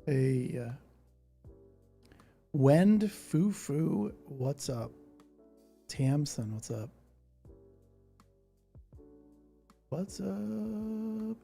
Hey, Wend Foo Foo, what's up? Tamson, what's up? What's up?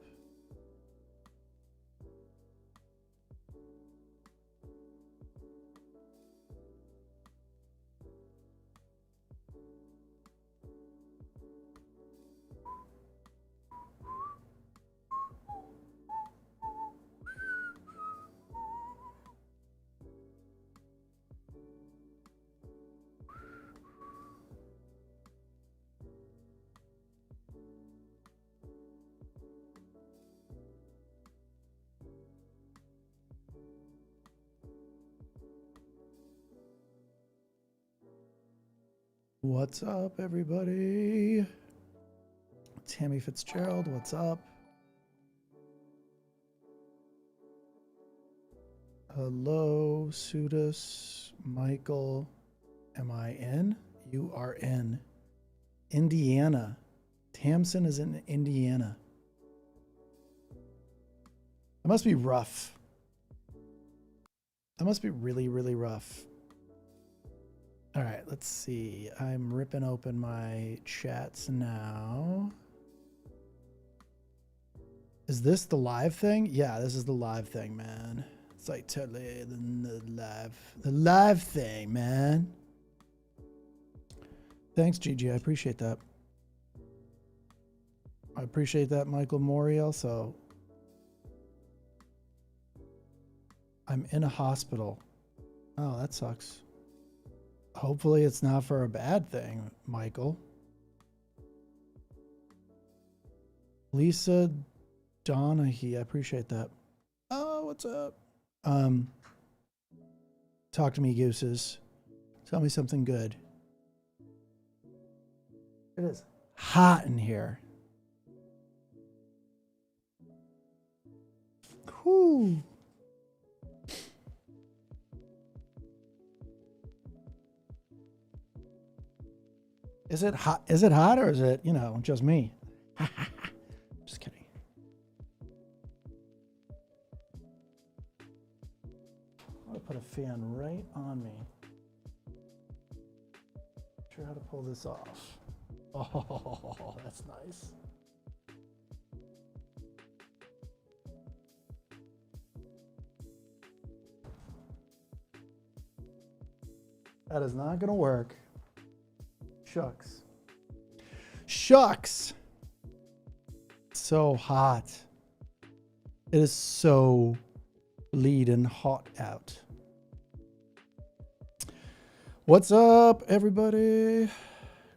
What's up, everybody? Tammy Fitzgerald, what's up? Hello, Sudus, Michael. Am I in? You are in. Indiana. Tamson is in Indiana. That must be rough. That must be really, really rough. All right, let's see. I'm ripping open my chats now. Is this the live thing? Yeah, this is the live thing, man. It's like totally the live thing, man. Thanks, Gigi. I appreciate that. I appreciate that, Michael Mori, also. I'm in a hospital. Oh, that sucks. Hopefully it's not for a bad thing, Michael. Lisa Donahue, I appreciate that. Oh, what's up? Talk to me, gooses. Tell me something good. It is hot in here. Whew. Is it hot? Is it hot, or is it, you know, just me? Just kidding. I'll put a fan right on me. Not sure how to pull this off. Oh, that's nice. That is not gonna work. Shucks. Shucks. So hot. It is so bleeding hot out. What's up, everybody?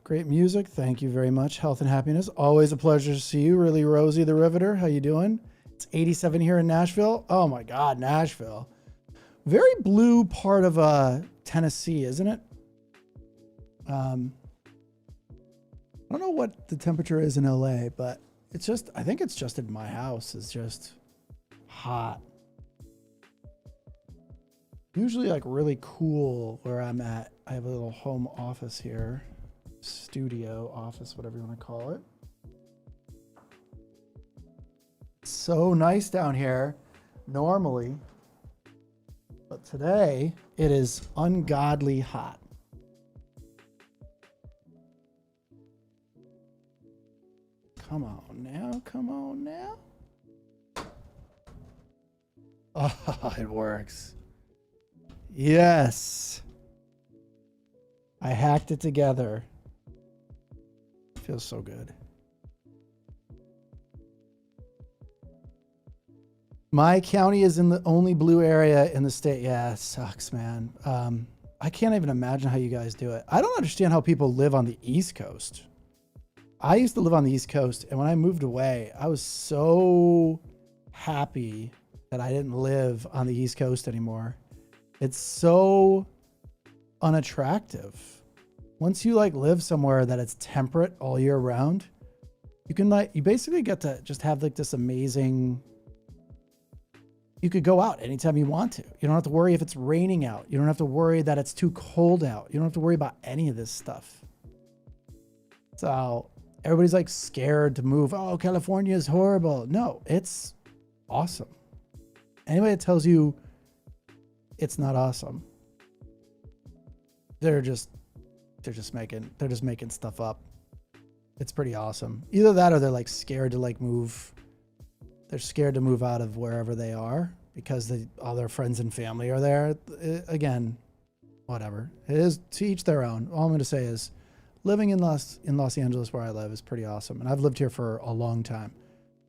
Great music. Thank you very much. Health and happiness. Always a pleasure to see you. Really, Rosie the Riveter. How you doing? It's 87 here in Nashville. Oh my God, Nashville. Very blue part of Tennessee, isn't it? I don't know what the temperature is in LA, but it's just, I think it's just in my house. It's just hot. Usually like really cool where I'm at. I have a little home office here. Studio office, whatever you want to call it. It's so nice down here normally, but today it is ungodly hot. Come on now, come on now. Oh, it works. Yes. I hacked it together. Feels so good. My county is in the only blue area in the state. Yeah, it sucks, man. I can't even imagine how you guys do it. I don't understand how people live on the East Coast. I used to live on the East Coast, and when I moved away, I was so happy that I didn't live on the East Coast anymore. It's so unattractive. Once you like live somewhere that it's temperate all year round, you can you basically get to just have like this amazing, you could go out anytime you want to. You don't have to worry if it's raining out. You don't have to worry that it's too cold out. You don't have to worry about any of this stuff. So everybody's like scared to move. Oh, California is horrible. No, it's awesome. Anybody that tells you it's not awesome. They're just making stuff up. It's pretty awesome. Either that or they're like scared to like move. They're scared to move out of wherever they are because all their friends and family are there. Again, whatever. It is to each their own. All I'm going to say is living in Los Angeles where I live is pretty awesome. And I've lived here for a long time.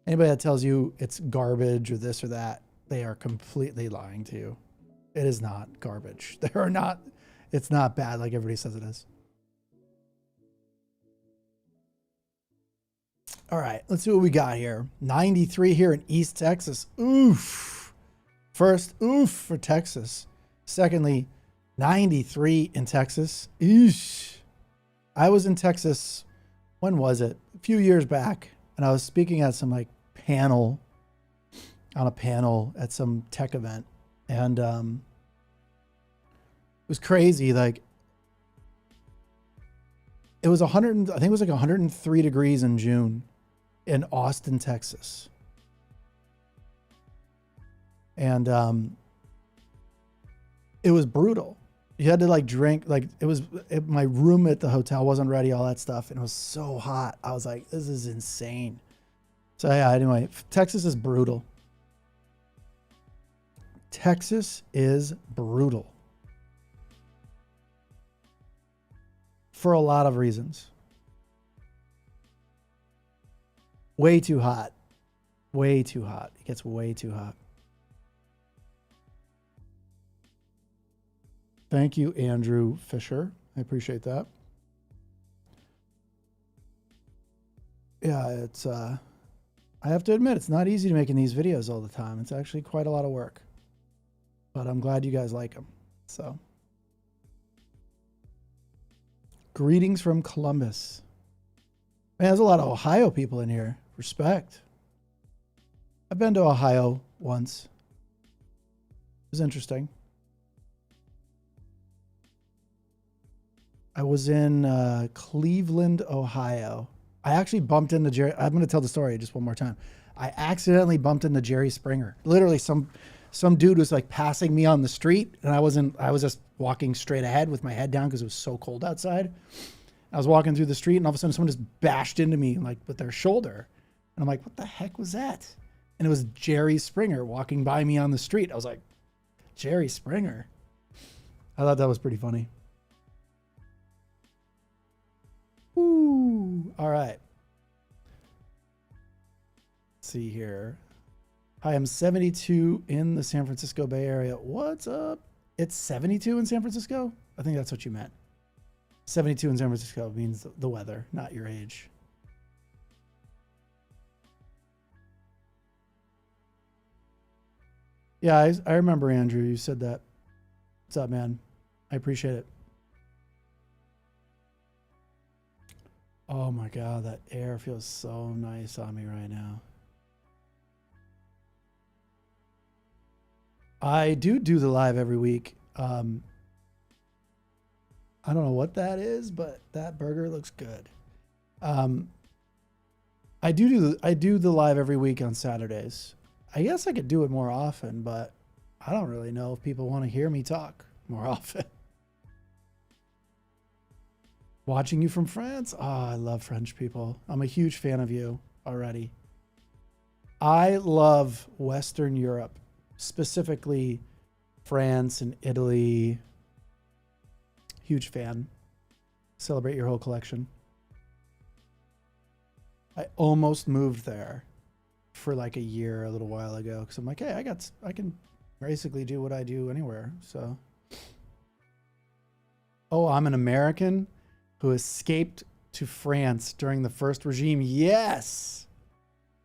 Anybody that tells you it's garbage or this or that, they are completely lying to you. It is not garbage. It's not bad like everybody says it is. All right, let's see what we got here. 93 here in East Texas. Oof. First, oof for Texas. Secondly, 93 in Texas. Eesh. I was in Texas, when was it? A few years back, and I was speaking at some like panel, on a panel at some tech event, and it was crazy. Like it was 100, I think it was like 103 degrees in June in Austin, Texas. And it was brutal. You had to like drink, like my room at the hotel wasn't ready, all that stuff. And it was so hot. I was like, this is insane. So yeah, anyway, Texas is brutal. Texas is brutal. For a lot of reasons. Way too hot. Way too hot. It gets way too hot. Thank you, Andrew Fisher. I appreciate that. Yeah, it's I have to admit, it's not easy to making these videos all the time. It's actually quite a lot of work. But I'm glad you guys like them. So, greetings from Columbus. Man, there's a lot of Ohio people in here. Respect. I've been to Ohio once. It was interesting. I was in Cleveland, Ohio. I actually bumped into Jerry. I'm going to tell the story just one more time. I accidentally bumped into Jerry Springer. Literally, some dude was like passing me on the street, and I was just walking straight ahead with my head down because it was so cold outside. I was walking through the street, and all of a sudden, someone just bashed into me like with their shoulder, and I'm like, "What the heck was that?" And it was Jerry Springer walking by me on the street. I was like, "Jerry Springer." I thought that was pretty funny. Ooh, all right. Let's see here. Hi, I'm 72 in the San Francisco Bay Area. What's up? It's 72 in San Francisco? I think that's what you meant. 72 in San Francisco means the weather, not your age. Yeah, I remember, Andrew. You said that. What's up, man? I appreciate it. Oh my God, that air feels so nice on me right now. I do the live every week. I don't know what that is, but that burger looks good. I do the live every week on Saturdays. I guess I could do it more often, but I don't really know if people want to hear me talk more often. Watching you from France. Oh, I love French people. I'm a huge fan of you already. I love Western Europe, specifically France and Italy. Huge fan. Celebrate your whole collection. I almost moved there for like a year a little while ago because I'm like, hey, I can basically do what I do anywhere. So, oh, I'm an American who escaped to France during the first regime. Yes,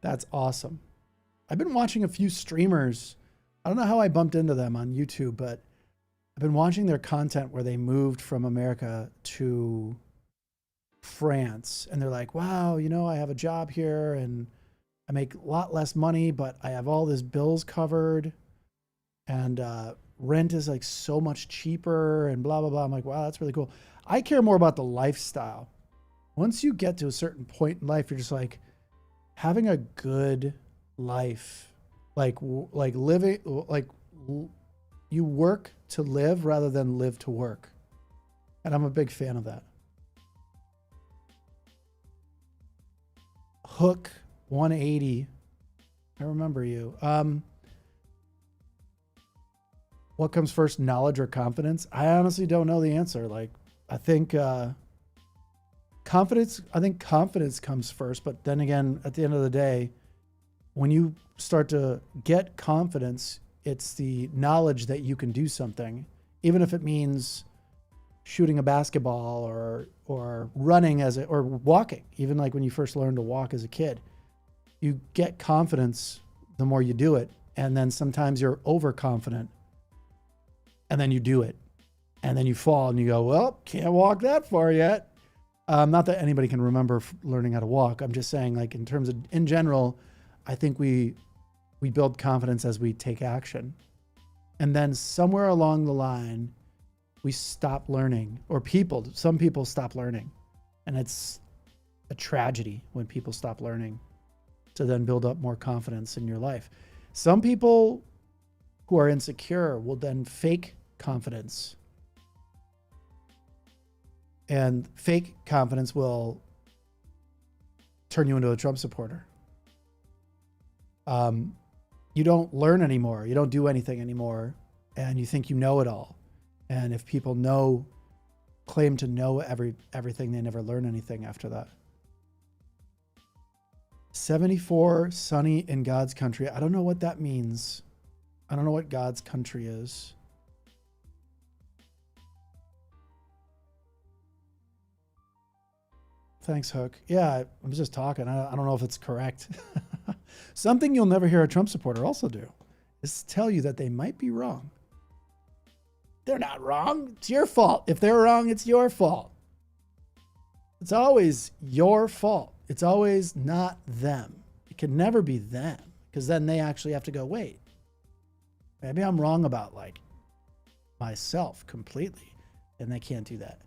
that's awesome. I've been watching a few streamers. I don't know how I bumped into them on YouTube, but I've been watching their content where they moved from America to France. And they're like, wow, you know, I have a job here and I make a lot less money, but I have all these bills covered. And rent is like so much cheaper and blah, blah, blah. I'm like, wow, that's really cool. I care more about the lifestyle. Once you get to a certain point in life, you're just like having a good life, like living, like You work to live rather than live to work. And I'm a big fan of that. Hook 180. I remember you. What comes first, knowledge or confidence? I honestly don't know the answer. Like, I think confidence comes first, but then again, at the end of the day, when you start to get confidence, it's the knowledge that you can do something, even if it means shooting a basketball or running or walking. Even like when you first learn to walk as a kid, you get confidence the more you do it. And then sometimes you're overconfident and then you do it and then you fall and you go, well, can't walk that far yet. Not that anybody can remember learning how to walk. I'm just saying, like, in terms of, in general, I think we build confidence as we take action. And then somewhere along the line, we stop learning, or some people stop learning. And it's a tragedy when people stop learning to then build up more confidence in your life. Some people who are insecure will then fake confidence. And fake confidence will turn you into a Trump supporter. You don't learn anymore. You don't do anything anymore. And you think you know it all. And if people claim to know everything, they never learn anything after that. 74 sunny in God's country. I don't know what that means. I don't know what God's country is. Thanks, Hook. Yeah, I'm just talking. I don't know if it's correct. Something you'll never hear a Trump supporter also do is tell you that they might be wrong. They're not wrong. It's your fault. If they're wrong, it's your fault. It's always your fault. It's always not them. It can never be them, because then they actually have to go, wait, maybe I'm wrong about like myself completely, and they can't do that.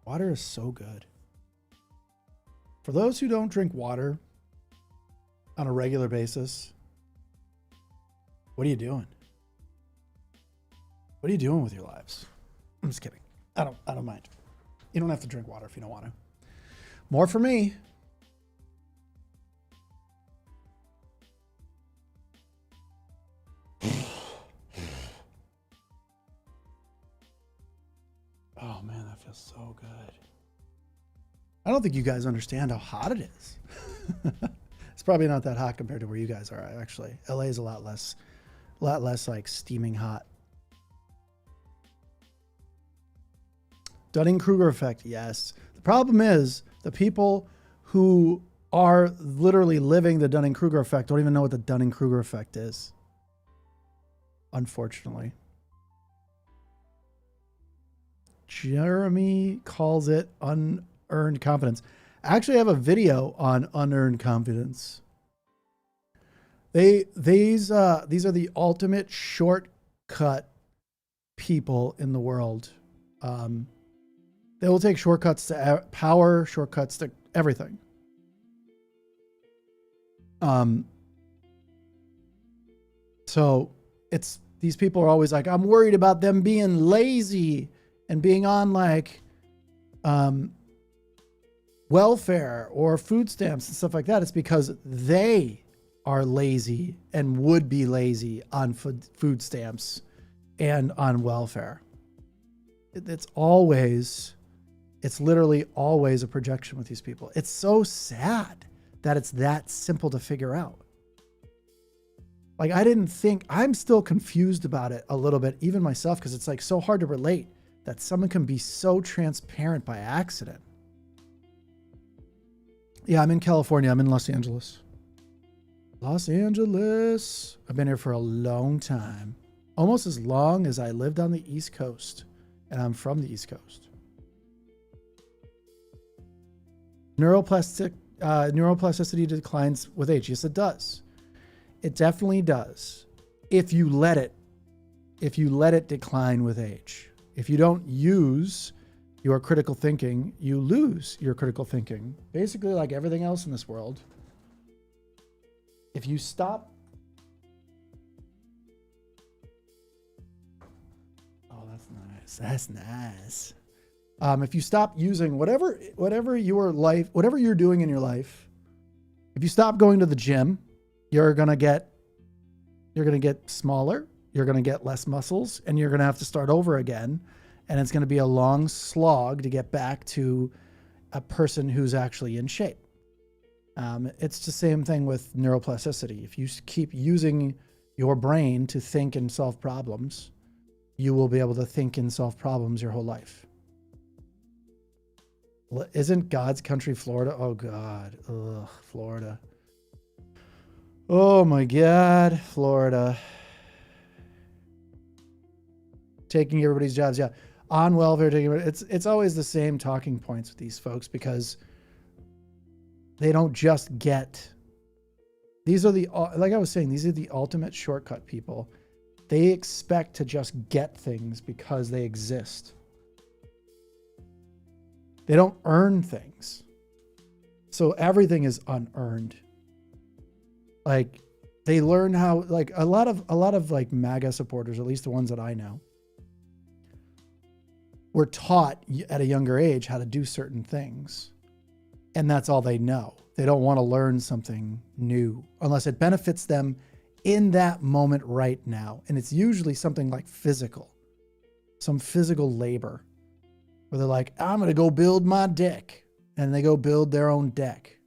Water is so good. For those who don't drink water on a regular basis, what are you doing? What are you doing with your lives? I'm just kidding. I don't mind. You don't have to drink water if you don't want to. More for me. Oh man, that feels so good. I don't think you guys understand how hot it is. It's probably not that hot compared to where you guys are, actually. LA is a lot less like steaming hot. Dunning-Kruger effect, yes. The problem is the people who are literally living the Dunning-Kruger effect don't even know what the Dunning-Kruger effect is. Unfortunately. Jeremy calls it unearned confidence. I actually have a video on unearned confidence. These are the ultimate shortcut people in the world. They will take shortcuts to power, shortcuts to everything. So it's, these people are always like, I'm worried about them being lazy and being on like welfare or food stamps and stuff like that. It's because they are lazy and would be lazy on food stamps and on welfare. It's literally always a projection with these people. It's so sad that it's that simple to figure out. Like, I'm still confused about it a little bit, even myself, because it's like so hard to relate that someone can be so transparent by accident. Yeah, I'm in California. I'm in Los Angeles. Los Angeles. I've been here for a long time. Almost as long as I lived on the East Coast. And I'm from the East Coast. Neuroplasticity declines with age. Yes, it does. It definitely does. If you let it decline with age. If you don't use your critical thinking, you lose your critical thinking. Basically, like everything else in this world. if you stop, oh, that's nice. That's nice. If you stop using whatever you're doing in your life, if you stop going to the gym, you're gonna get smaller, you're gonna get less muscles, and you're gonna have to start over again, and it's gonna be a long slog to get back to a person who's actually in shape. It's the same thing with neuroplasticity. If you keep using your brain to think and solve problems, you will be able to think and solve problems your whole life. Isn't God's country Florida? Oh God. Ugh, Florida. Oh my God, Florida. Taking everybody's jobs. Yeah. On welfare, it's always the same talking points with these folks because they don't just get, these are the, like I was saying, these are the ultimate shortcut people. They expect to just get things because they exist. They don't earn things. So everything is unearned. Like they learn how, like a lot of like MAGA supporters, at least the ones that I know, were taught at a younger age how to do certain things. And that's all they know. They don't want to learn something new unless it benefits them in that moment right now. And it's usually something like physical, some physical labor where they're like, I'm going to go build my deck. And they go build their own deck.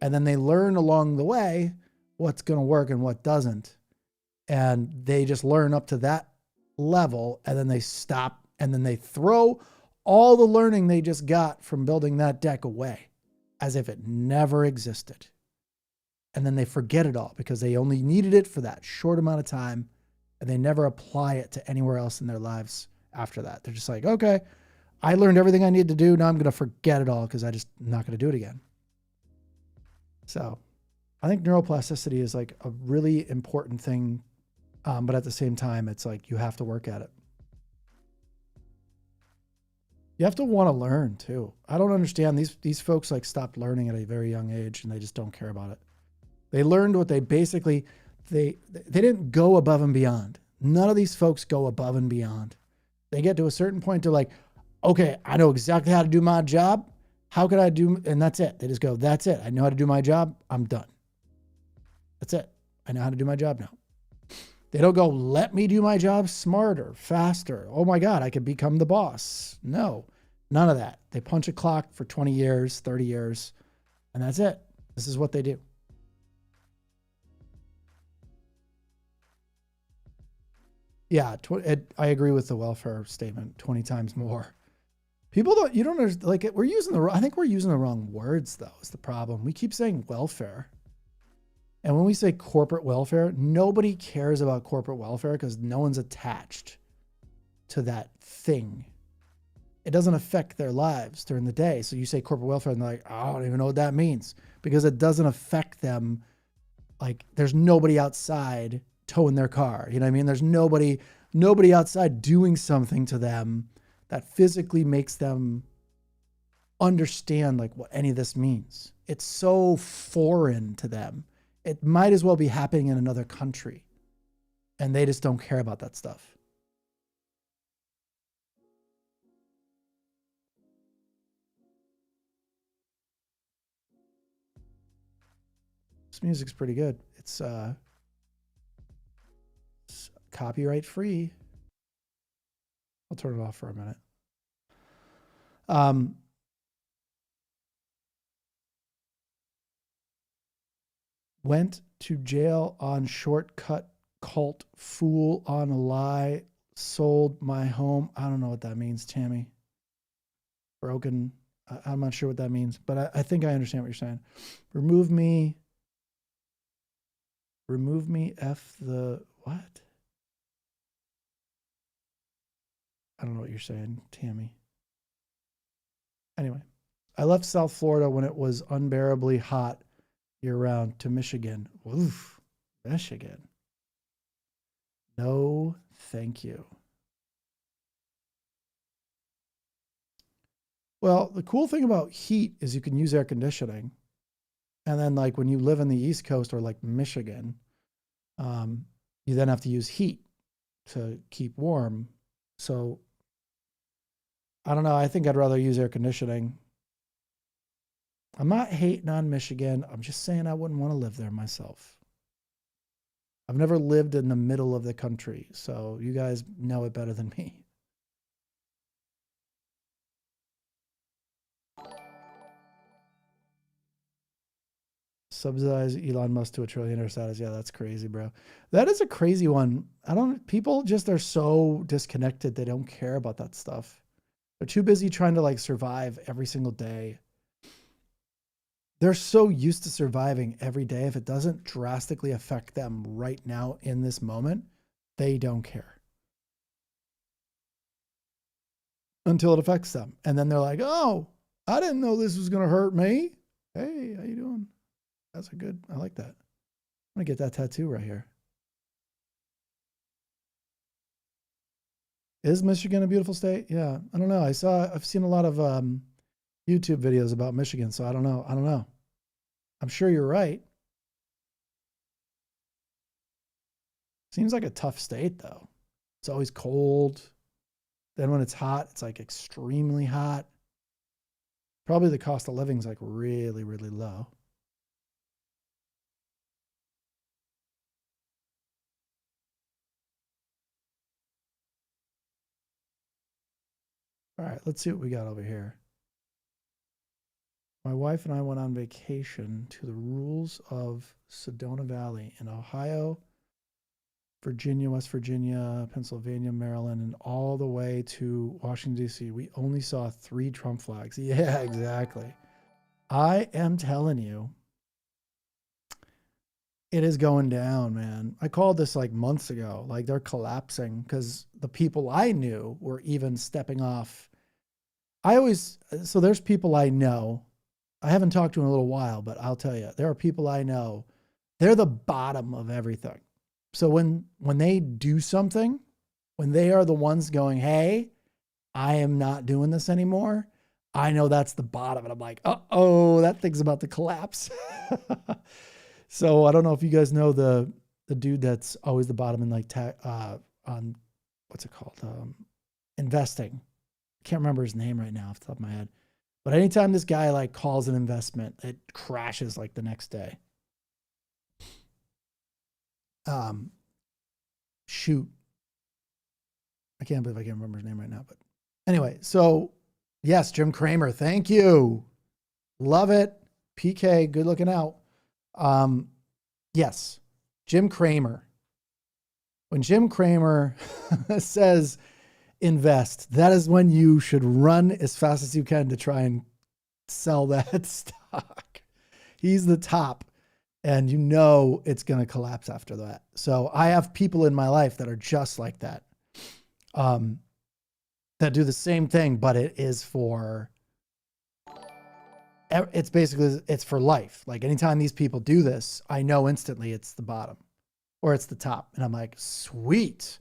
And then they learn along the way what's going to work and what doesn't. And they just learn up to that level and then they stop and then they throw all the learning they just got from building that deck away as if it never existed. And then they forget it all because they only needed it for that short amount of time and they never apply it to anywhere else in their lives after that. They're just like, okay, I learned everything I need to do. Now I'm going to forget it all because I'm not going to do it again. So I think neuroplasticity is like a really important thing. But at the same time, it's like you have to work at it. You have to want to learn too. I don't understand these folks like stopped learning at a very young age and they just don't care about it. They learned what they basically, they didn't go above and beyond. None of these folks go above and beyond. They get to a certain point, they're like, okay, I know exactly how to do my job. How could I do, and that's it. They just go, that's it. I know how to do my job. I'm done. That's it. I know how to do my job now. They don't go, let me do my job smarter, faster. Oh my God, I could become the boss. No, none of that. They punch a clock for 20 years, 30 years, and that's it. This is what they do. Yeah, I agree with the welfare statement 20 times more. People don't, you don't understand, like we're using I think we're using the wrong words though, is the problem. We keep saying welfare. And when we say corporate welfare, nobody cares about corporate welfare because no one's attached to that thing. It doesn't affect their lives during the day. So you say corporate welfare and they're like, I don't even know what that means because it doesn't affect them. Like there's nobody outside towing their car. You know what I mean? There's nobody outside doing something to them that physically makes them understand like what any of this means. It's so foreign to them. It might as well be happening in another country. And they just don't care about that stuff. This music's pretty good. It's copyright free. I'll turn it off for a minute. Went to jail on shortcut, cult, fool on a lie, sold my home. I don't know what that means, Tammy. Broken. I'm not sure what that means, but I think I understand what you're saying. Remove me, F the what? I don't know what you're saying, Tammy. Anyway, I left South Florida when it was unbearably hot year-round to Michigan. Oof, Michigan. No, thank you. Well, the cool thing about heat is you can use air conditioning. And then like when you live in the East Coast or like Michigan, you then have to use heat to keep warm. So I don't know. I think I'd rather use air conditioning. I'm not hating on Michigan. I'm just saying I wouldn't want to live there myself. I've never lived in the middle of the country, so you guys know it better than me. Subsidize Elon Musk to $1 trillion status. Yeah, that's crazy, bro. That is a crazy one. People just are so disconnected. They don't care about that stuff. They're too busy trying to like survive every single day. They're so used to surviving every day. If it doesn't drastically affect them right now in this moment, they don't care until it affects them. And then they're like, oh, I didn't know this was going to hurt me. Hey, how you doing? That's a good, I like that. I'm going to get that tattoo right here. Is Michigan a beautiful state? Yeah, I don't know. I've seen a lot of YouTube videos about Michigan, so I don't know. I'm sure you're right. Seems like a tough state though. It's always cold. Then when it's hot, it's like extremely hot. Probably the cost of living is like really, really low. All right, let's see what we got over here. My wife and I went on vacation to the rules of Sedona Valley in Ohio, Virginia, West Virginia, Pennsylvania, Maryland, and all the way to Washington, D.C. We only saw 3 Trump flags. Yeah, exactly. I am telling you, it is going down, man. I called this like months ago. Like they're collapsing because the people I knew were even stepping off. So there's people I know. I haven't talked to in a little while, but I'll tell you, there are people I know. They're the bottom of everything. So when they do something, when they are the ones going, hey, I am not doing this anymore, I know that's the bottom. And I'm like, uh-oh, that thing's about to collapse. So I don't know if you guys know the dude that's always the bottom in like on what's it called? Investing. I can't remember his name right now off the top of my head. But anytime this guy like calls an investment, it crashes like the next day. Shoot. I can't believe I can't remember his name right now. But anyway, so yes, Jim Cramer. Thank you. Love it. PK, good looking out. Yes, Jim Cramer. When Jim Cramer says invest, that is when you should run as fast as you can to try and sell that stock. He's the top, and you know it's going to collapse after that. So I have people in my life that are just like that, that do the same thing, but it is for, it's basically, it's for life. Like anytime these people do this, I know instantly it's the bottom or it's the top. And I'm like, sweet.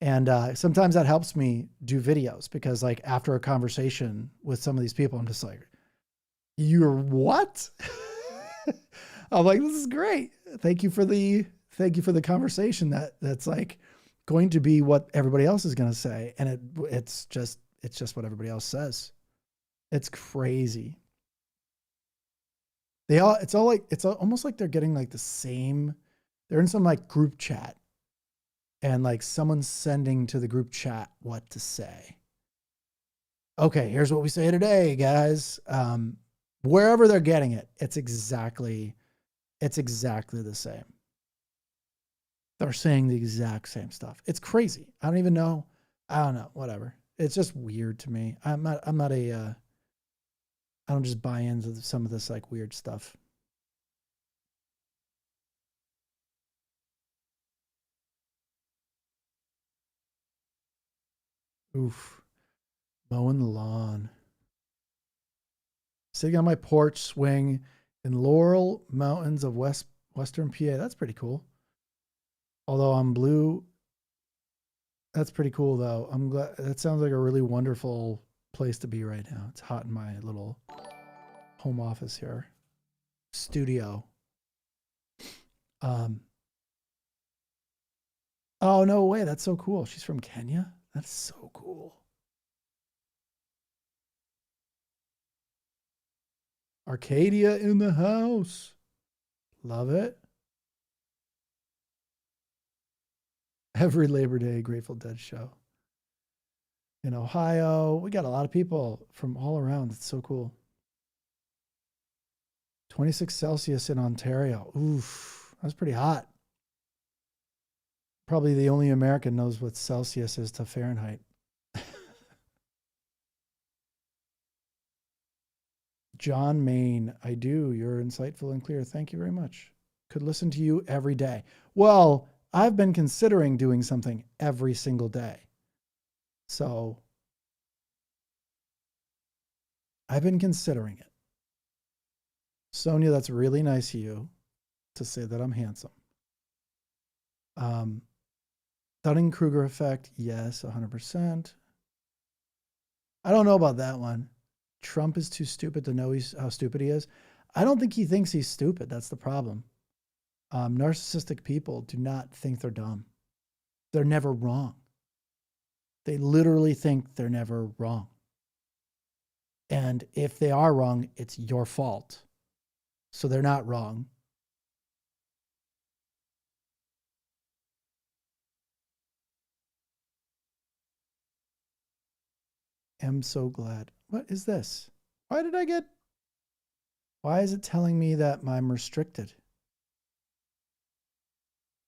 And sometimes that helps me do videos because like after a conversation with some of these people, I'm just like, you're what? I'm like, this is great. Thank you for the conversation that's like going to be what everybody else is going to say. And it's just what everybody else says. It's crazy. It's almost like they're getting like the same, they're in some like group chat and like someone's sending to the group chat what to say. Okay, here's what we say today, guys. Wherever they're getting it, it's exactly the same. They're saying the exact same stuff. It's crazy. I don't know. Whatever. It's just weird to me. I don't just buy into some of this like weird stuff. Oof. Mowing the lawn. Sitting on my porch swing in Laurel Mountains of Western PA. That's pretty cool. Although I'm blue. That's pretty cool though. I'm glad. That sounds like a really wonderful place to be right now. It's hot in my little home office here. studio. Oh, no way. That's so cool. She's from Kenya. That's so cool. Arcadia in the house. Love it. Every Labor Day Grateful Dead show. In Ohio, we got a lot of people from all around. It's so cool. 26 Celsius in Ontario. Oof, that's pretty hot. Probably the only American knows what Celsius is to Fahrenheit. John Main, I do. You're insightful and clear. Thank you very much. Could listen to you every day. Well, I've been considering doing something every single day. So I've been considering it. Sonia, that's really nice of you to say that I'm handsome. Dunning-Kruger effect, yes, 100%. I don't know about that one. Trump is too stupid to know how stupid he is. I don't think he thinks he's stupid. That's the problem. Narcissistic people do not think they're dumb. They're never wrong. They literally think they're never wrong. And if they are wrong, it's your fault. So they're not wrong. I'm so glad. What is this? Why is it telling me that I'm restricted?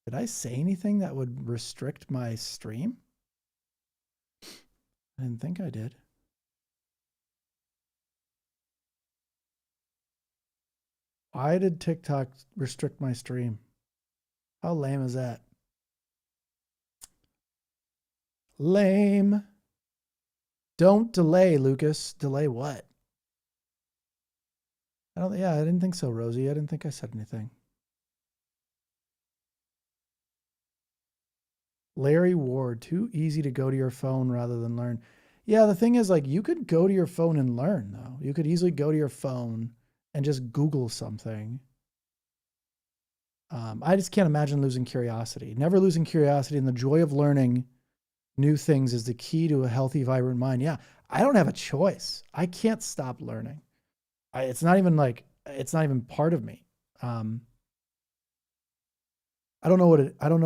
Did I say anything that would restrict my stream? I didn't think I did. Why did TikTok restrict my stream? How lame is that? Lame. Don't delay, Lucas. Delay what? I didn't think so, Rosie. I didn't think I said anything. Larry Ward, too easy to go to your phone rather than learn. Yeah, the thing is, like, you could go to your phone and learn, though. You could easily go to your phone and just Google something. I just can't imagine losing curiosity. Never losing curiosity, and the joy of learning new things is the key to a healthy, vibrant mind. Yeah, I don't have a choice. I can't stop learning. It's not even part of me. I don't know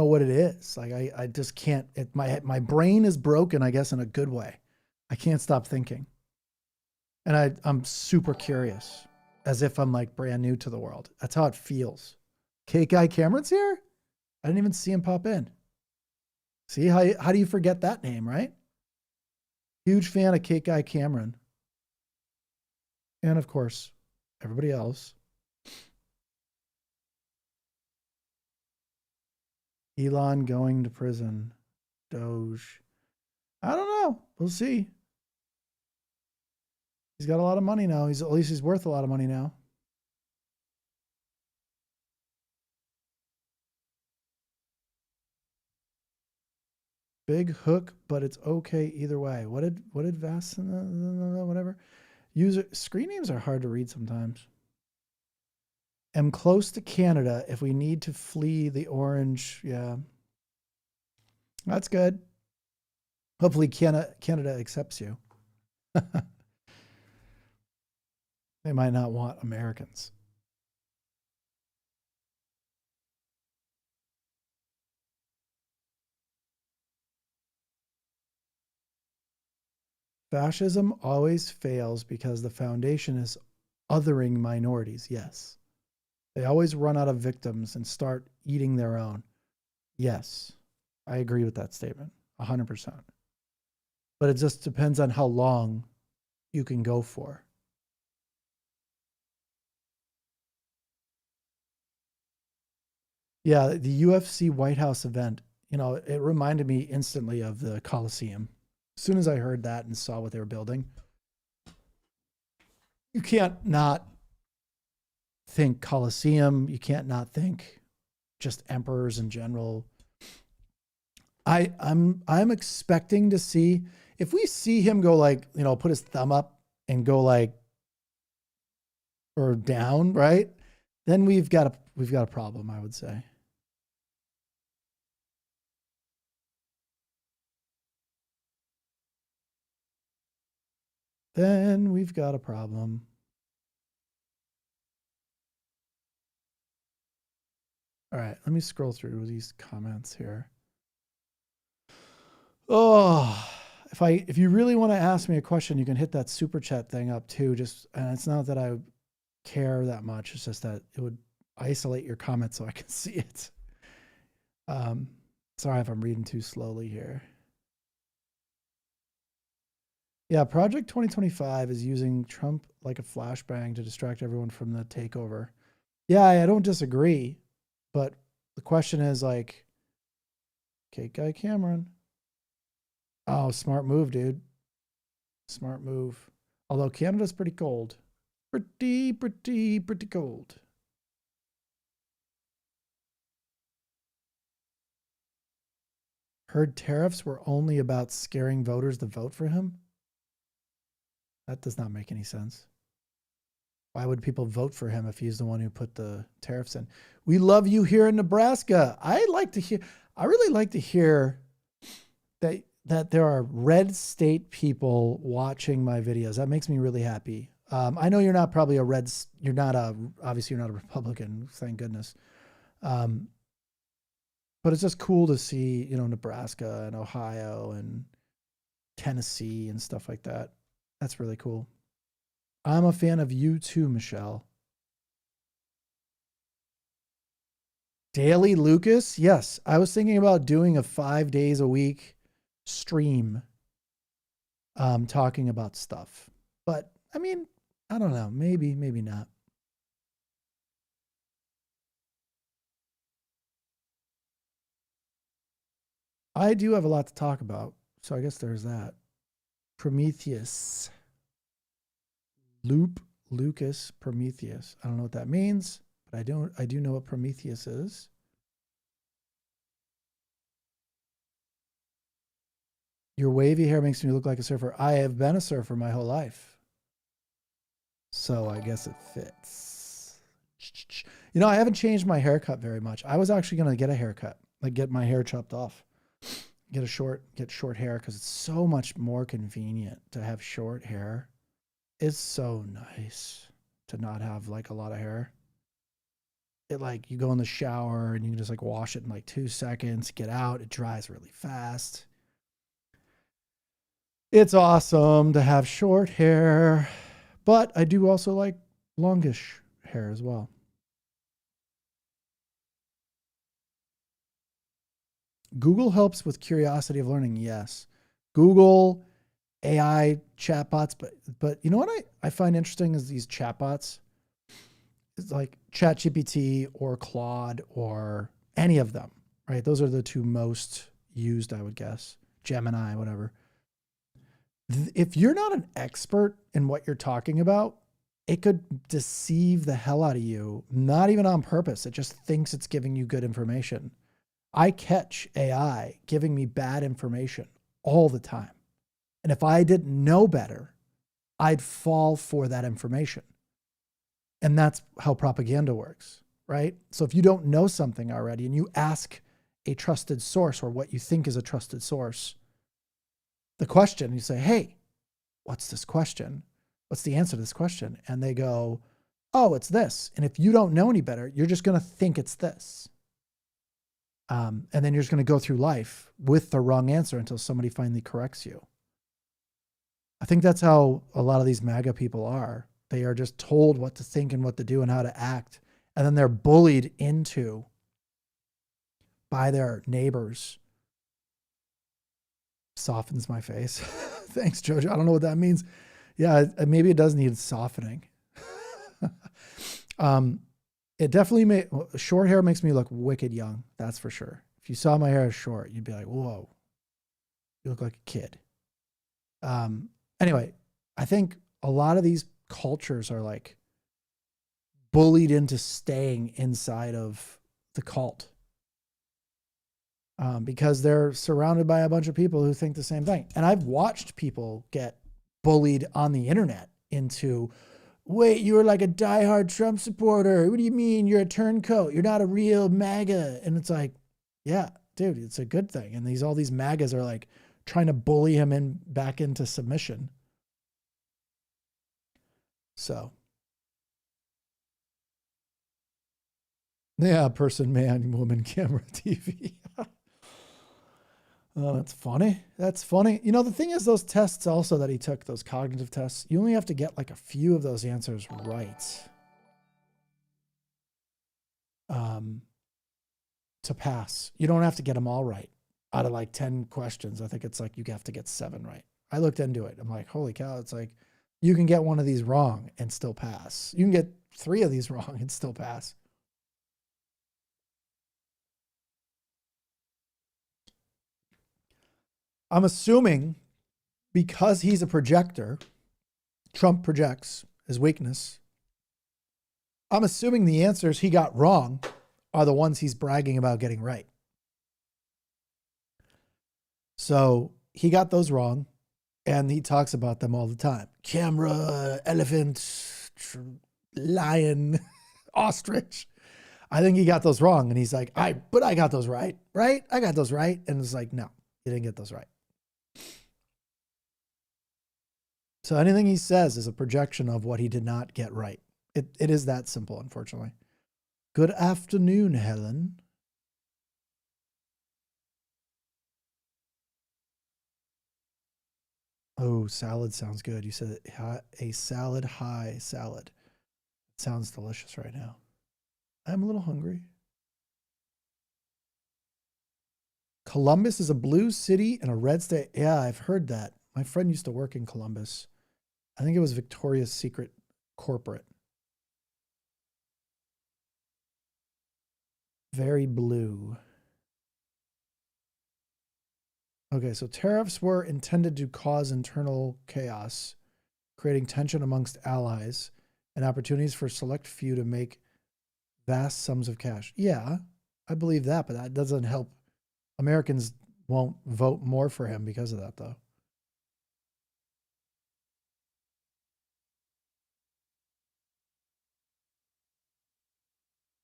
what it is. Like I just can't. My brain is broken, I guess, in a good way. I can't stop thinking, and I'm super curious, as if I'm like brand new to the world. That's how it feels. Cake Guy Cameron's here. I didn't even see him pop in. See how do you forget that name, right? Huge fan of Cake Guy Cameron, and of course, everybody else. Elon going to prison. Doge. I don't know. We'll see. He's got a lot of money now. At least he's worth a lot of money now. Big hook, but it's okay either way. What did Vass whatever? User screen names are hard to read sometimes. Am close to Canada if we need to flee the orange. Yeah. That's good. Hopefully Canada accepts you. They might not want Americans. Fascism always fails because the foundation is othering minorities. Yes. They always run out of victims and start eating their own. Yes. I agree with that statement. 100%. But it just depends on how long you can go for. Yeah, the UFC White House event, it reminded me instantly of the Coliseum. As soon as I heard that and saw what they were building, you can't not think Coliseum. You can't not think just emperors in general. I'm expecting to see, if we see him go like, put his thumb up and go like, or down, right? then we've got a problem, I would say. Then we've got a problem. All right, let me scroll through these comments here. Oh, if you really want to ask me a question, you can hit that super chat thing up too. And it's not that I care that much. It's just that it would isolate your comment so I can see it. Sorry if I'm reading too slowly here. Yeah, Project 2025 is using Trump like a flashbang to distract everyone from the takeover. Yeah, I don't disagree. But the question is like, Cake Guy Cameron. Oh, smart move, dude. Smart move. Although Canada's pretty cold. Pretty cold. Heard tariffs were only about scaring voters to vote for him? That does not make any sense. Why would people vote for him if he's the one who put the tariffs in? We love you here in Nebraska. I really like to hear that there are red state people watching my videos. That makes me really happy. I know you're not probably obviously you're not a Republican, thank goodness. But it's just cool to see, Nebraska and Ohio and Tennessee and stuff like that. That's really cool. I'm a fan of you too, Michelle. Daily Lucas? Yes. I was thinking about doing a 5 days a week stream talking about stuff. But I mean, I don't know. Maybe not. I do have a lot to talk about. So I guess there's that. Prometheus. Loop Lucas Prometheus. I don't know what that means, but I do know what Prometheus is. Your wavy hair makes me look like a surfer. I have been a surfer my whole life. So I guess it fits. I haven't changed my haircut very much. I was actually going to get a haircut, like get my hair chopped off. Get short hair because it's so much more convenient to have short hair. It's so nice to not have like a lot of hair. You go in the shower and you can just like wash it in like 2 seconds, get out. It dries really fast. It's awesome to have short hair, but I do also like longish hair as well. Google helps with curiosity of learning. Yes. Google, AI chatbots, but you know what I find interesting is these chatbots. It's like ChatGPT or Claude or any of them, right? Those are the two most used, I would guess. Gemini, whatever. If you're not an expert in what you're talking about, it could deceive the hell out of you, not even on purpose. It just thinks it's giving you good information. I catch AI giving me bad information all the time. And if I didn't know better, I'd fall for that information. And that's how propaganda works, right? So if you don't know something already and you ask a trusted source or what you think is a trusted source, the question, you say, hey, what's this question? What's the answer to this question? And they go, oh, it's this. And if you don't know any better, you're just going to think it's this. And then you're just going to go through life with the wrong answer until somebody finally corrects you. I think that's how a lot of these MAGA people are. They are just told what to think and what to do and how to act. And then they're bullied into by their neighbors. Softens my face. Thanks, Jojo. I don't know what that means. Yeah, maybe it does need softening. It definitely short hair makes me look wicked young. That's for sure. If you saw my hair as short, you'd be like, whoa, you look like a kid. Anyway, I think a lot of these cultures are like bullied into staying inside of the cult because they're surrounded by a bunch of people who think the same thing. And I've watched people get bullied on the internet into wait, you were like a diehard Trump supporter. What do you mean? You're a turncoat. You're not a real MAGA. And it's like, yeah, dude, it's a good thing. And all these MAGAs are like trying to bully him back into submission. So, yeah, person, man, woman, camera, TV. Oh, that's funny. That's funny. You know, the thing is, those tests also that he took, those cognitive tests, you only have to get like a few of those answers right to pass. You don't have to get them all right. Out of like 10 questions, I think it's like you have to get 7 right. I looked into it. I'm like, holy cow, it's like you can get one of these wrong and still pass. You can get 3 of these wrong and still pass. I'm assuming because he's a projector, Trump projects his weakness. I'm assuming the answers he got wrong are the ones he's bragging about getting right. So he got those wrong, and he talks about them all the time. Camera, elephant, lion, ostrich. I think he got those wrong, and he's like, but I got those right, right? I got those right. And it's like, no, you didn't get those right. So anything he says is a projection of what he did not get right. It is that simple, unfortunately. Good afternoon, Helen. Oh, salad sounds good. You said a salad, high salad. It sounds delicious right now. I'm a little hungry. Columbus is a blue city and a red state. Yeah, I've heard that. My friend used to work in Columbus. I think it was Victoria's Secret corporate. Very blue. Okay, so tariffs were intended to cause internal chaos, creating tension amongst allies and opportunities for a select few to make vast sums of cash. Yeah, I believe that, but that doesn't help. Americans won't vote more for him because of that, though.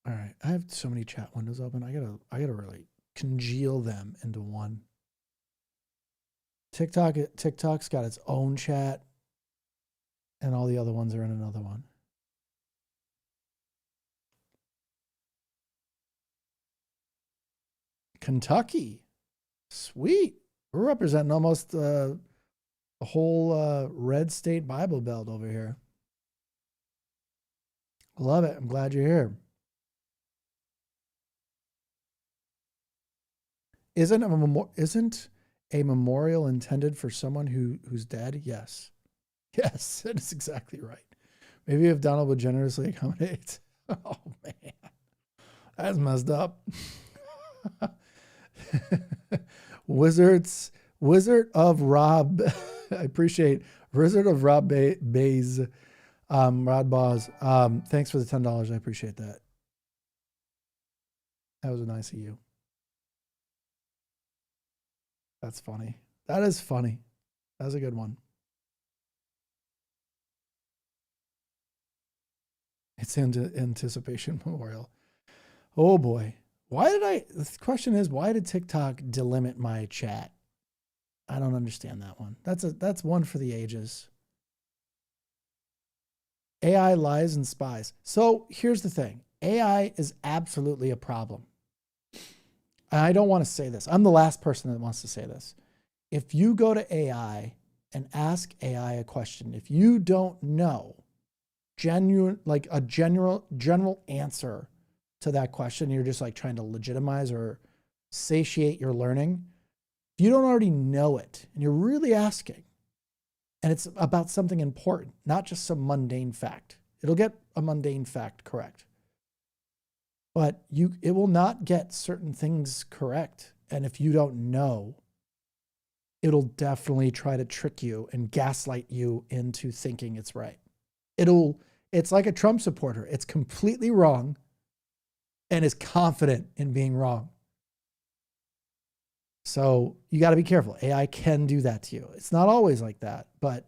All right, I have so many chat windows open. I gotta really congeal them into one. TikTok's got its own chat, and all the other ones are in another one. Kentucky, sweet. We're representing almost the whole red state Bible Belt over here. Love it. I'm glad you're here. Isn't a memorial intended for someone who's dead? Yes. Yes, that is exactly right. Maybe if Donald would generously accommodate. Oh, man. That's messed up. Wizard of Rob. I appreciate Wizard of Rob Bays. Rod Boz. Thanks for the $10. I appreciate that. That was nice of you. That's funny. That is funny. That was a good one. It's anticipation memorial. Oh boy. The question is, why did TikTok delimit my chat? I don't understand that one. That's one for the ages. AI lies and spies. So here's the thing. AI is absolutely a problem. I don't want to say this. I'm the last person that wants to say this. If you go to AI and ask AI a question, if you don't know general answer to that question, you're just like trying to legitimize or satiate your learning. If you don't already know it and you're really asking, and it's about something important, not just some mundane fact, it'll get a mundane fact correct. But it will not get certain things correct. And if you don't know, it'll definitely try to trick you and gaslight you into thinking it's right. It's like a Trump supporter. It's completely wrong and is confident in being wrong. So you got to be careful. AI can do that to you. It's not always like that, but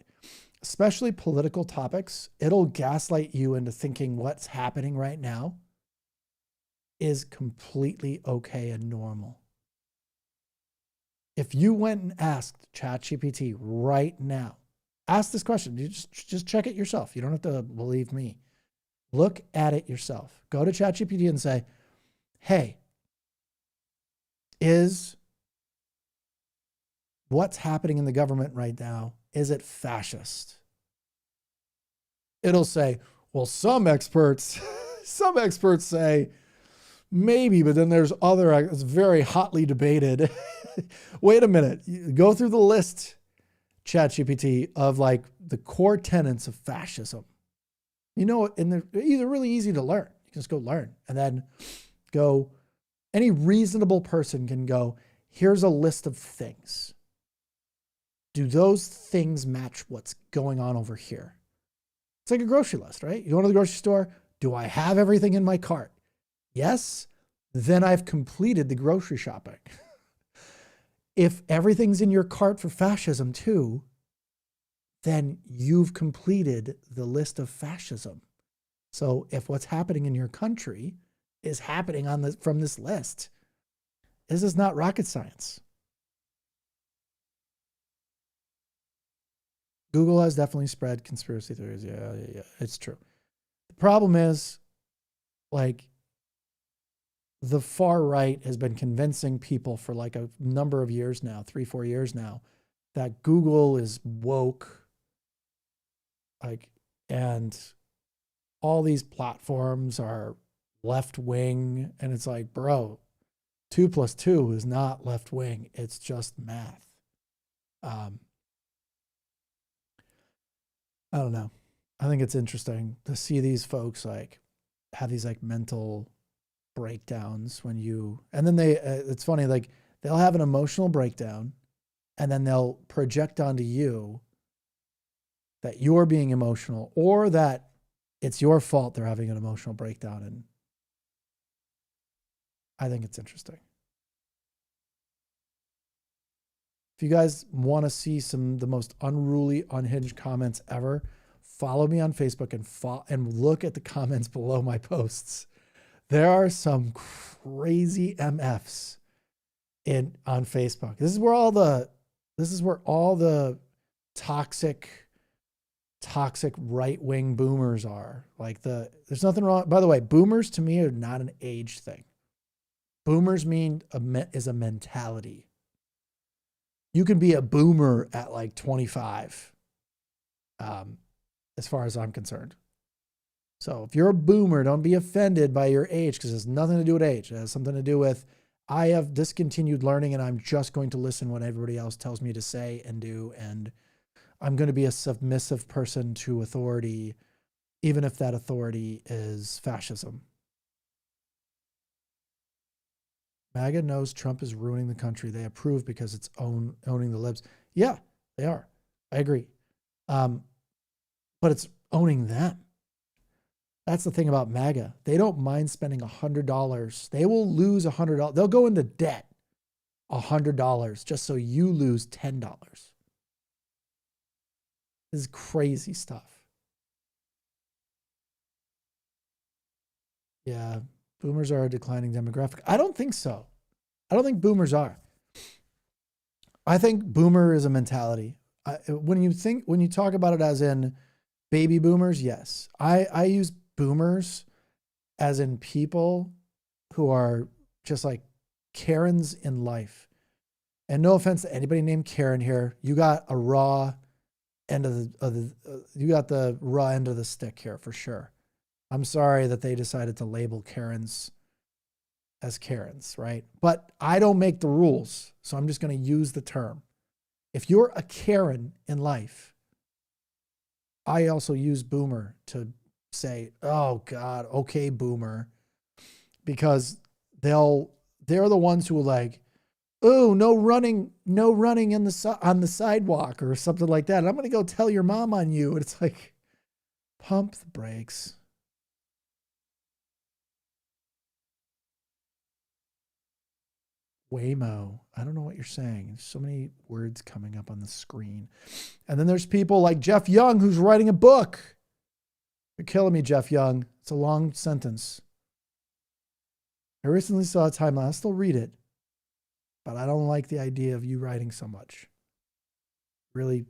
especially political topics, it'll gaslight you into thinking what's happening right now is completely okay and normal. If you went and asked ChatGPT right now, ask this question, you just check it yourself. You don't have to believe me. Look at it yourself. Go to ChatGPT and say, hey, is what's happening in the government right now, is it fascist? It'll say, well, some experts say maybe, but then there's other, it's very hotly debated. Wait a minute. Go through the list, ChatGPT, of like the core tenets of fascism. You know, and they're either really easy to learn. You can just go learn and then go, any reasonable person can go, here's a list of things. Do those things match what's going on over here? It's like a grocery list, right? You go to the grocery store. Do I have everything in my cart? Yes. Then I've completed the grocery shopping. If everything's in your cart for fascism too, then you've completed the list of fascism. So if what's happening in your country is happening from this list, this is not rocket science. Google has definitely spread conspiracy theories. Yeah, it's true. The problem is, like, the far right has been convincing people for like a number of years now, 3-4 years now, that Google is woke, like, and all these platforms are left wing. And it's like, bro, 2 + 2 is not left wing. It's just math. I don't know. I think it's interesting to see these folks like have these like mental breakdowns when you, and then it's funny, like they'll have an emotional breakdown and then they'll project onto you that you're being emotional or that it's your fault they're having an emotional breakdown. And I think it's interesting. If you guys want to see the most unruly, unhinged comments ever, follow me on Facebook and look at the comments below my posts. There are some crazy MFs on Facebook. This is where all the toxic right-wing boomers are. Like there's nothing wrong. By the way, boomers to me are not an age thing. Boomers is a mentality. You can be a boomer at like 25, as far as I'm concerned. So if you're a boomer, don't be offended by your age because it has nothing to do with age. It has something to do with, I have discontinued learning and I'm just going to listen when everybody else tells me to say and do. And I'm going to be a submissive person to authority, even if that authority is fascism. MAGA knows Trump is ruining the country. They approve because it's owning the libs. Yeah, they are. I agree. But it's owning them. That's the thing about MAGA. They don't mind spending $100. They will lose $100. They'll go into debt $100 just so you lose $10. This is crazy stuff. Yeah. Boomers are a declining demographic. I don't think so. I don't think boomers are. I think boomer is a mentality. When you talk about it as in baby boomers, yes. I use boomers as in people who are just like Karens in life. And no offense to anybody named Karen here. You got a raw end you got the raw end of the stick here for sure. I'm sorry that they decided to label Karens as Karens, right? But I don't make the rules, so I'm just going to use the term. If you're a Karen in life, I also use boomer to say, oh God, okay, boomer, because they're the ones who will like, oh, no running on the sidewalk or something like that. And I'm going to go tell your mom on you. And it's like, pump the brakes. Waymo. I don't know what you're saying. There's so many words coming up on the screen. And then there's people like Jeff Young, who's writing a book. You're killing me, Jeff Young. It's a long sentence. I recently saw a timeline. I'll still read it, but I don't like the idea of you writing so much. Really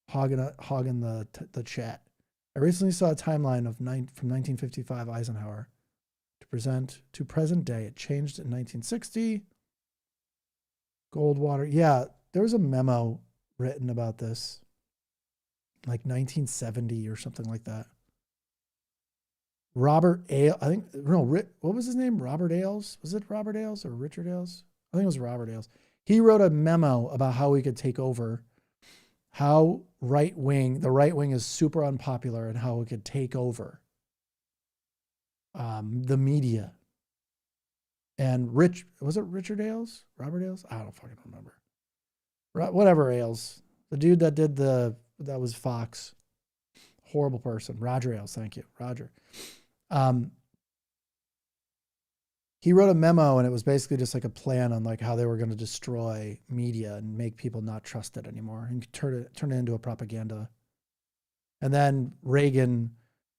hogging the chat. I recently saw a timeline from 1955 Eisenhower to present day. It changed in 1960. Goldwater. Yeah, there was a memo written about this, like 1970 or something like that. Robert Ailes, I think, no, what was his name? Robert Ailes? Was it Robert Ailes or Richard Ailes? I think it was Robert Ailes. He wrote a memo about how we could take over, how the right wing is super unpopular and how it could take over the media. And was it Richard Ailes? Robert Ailes? I don't fucking remember. Whatever Ailes. The dude that that was Fox. Horrible person. Roger Ailes, thank you. Roger. He wrote a memo and it was basically just like a plan on like how they were going to destroy media and make people not trust it anymore and turn it into a propaganda. And then Reagan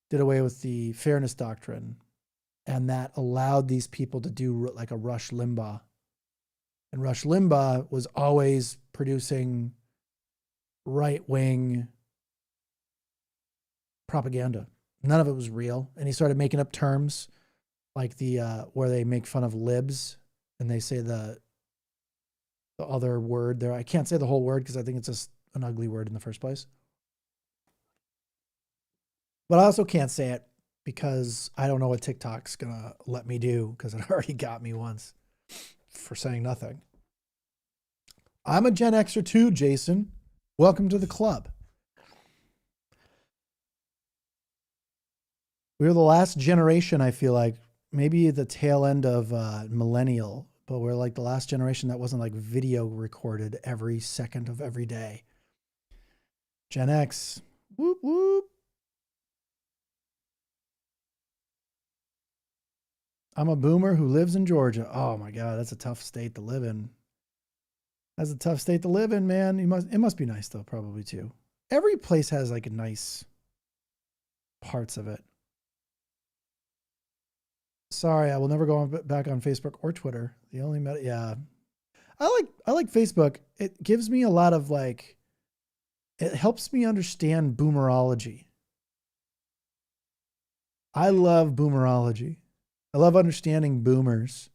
did away with the fairness doctrine, and that allowed these people to do like a Rush Limbaugh. And Rush Limbaugh was always producing right-wing propaganda. None of it was real. And he started making up terms like where they make fun of libs and they say the other word there. I can't say the whole word because I think it's just an ugly word in the first place. But I also can't say it because I don't know what TikTok's going to let me do because it already got me once for saying nothing. I'm a Gen Xer too, Jason. Welcome to the club. We're the last generation, I feel like, maybe the tail end of millennial, but we're like the last generation that wasn't like video recorded every second of every day. Gen X, whoop, whoop. I'm a boomer who lives in Georgia. Oh my God, that's a tough state to live in. That's a tough state to live in, man. It must be nice though, probably too. Every place has like nice parts of it. Sorry, I will never go back on Facebook or Twitter. The only yeah. I like Facebook. It gives me a lot of like, it helps me understand boomerology. I love boomerology. I love understanding boomers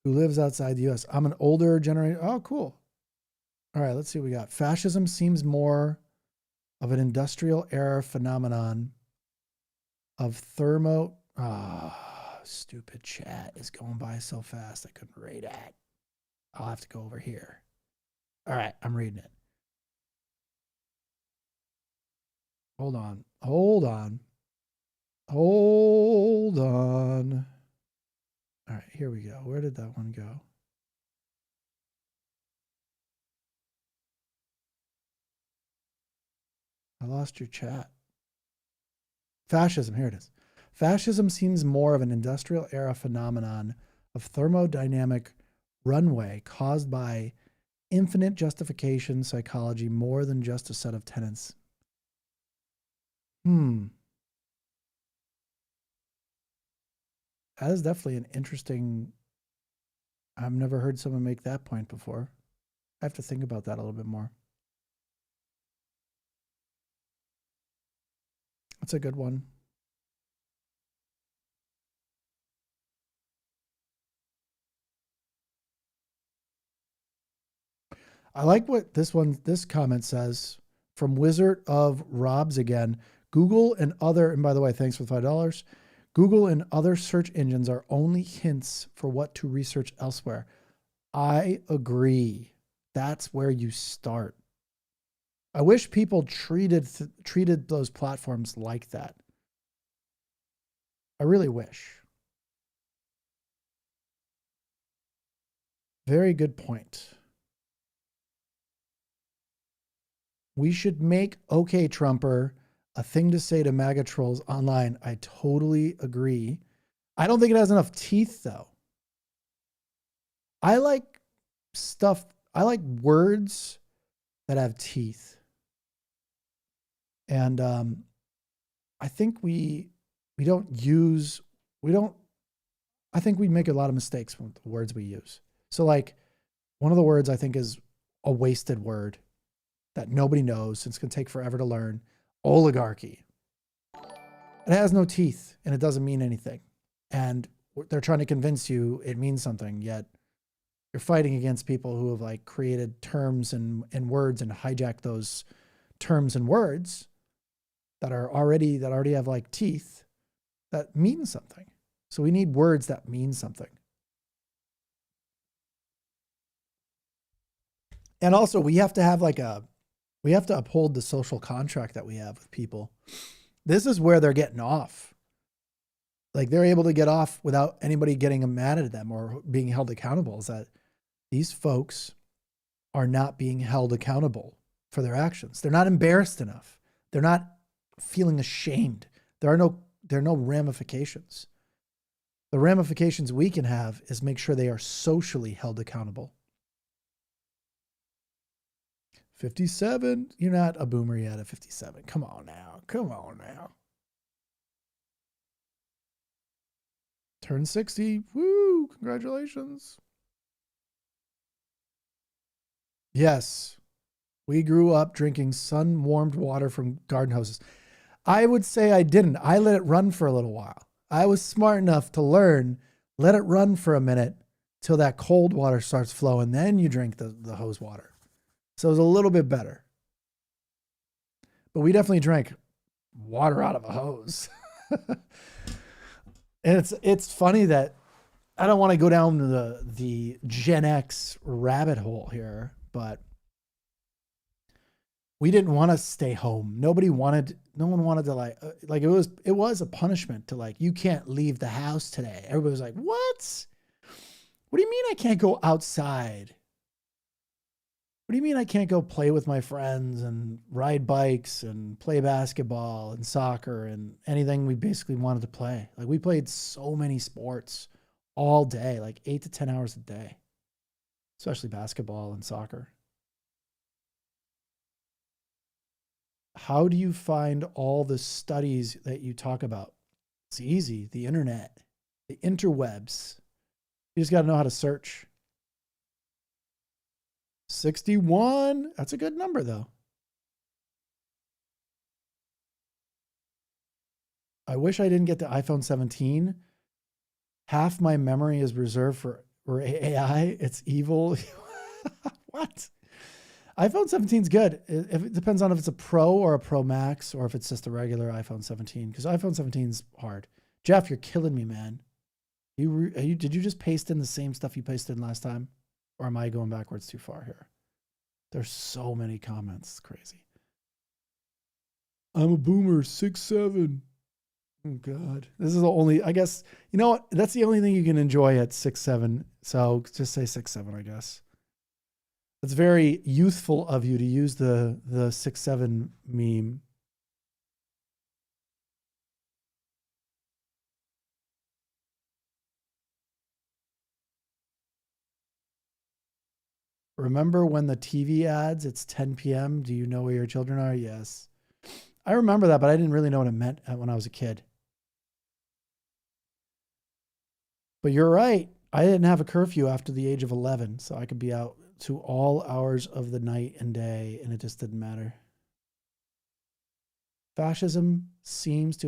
who lives outside the US. I'm an older generation. Oh, cool. All right, let's see what we got. Fascism seems more of an industrial era phenomenon of stupid chat is going by so fast I couldn't read it. I'll have to go over here. All right, I'm reading it. Hold on. All right, here we go. Where did that one go? I lost your chat. Fascism, here it is. Fascism seems more of an industrial era phenomenon of thermodynamic runway caused by infinite justification psychology more than just a set of tenets. That is definitely an interesting, I've never heard someone make that point before. I have to think about that a little bit more. That's a good one. I like what this comment says from Wizard of Robs again. Google and by the way, thanks for the $5. Google and other search engines are only hints for what to research elsewhere. I agree. That's where you start. I wish people treated those platforms like that. I really wish. Very good point. We should make OK Trumper a thing to say to MAGA trolls online. I totally agree. I don't think it has enough teeth, though. I like stuff. I like words that have teeth. And I think we don't use, we don't, I think we make a lot of mistakes with the words we use. So like one of the words I think is a wasted word that nobody knows and it's going to take forever to learn. Oligarchy. It has no teeth and it doesn't mean anything. And they're trying to convince you it means something, yet you're fighting against people who have like created terms and words and hijacked those terms and words that already have like teeth that mean something. So we need words that mean something. And also we have to uphold the social contract that we have with people. This is where they're getting off. Like they're able to get off without anybody getting mad at them or being held accountable, is that these folks are not being held accountable for their actions. They're not embarrassed enough. They're not feeling ashamed. There are no ramifications. The ramifications we can have is make sure they are socially held accountable. 57. You're not a boomer yet at 57. Come on now. Come on now. Turn 60. Woo! Congratulations. Yes. We grew up drinking sun-warmed water from garden hoses. I would say I didn't. I let it run for a little while. I was smart enough to learn, let it run for a minute till that cold water starts flowing. Then you drink the hose water. So it was a little bit better. But we definitely drank water out of a hose. And it's funny that I don't want to go down to the Gen X rabbit hole here, but we didn't want to stay home. No one wanted to like it was a punishment to like, you can't leave the house today. Everybody was like, what? What do you mean I can't go outside? What do you mean I can't go play with my friends and ride bikes and play basketball and soccer and anything we basically wanted to play? Like we played so many sports all day, like 8 to 10 hours a day, especially basketball and soccer. How do you find all the studies that you talk about? It's easy. The internet, the interwebs. You just got to know how to search. 61. That's a good number, though. I wish I didn't get the iPhone 17. Half my memory is reserved for AI. It's evil. What? iPhone 17 is good. It depends on if it's a Pro or a Pro Max or if it's just a regular iPhone 17, because iPhone 17 is hard. Jeff, you're killing me, man. Did you just paste in the same stuff you pasted in last time? Or am I going backwards too far here? There's so many comments. It's crazy. I'm a boomer, 6'7". Oh, God. This is the only, I guess, you know what? That's the only thing you can enjoy at 6'7". So just say 6'7", I guess. It's very youthful of you to use the 6'7" meme. Remember when the TV ads, it's 10 p.m. Do you know where your children are? Yes. I remember that, but I didn't really know what it meant when I was a kid. But you're right. I didn't have a curfew after the age of 11, so I could be out to all hours of the night and day, and it just didn't matter. Fascism seems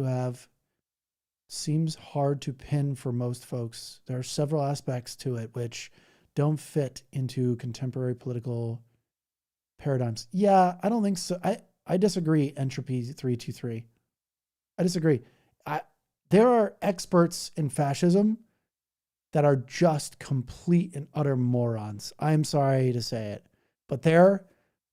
hard to pin for most folks. There are several aspects to it which don't fit into contemporary political paradigms. Yeah, I don't think so. I disagree, Entropy 323. I disagree. There are experts in fascism that are just complete and utter morons. I'm sorry to say it, but their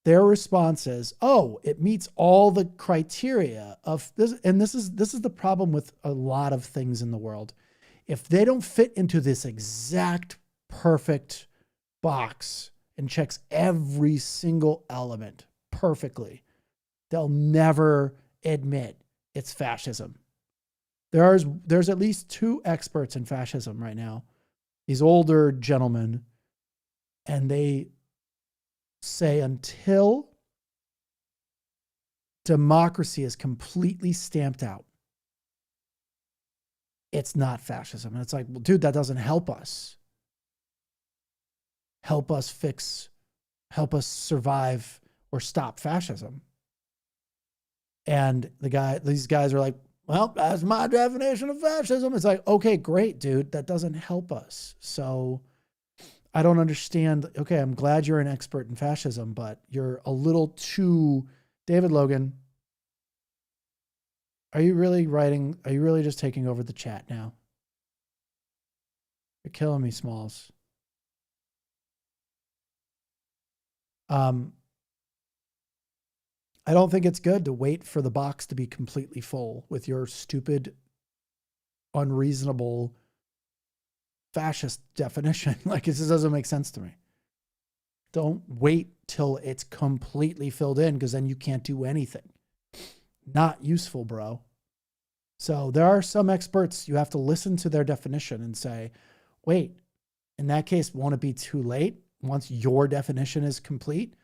response is, oh, it meets all the criteria of this. And this is the problem with a lot of things in the world. If they don't fit into this exact perfect box and checks every single element perfectly, they'll never admit it's fascism. There's at least 2 experts in fascism right now. These older gentlemen And they say until democracy is completely stamped out, it's not fascism. And it's like, well, dude, that doesn't help us. Help us survive or stop fascism. And these guys are like, well, that's my definition of fascism. It's like, okay, great, dude. That doesn't help us. So I don't understand. Okay, I'm glad you're an expert in fascism, but you're a little too... David Logan, are you really writing? Are you really just taking over the chat now? You're killing me, Smalls. I don't think it's good to wait for the box to be completely full with your stupid, unreasonable, fascist definition. Like, it just doesn't make sense to me. Don't wait till it's completely filled in, because then you can't do anything. Not useful, bro. So there are some experts, you have to listen to their definition and say, wait, in that case, won't it be too late once your definition is complete?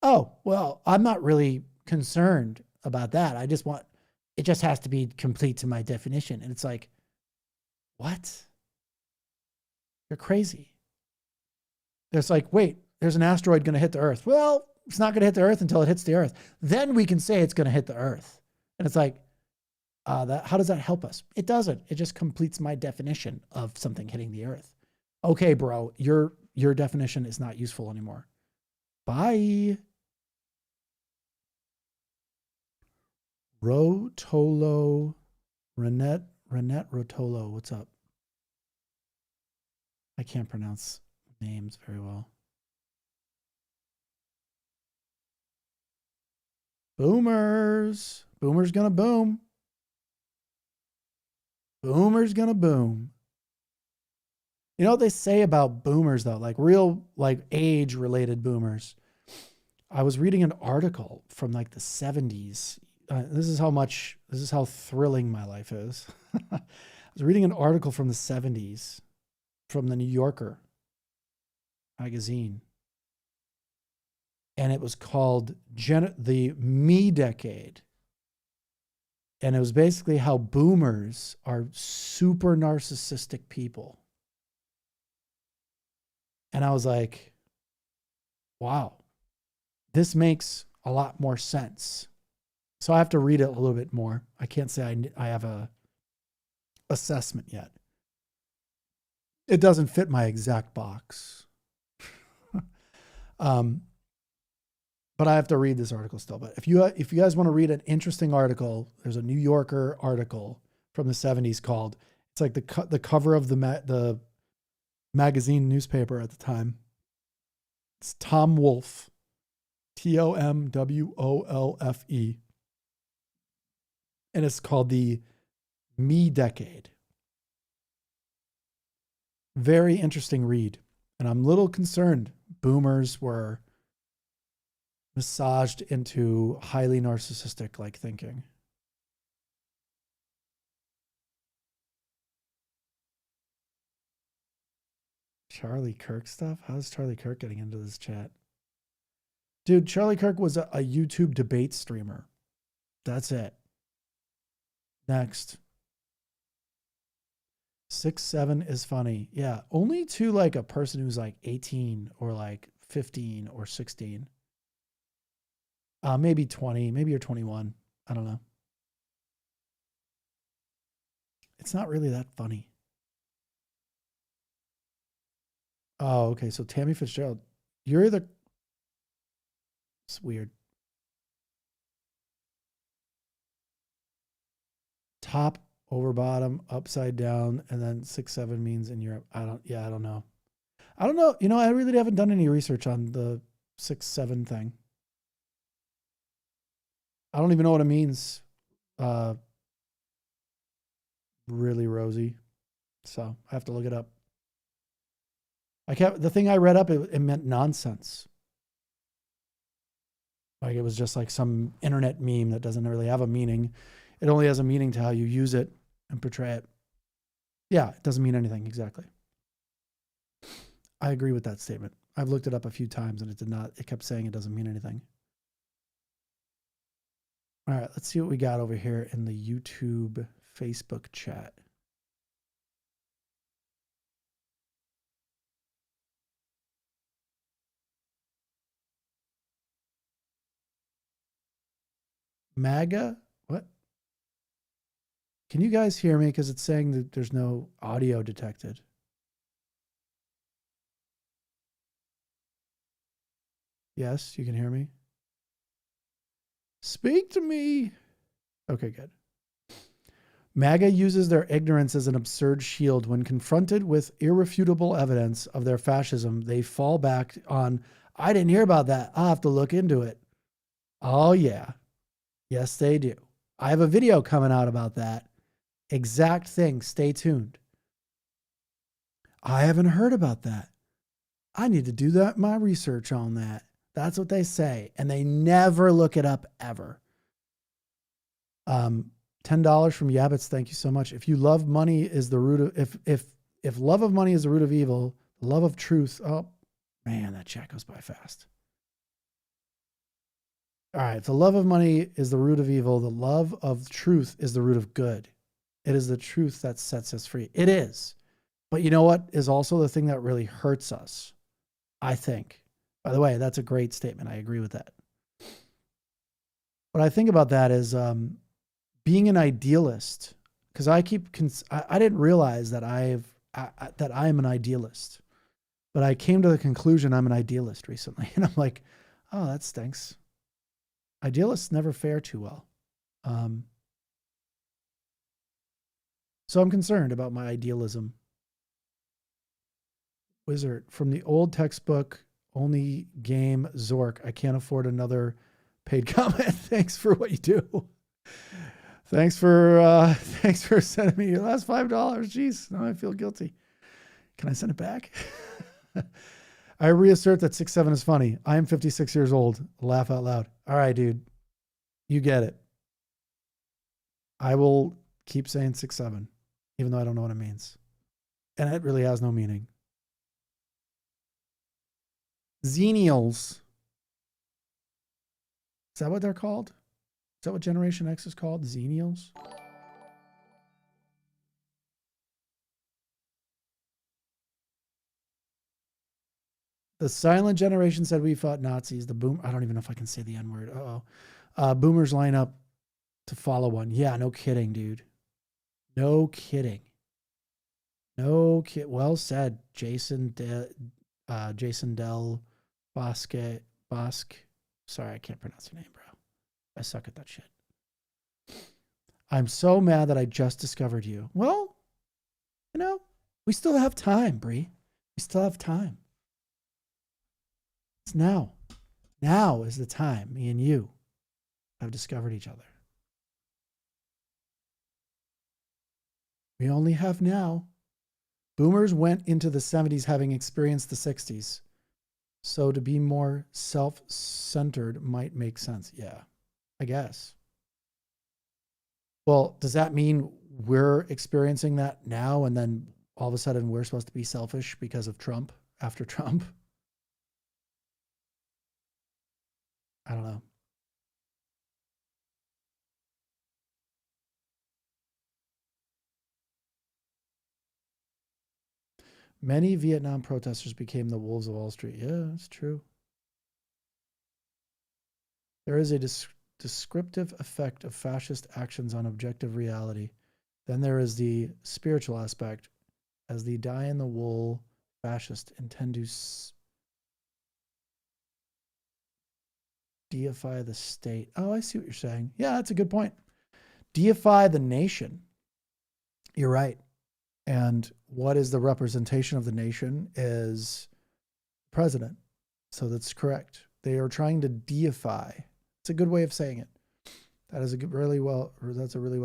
Oh, well, I'm not really concerned about that. I just want, it just has to be complete to my definition. And it's like, what? You're crazy. It's like, wait, there's an asteroid going to hit the Earth. Well, it's not going to hit the Earth until it hits the Earth. Then we can say it's going to hit the Earth. And it's like, how does that help us? It doesn't. It just completes my definition of something hitting the Earth. Okay, bro, your definition is not useful anymore. Bye. Rotolo, Renette Rotolo, what's up? I can't pronounce names very well. Boomers. Boomers gonna boom. Boomers gonna boom. You know what they say about boomers, though? Like real, like age-related boomers. I was reading an article from like the 70s. This is how thrilling my life is. I was reading an article from the 70s from the New Yorker magazine. And it was called the Me Decade. And it was basically how boomers are super narcissistic people. And I was like, wow, this makes a lot more sense. So I have to read it a little bit more. I can't say I have a assessment yet. It doesn't fit my exact box. But I have to read this article still. But if you guys want to read an interesting article, there's a New Yorker article from the 70s called, it's like the cover of the magazine newspaper at the time. It's Tom Wolfe, TOMWOLFE. And it's called the Me Decade. Very interesting read. And I'm a little concerned boomers were massaged into highly narcissistic like thinking. Charlie Kirk stuff? How's Charlie Kirk getting into this chat? Dude, Charlie Kirk was a YouTube debate streamer. That's it. Next. 6'7" is funny. Yeah, only to like a person who's like 18 or like 15 or 16. Maybe 20, maybe you're 21. I don't know. It's not really that funny. Oh, okay. So Tammy Fitzgerald, you're the... It's weird. Top, over, bottom, upside down, and then 6'7" means in Europe. I don't know. I don't know. You know, I really haven't done any research on the 6'7" thing. I don't even know what it means. Really rosy. So I have to look it up. The thing I read up, it meant nonsense. Like it was just like some internet meme that doesn't really have a meaning. It only has a meaning to how you use it and portray it. Yeah, it doesn't mean anything exactly. I agree with that statement. I've looked it up a few times and it kept saying it doesn't mean anything. All right, let's see what we got over here in the YouTube Facebook chat. MAGA? What? Can you guys hear me? Because it's saying that there's no audio detected. Yes, you can hear me? Speak to me. Okay, good. MAGA uses their ignorance as an absurd shield. When confronted with irrefutable evidence of their fascism, they fall back on, I didn't hear about that. I'll have to look into it. Oh, yeah. Yes, they do. I have a video coming out about that exact thing. Stay tuned. I haven't heard about that. I need to do my research on that. That's what they say. And they never look it up ever. $10 from Yabbits. Thank you so much. If you love money is the root of, if love of money is the root of evil, the love of truth. Oh man, that chat goes by fast. All right. If the love of money is the root of evil, the love of truth is the root of good. It is the truth that sets us free. It is. But you know what is also the thing that really hurts us, I think. By the way, that's a great statement. I agree with that. What I think about that is being an idealist, because I didn't realize that that I am an idealist, but I came to the conclusion I'm an idealist recently, and I'm like, oh, that stinks. Idealists never fare too well. So I'm concerned about my idealism. Wizard, from the old textbook, only game Zork. I can't afford another paid comment. Thanks for what you do. Thanks for sending me your last $5. Jeez, now I feel guilty. Can I send it back? I reassert that 6'7" is funny. I am 56 years old. Laugh out loud. All right, dude. You get it. I will keep saying 6'7", even though I don't know what it means. And it really has no meaning. Xenials. Is that what they're called? Is that what Generation X is called? Xenials? The silent generation said we fought Nazis. The boom. I don't even know if I can say the N-word. Uh-oh. Boomers line up to follow one. Yeah, no kidding, dude. No kidding. No kid. Well said, Jason Del Bosque. Sorry, I can't pronounce your name, bro. I suck at that shit. I'm so mad that I just discovered you. Well, you know, we still have time, Bree. We still have time. It's now. Now is the time me and you have discovered each other. We only have now. Boomers went into the 70s having experienced the 60s. So to be more self-centered might make sense. Yeah, I guess. Well, does that mean we're experiencing that now and then all of a sudden we're supposed to be selfish because of Trump after Trump? I don't know. Many Vietnam protesters became the wolves of Wall Street. Yeah, that's true. There is a descriptive effect of fascist actions on objective reality. Then there is the spiritual aspect, as the die-in-the-wool fascist intend to deify the state. Oh, I see what you're saying. Yeah, that's a good point. Deify the nation. You're right. And what is the representation of the nation is president. So that's correct. They are trying to deify. It's a good way of saying it. That's a really well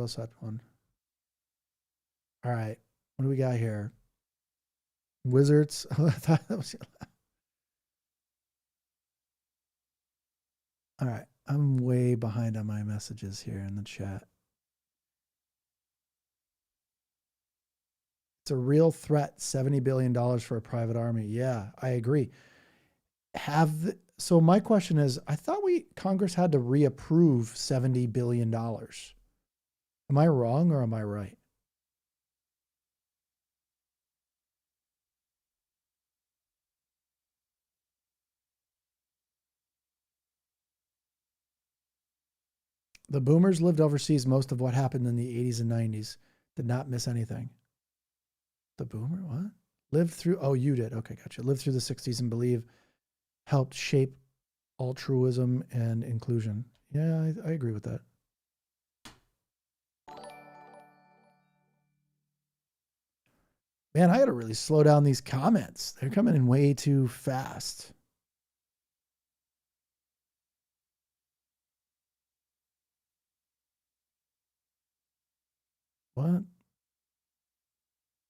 said one. All right. What do we got here? Wizards. Oh, I thought that was. All right. I'm way behind on my messages here in the chat. It's a real threat. $70 billion for a private army. Yeah, I agree. So my question is, I thought Congress had to reapprove $70 billion. Am I wrong or am I right? The boomers lived overseas most of what happened in the 80s and 90s. Did not miss anything. The boomer, what? Lived through, oh, you did. Okay, gotcha. Lived through the 60s and believe helped shape altruism and inclusion. Yeah, I agree with that. Man, I got to really slow down these comments. They're coming in way too fast. What?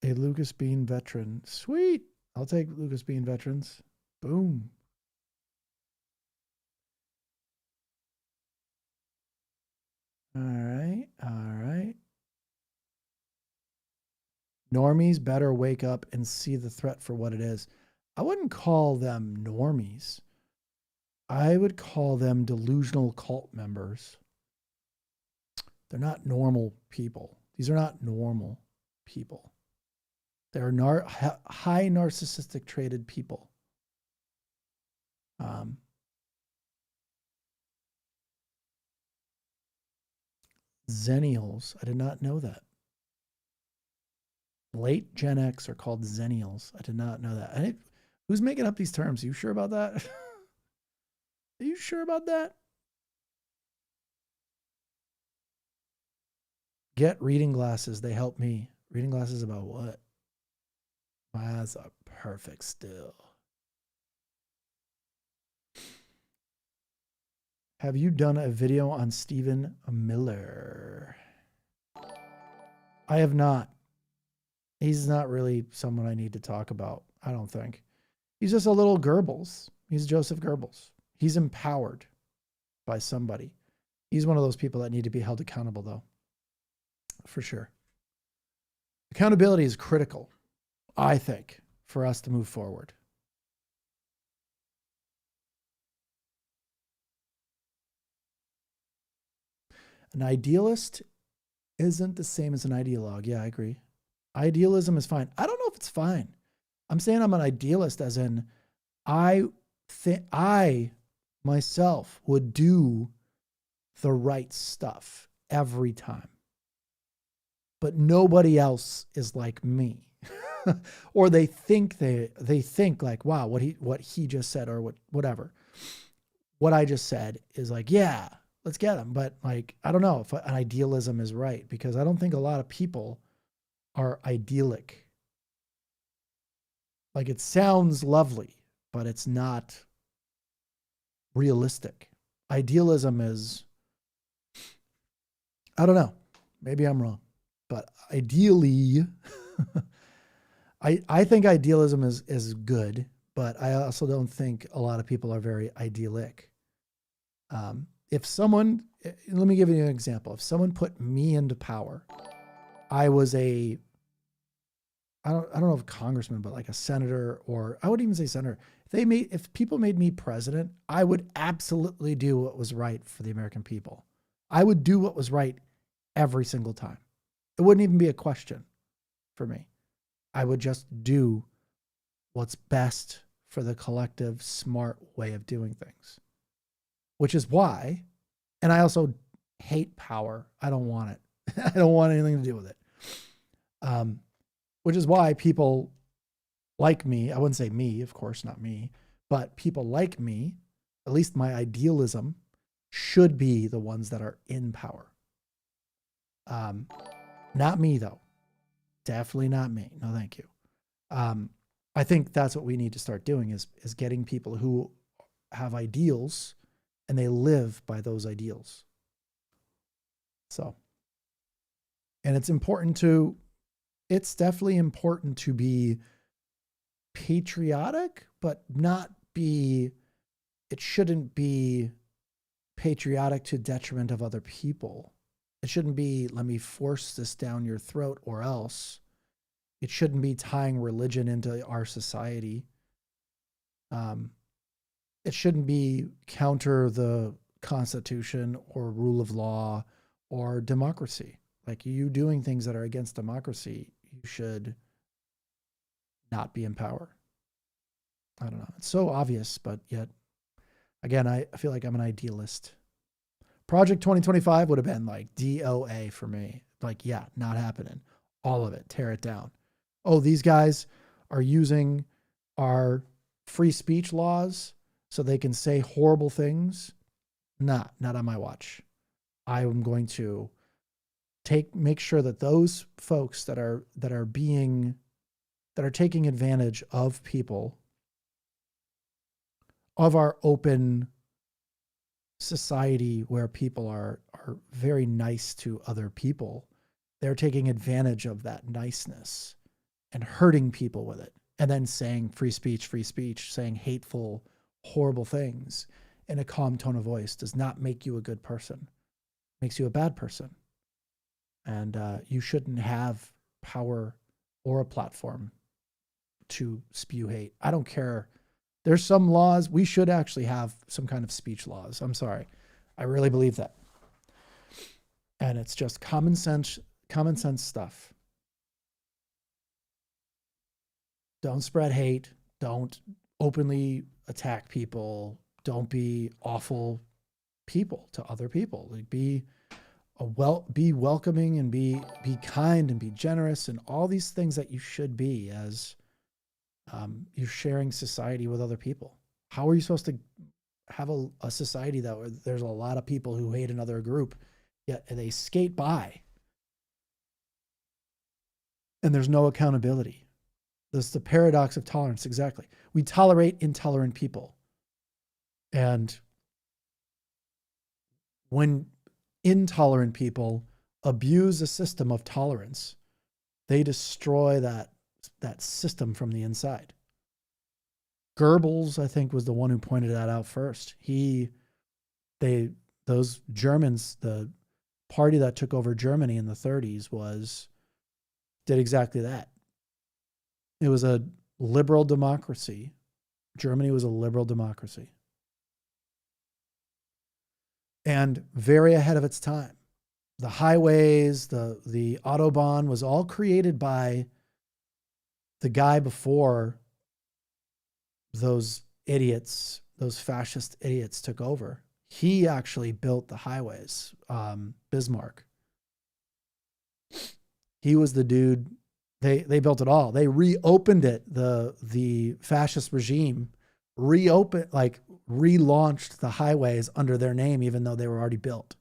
A Lucas Bean veteran. Sweet. I'll take Lucas Bean veterans. Boom. All right. All right. Normies better wake up and see the threat for what it is. I wouldn't call them normies. I would call them delusional cult members. They're not normal people. These are not normal people. They're high narcissistic traded people. Zennials. I did not know that. Late Gen X are called Zennials. I did not know that. Who's making up these terms? Are you sure about that? Are you sure about that? Get reading glasses. They help me. Reading glasses about what? My eyes are perfect still. Have you done a video on Stephen Miller? I have not. He's not really someone I need to talk about, I don't think. He's just a little Goebbels. He's Joseph Goebbels. He's empowered by somebody. He's one of those people that need to be held accountable, though, for sure. Accountability is critical, I think, for us to move forward. An idealist isn't the same as an ideologue. Yeah, I agree. Idealism is fine. I don't know if it's fine. I'm saying I'm an idealist as in I myself would do the right stuff every time. But nobody else is like me. Or they think like, wow, what he just said or whatever. What I just said is like, yeah, let's get him. But like, I don't know if an idealism is right because I don't think a lot of people are idyllic. Like it sounds lovely, but it's not realistic. Idealism is, I don't know, maybe I'm wrong, but ideally, I think idealism is good, but I also don't think a lot of people are very idyllic. If someone, let me give you an example. If someone put me into power, I was I don't know if congressman, but like a senator, or I wouldn't even say senator. If people made me president, I would absolutely do what was right for the American people. I would do what was right every single time. It wouldn't even be a question for me. I would just do what's best for the collective smart way of doing things, which is why, and I also hate power. I don't want it. I don't want anything to do with it. Which is why people like me, I wouldn't say me, of course, not me, but people like me, at least my idealism, should be the ones that are in power. Not me, though. Definitely not me. No, thank you. I think that's what we need to start doing is getting people who have ideals and they live by those ideals. So, and it's definitely important to be patriotic, but it shouldn't be patriotic to detriment of other people. It shouldn't be, let me force this down your throat or else. It shouldn't be tying religion into our society. it shouldn't be counter the Constitution or rule of law or democracy. Like, you doing things that are against democracy, you should not be in power. I don't know. It's so obvious, but yet, again, I feel like I'm an idealist. Project 2025 would have been like DOA for me. Like, yeah, not happening. All of it, tear it down. Oh, these guys are using our free speech laws so they can say horrible things. Not on my watch. I am going to make sure that those folks that are taking advantage of people, of our open society where people are very nice to other people, they're taking advantage of that niceness and hurting people with it, and then saying free speech, saying hateful, horrible things in a calm tone of voice does not make you a good person. It makes you a bad person. And you shouldn't have power or a platform to spew hate. I don't care. There's some laws. We should actually have some kind of speech laws. I'm sorry. I really believe that. And it's just common sense stuff. Don't spread hate. Don't openly attack people. Don't be awful people to other people. Like, be welcoming and be kind and be generous and all these things that you should be as you're sharing society with other people. How are you supposed to have a society that where there's a lot of people who hate another group, yet they skate by and there's no accountability? That's the paradox of tolerance. Exactly. We tolerate intolerant people. And when intolerant people abuse a system of tolerance, they destroy that system from the inside. Goebbels, I think, was the one who pointed that out first. Those Germans, the party that took over Germany in the 30s did exactly that. It was a liberal democracy. Germany was a liberal democracy. And very ahead of its time. The highways, the Autobahn was all created by the guy before those idiots, those fascist idiots took over. He actually built the highways, Bismarck. He was the dude. They built it all. They reopened it. The fascist regime relaunched the highways under their name, even though they were already built,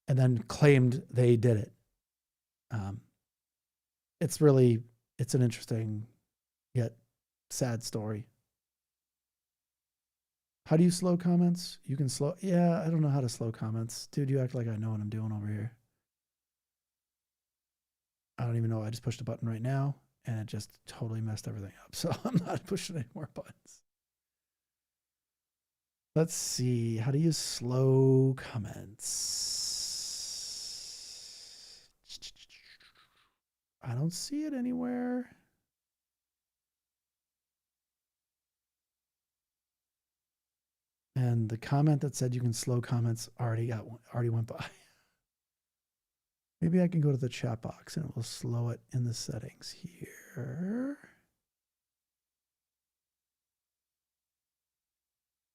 and then claimed they did it. It's an interesting yet sad story. How do you slow comments? You can slow. Yeah, I don't know how to slow comments. Dude, you act like I know what I'm doing over here. I don't even know. I just pushed a button right now and it just totally messed everything up. So I'm not pushing any more buttons. Let's see. How do you slow comments? I don't see it anywhere. And the comment that said you can slow comments already went by. Maybe I can go to the chat box and it will slow it in the settings here.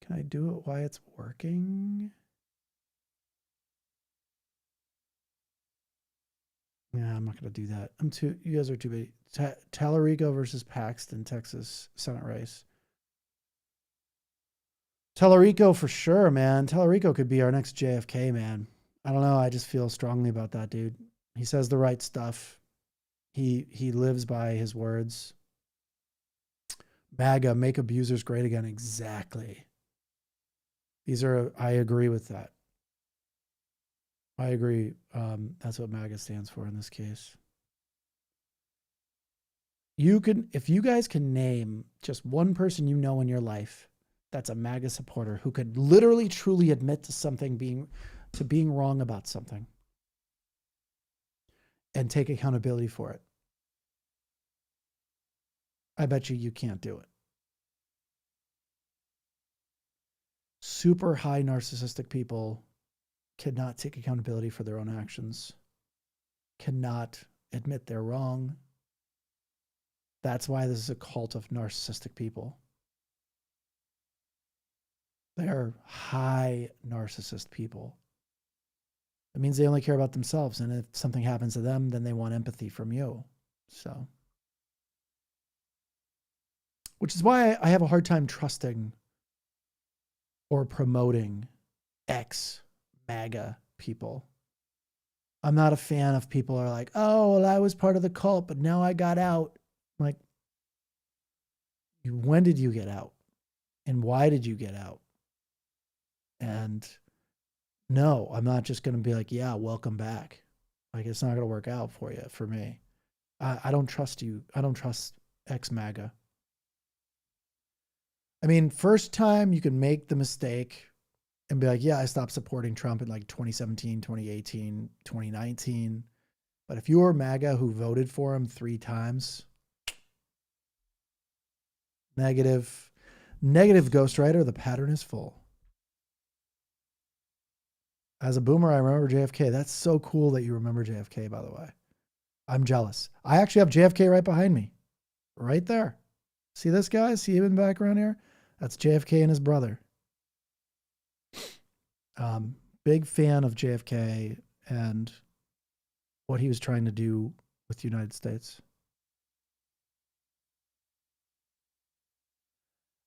Can I do it while it's working? Yeah, I'm not going to do that. You guys are too big. Tallarico versus Paxton, Texas Senate race. Tallarico for sure, man. Tallarico could be our next JFK, man. I don't know. I just feel strongly about that dude. He says the right stuff. He lives by his words. MAGA, make abusers great again. Exactly. I agree with that. I agree. That's what MAGA stands for in this case. If you guys can name just one person you know in your life that's a MAGA supporter who could literally truly admit to being wrong about something and take accountability for it, I bet you can't do it. super high narcissistic people cannot take accountability for their own actions, cannot admit they're wrong. That's why this is a cult of narcissistic people. They're high narcissist people. It means they only care about themselves. And if something happens to them, then they want empathy from you. So, which is why I have a hard time trusting or promoting ex-MAGA people. I'm not a fan of people who are like, oh, well, I was part of the cult, but now I got out. I'm like, when did you get out? And why did you get out? And no, I'm not just going to be like, yeah, welcome back. Like, it's not going to work out for you, for me. I don't trust you. I don't trust ex-MAGA. I mean, first time you can make the mistake and be like, yeah, I stopped supporting Trump in like 2017, 2018, 2019. But if you were MAGA who voted for him 3 times, negative ghostwriter, the pattern is full. As a boomer, I remember JFK. That's so cool that you remember JFK, by the way. I'm jealous. I actually have JFK right behind me. Right there. See this guy? See him in the background here? That's JFK and his brother. Big fan of JFK and what he was trying to do with the United States.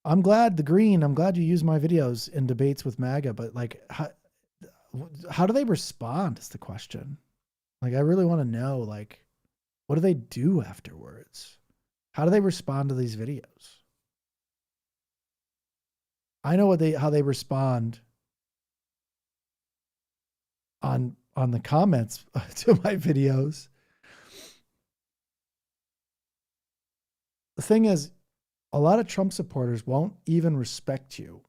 I'm glad you use my videos in debates with MAGA, but like, how do they respond is the question. Like, I really want to know, like, what do they do afterwards? How do they respond to these videos? I know how they respond on the comments to my videos. The thing is, a lot of Trump supporters won't even respect you.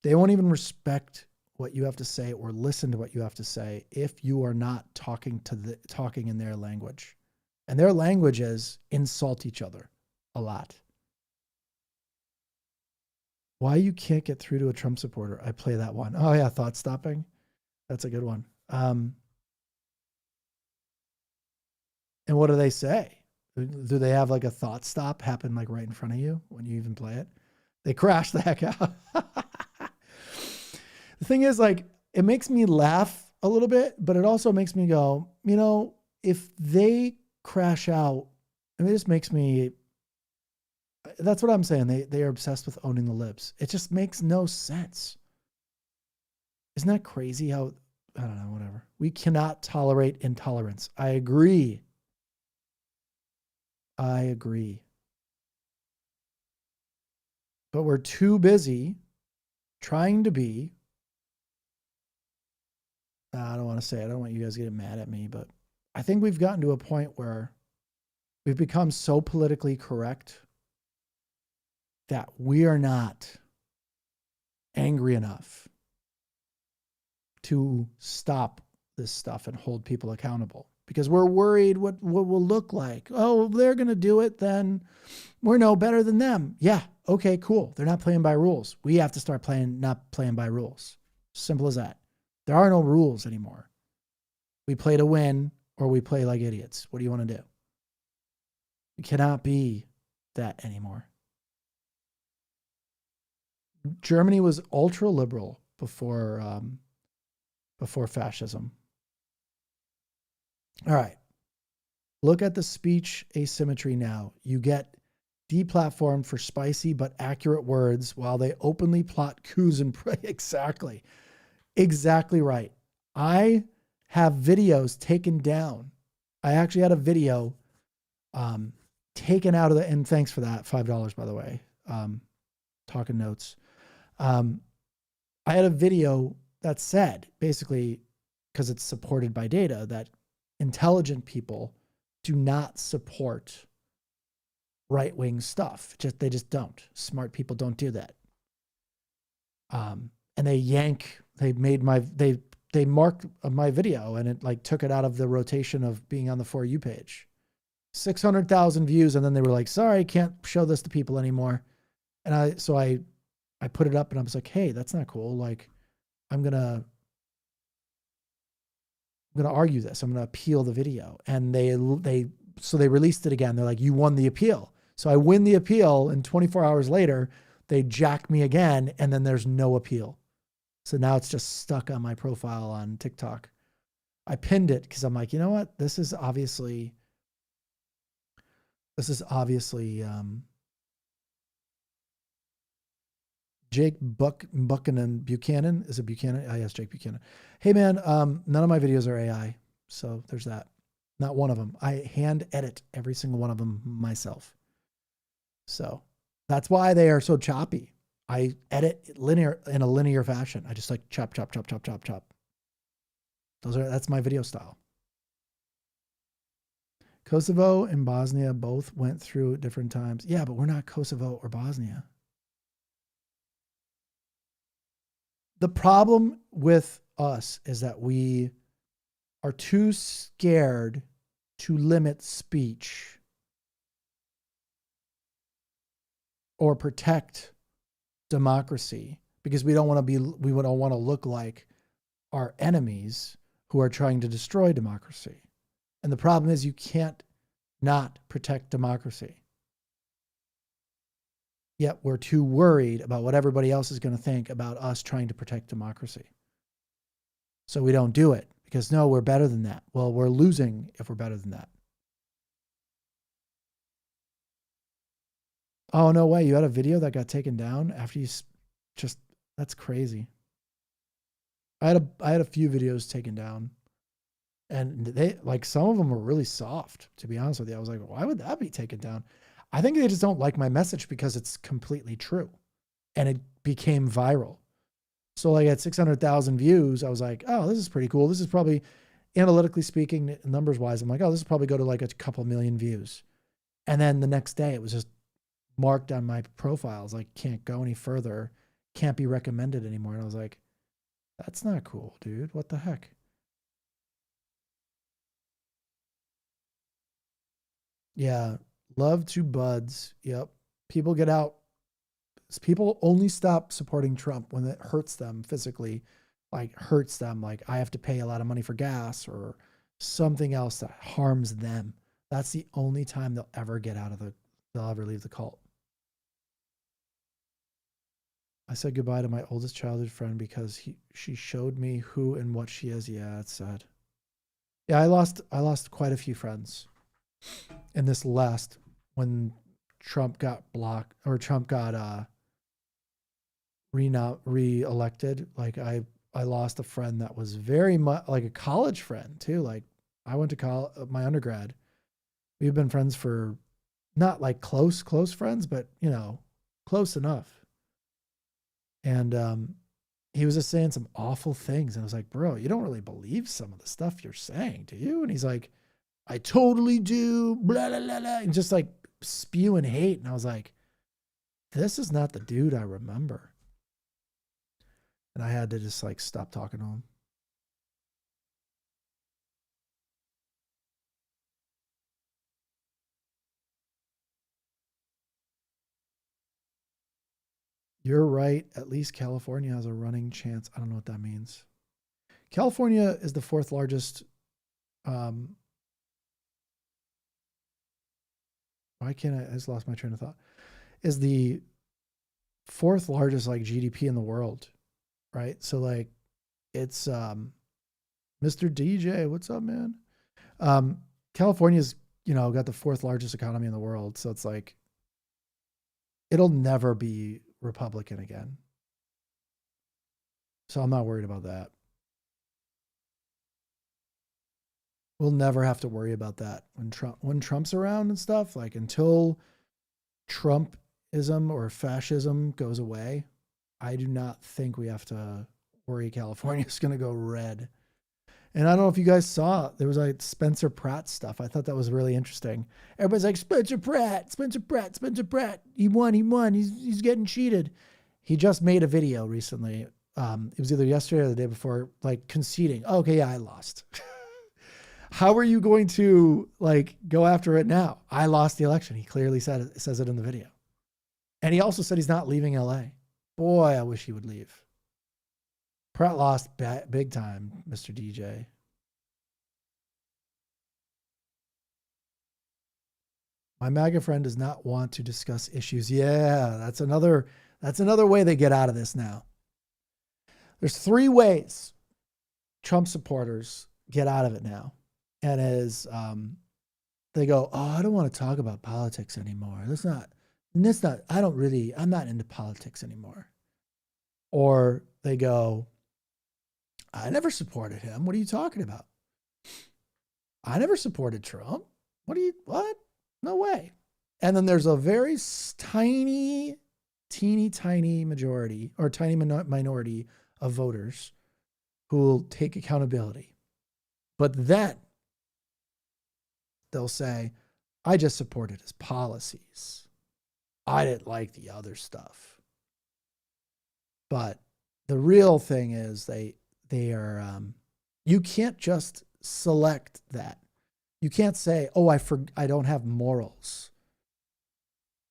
They won't even respect what you have to say or listen to what you have to say if you are not talking in their language. And their language is insult each other a lot. Why you can't get through to a Trump supporter? I play that one. Oh yeah, thought stopping. That's a good one. And what do they say? Do they have like a thought stop happen like right in front of you when you even play it? They crash the heck out. The thing is, like, it makes me laugh a little bit, but it also makes me go, you know, if they crash out, and it just makes me, that's what I'm saying. They are obsessed with owning the libs. It just makes no sense. Isn't that crazy how, I don't know, whatever. We cannot tolerate intolerance. I agree. But we're too busy trying to be, I don't want to say it. I don't want you guys getting mad at me, but I think we've gotten to a point where we've become so politically correct that we are not angry enough to stop this stuff and hold people accountable because we're worried what we'll look like. Oh, they're going to do it, then we're no better than them. Yeah, okay, cool. They're not playing by rules. We have to start not playing by rules. Simple as that. There are no rules anymore. We play to win or we play like idiots. What do you want to do? We cannot be that anymore. Germany was ultra liberal before fascism. All right. Look at the speech asymmetry now. You get deplatformed for spicy but accurate words while they openly plot coups and pray. Exactly. Exactly right. I have videos taken down. I actually had a video taken out of the, and thanks for that, $5, by the way. Talking notes. I had a video that said, basically, because it's supported by data, that intelligent people do not support right-wing stuff. They just don't. Smart people don't do that. And they marked my video and it like took it out of the rotation of being on the For You page. 600,000 views. And then they were like, sorry, can't show this to people anymore. And I I put it up and I was like, hey, that's not cool. Like, I'm gonna argue this. I'm gonna appeal the video. And they released it again. They're like, you won the appeal. So I win the appeal, and 24 hours later, they jack me again, and then there's no appeal. So now it's just stuck on my profile on TikTok. I pinned it because I'm like, you know what? This is obviously Jake Buchanan. Is it Buchanan? Oh, yes, Jake Buchanan. Hey, man, none of my videos are AI. So there's that. Not one of them. I hand edit every single one of them myself. So that's why they are so choppy. I edit in a linear fashion. I just like chop, chop, chop, chop, chop, chop. That's my video style. Kosovo and Bosnia both went through different times. Yeah, but we're not Kosovo or Bosnia. The problem with us is that we are too scared to limit speech or protect democracy because we don't want to look like our enemies who are trying to destroy democracy. And the problem is you can't not protect democracy. Yet we're too worried about what everybody else is going to think about us trying to protect democracy. So we don't do it because no, we're better than that. Well, we're losing if we're better than that. Oh, no way. You had a video that got taken down after you just, that's crazy. I had a few videos taken down, and they, like, some of them were really soft, to be honest with you. I was like, why would that be taken down? I think they just don't like my message because it's completely true and it became viral. So like at 600,000 views, I was like, oh, this is pretty cool. This is probably, analytically speaking, numbers wise, I'm like, oh, this will probably go to like a couple million views. And then the next day it was just marked on my profiles, like can't go any further, can't be recommended anymore. And I was like, that's not cool, dude. What the heck? Yeah. Love to buds. Yep. People get out. People only stop supporting Trump when it hurts them physically, like hurts them. Like I have to pay a lot of money for gas or something else that harms them. That's the only time they'll ever get out of they'll ever leave the cult. I said goodbye to my oldest childhood friend because she showed me who and what she is. Yeah, it's sad. Yeah, I lost quite a few friends in this last, when Trump got blocked or Trump got re-elected. Like I lost a friend that was very much like a college friend too. Like I went to college, my undergrad. We've been friends for not like close friends, but you know, close enough. And he was just saying some awful things. And I was like, bro, you don't really believe some of the stuff you're saying, do you? And he's like, I totally do, blah, blah, blah, blah. And just like spewing hate. And I was like, this is not the dude I remember. And I had to just like stop talking to him. You're right. At least California has a running chance. I don't know what that means. California is the fourth largest. Why can't I just lost my train of thought? Is the fourth largest like GDP in the world, right? So like it's Mr. DJ, what's up, man? California's, you know, got the fourth largest economy in the world. So it's like it'll never be Republican again. So I'm not worried about that. We'll never have to worry about that when Trump's around and stuff. Like until Trumpism or fascism goes away, I do not think we have to worry California's going to go red. And I don't know if you guys saw, there was like Spencer Pratt stuff. I thought that was really interesting. Everybody's like, Spencer Pratt. He won. He's getting cheated. He just made a video recently. It was either yesterday or the day before, like conceding. Oh, okay, yeah, I lost. How are you going to like go after it now? I lost the election. He clearly says it in the video. And he also said he's not leaving LA. Boy, I wish he would leave. Pratt lost big time, Mr. DJ. My MAGA friend does not want to discuss issues. Yeah, that's another way they get out of this now. There's 3 ways Trump supporters get out of it now. And they go, oh, I don't want to talk about politics anymore. I'm not into politics anymore. Or they go, I never supported him. What are you talking about? I never supported Trump. What? No way. And then there's a very teeny majority or tiny minority of voters who will take accountability. But then they'll say, I just supported his policies. I didn't like the other stuff. But the real thing is they are, you can't just select that. You can't say, oh, I don't have morals.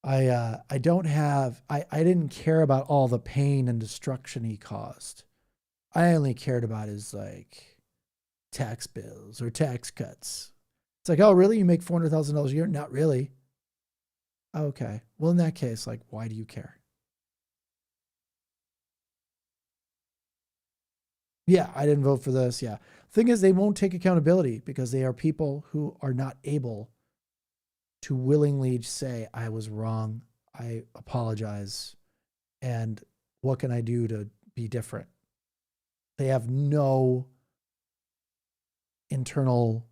I didn't care about all the pain and destruction he caused. I only cared about his like tax bills or tax cuts. It's like, oh, really? You make $400,000 a year? Not really. Okay. Well, in that case, like, why do you care? Yeah, I didn't vote for this. Yeah. Thing is, they won't take accountability because they are people who are not able to willingly say, I was wrong. I apologize. And what can I do to be different? They have no internal,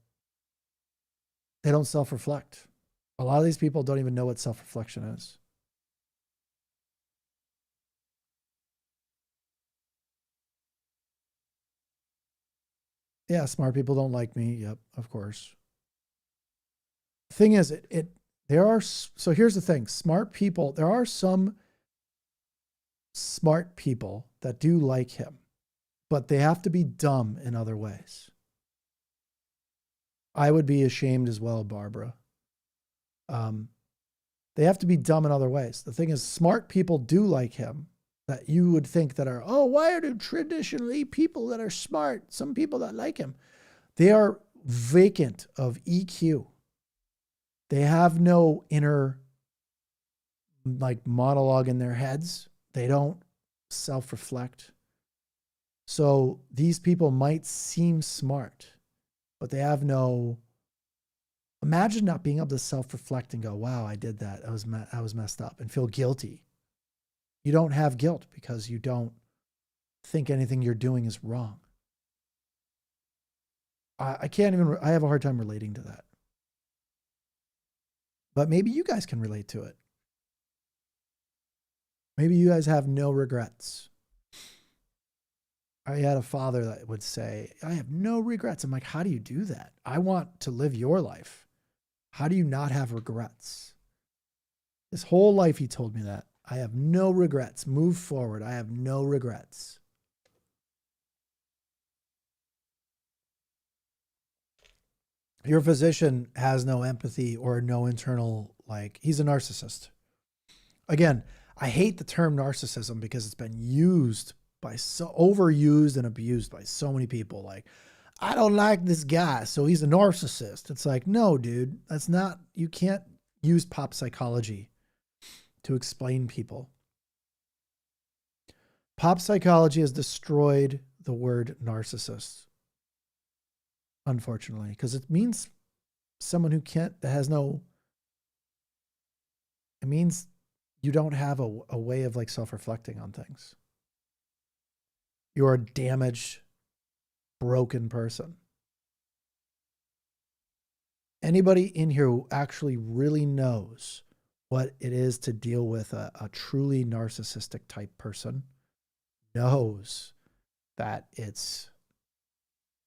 they don't self-reflect. A lot of these people don't even know what self-reflection is. Yeah, smart people don't like me. Yep, of course. Thing is, so here's the thing. Smart people, there are some smart people that do like him, but they have to be dumb in other ways. I would be ashamed as well, Barbara. They have to be dumb in other ways. The thing is, smart people do like him that you would think that are, oh, why are there traditionally people that are smart? Some people that like him. They are vacant of EQ. They have no inner like monologue in their heads. They don't self-reflect. So these people might seem smart, but they have no, imagine not being able to self-reflect and go, wow, I did that. I was messed up and feel guilty. You don't have guilt because you don't think anything you're doing is wrong. I have a hard time relating to that. But maybe you guys can relate to it. Maybe you guys have no regrets. I had a father that would say, I have no regrets. I'm like, how do you do that? I want to live your life. How do you not have regrets? His whole life he told me that. I have no regrets. Move forward. I have no regrets. Your physician has no empathy or no internal, like, he's a narcissist. Again, I hate the term narcissism because it's been used by overused and abused by so many people. Like, I don't like this guy, so he's a narcissist. It's like, no, dude, that's not, you can't use pop psychology to explain people. Pop psychology has destroyed the word narcissist, unfortunately, because it means someone who it means you don't have a way of like self-reflecting on things. You're a damaged, broken person. Anybody in here who actually really knows what it is to deal with a truly narcissistic type person knows that it's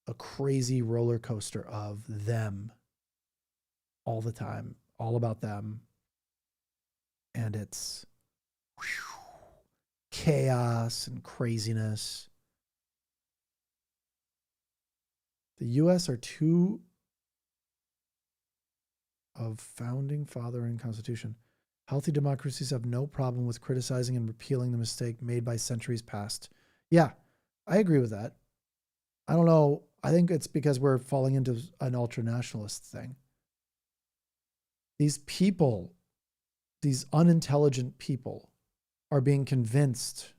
a crazy roller coaster of them all the time, all about them. And it's chaos and craziness. The U.S. are two of founding father and constitution. Healthy democracies have no problem with criticizing and repealing the mistake made by centuries past. Yeah, I agree with that. I don't know. I think it's because we're falling into an ultra-nationalist thing. These people, these unintelligent people, are being convinced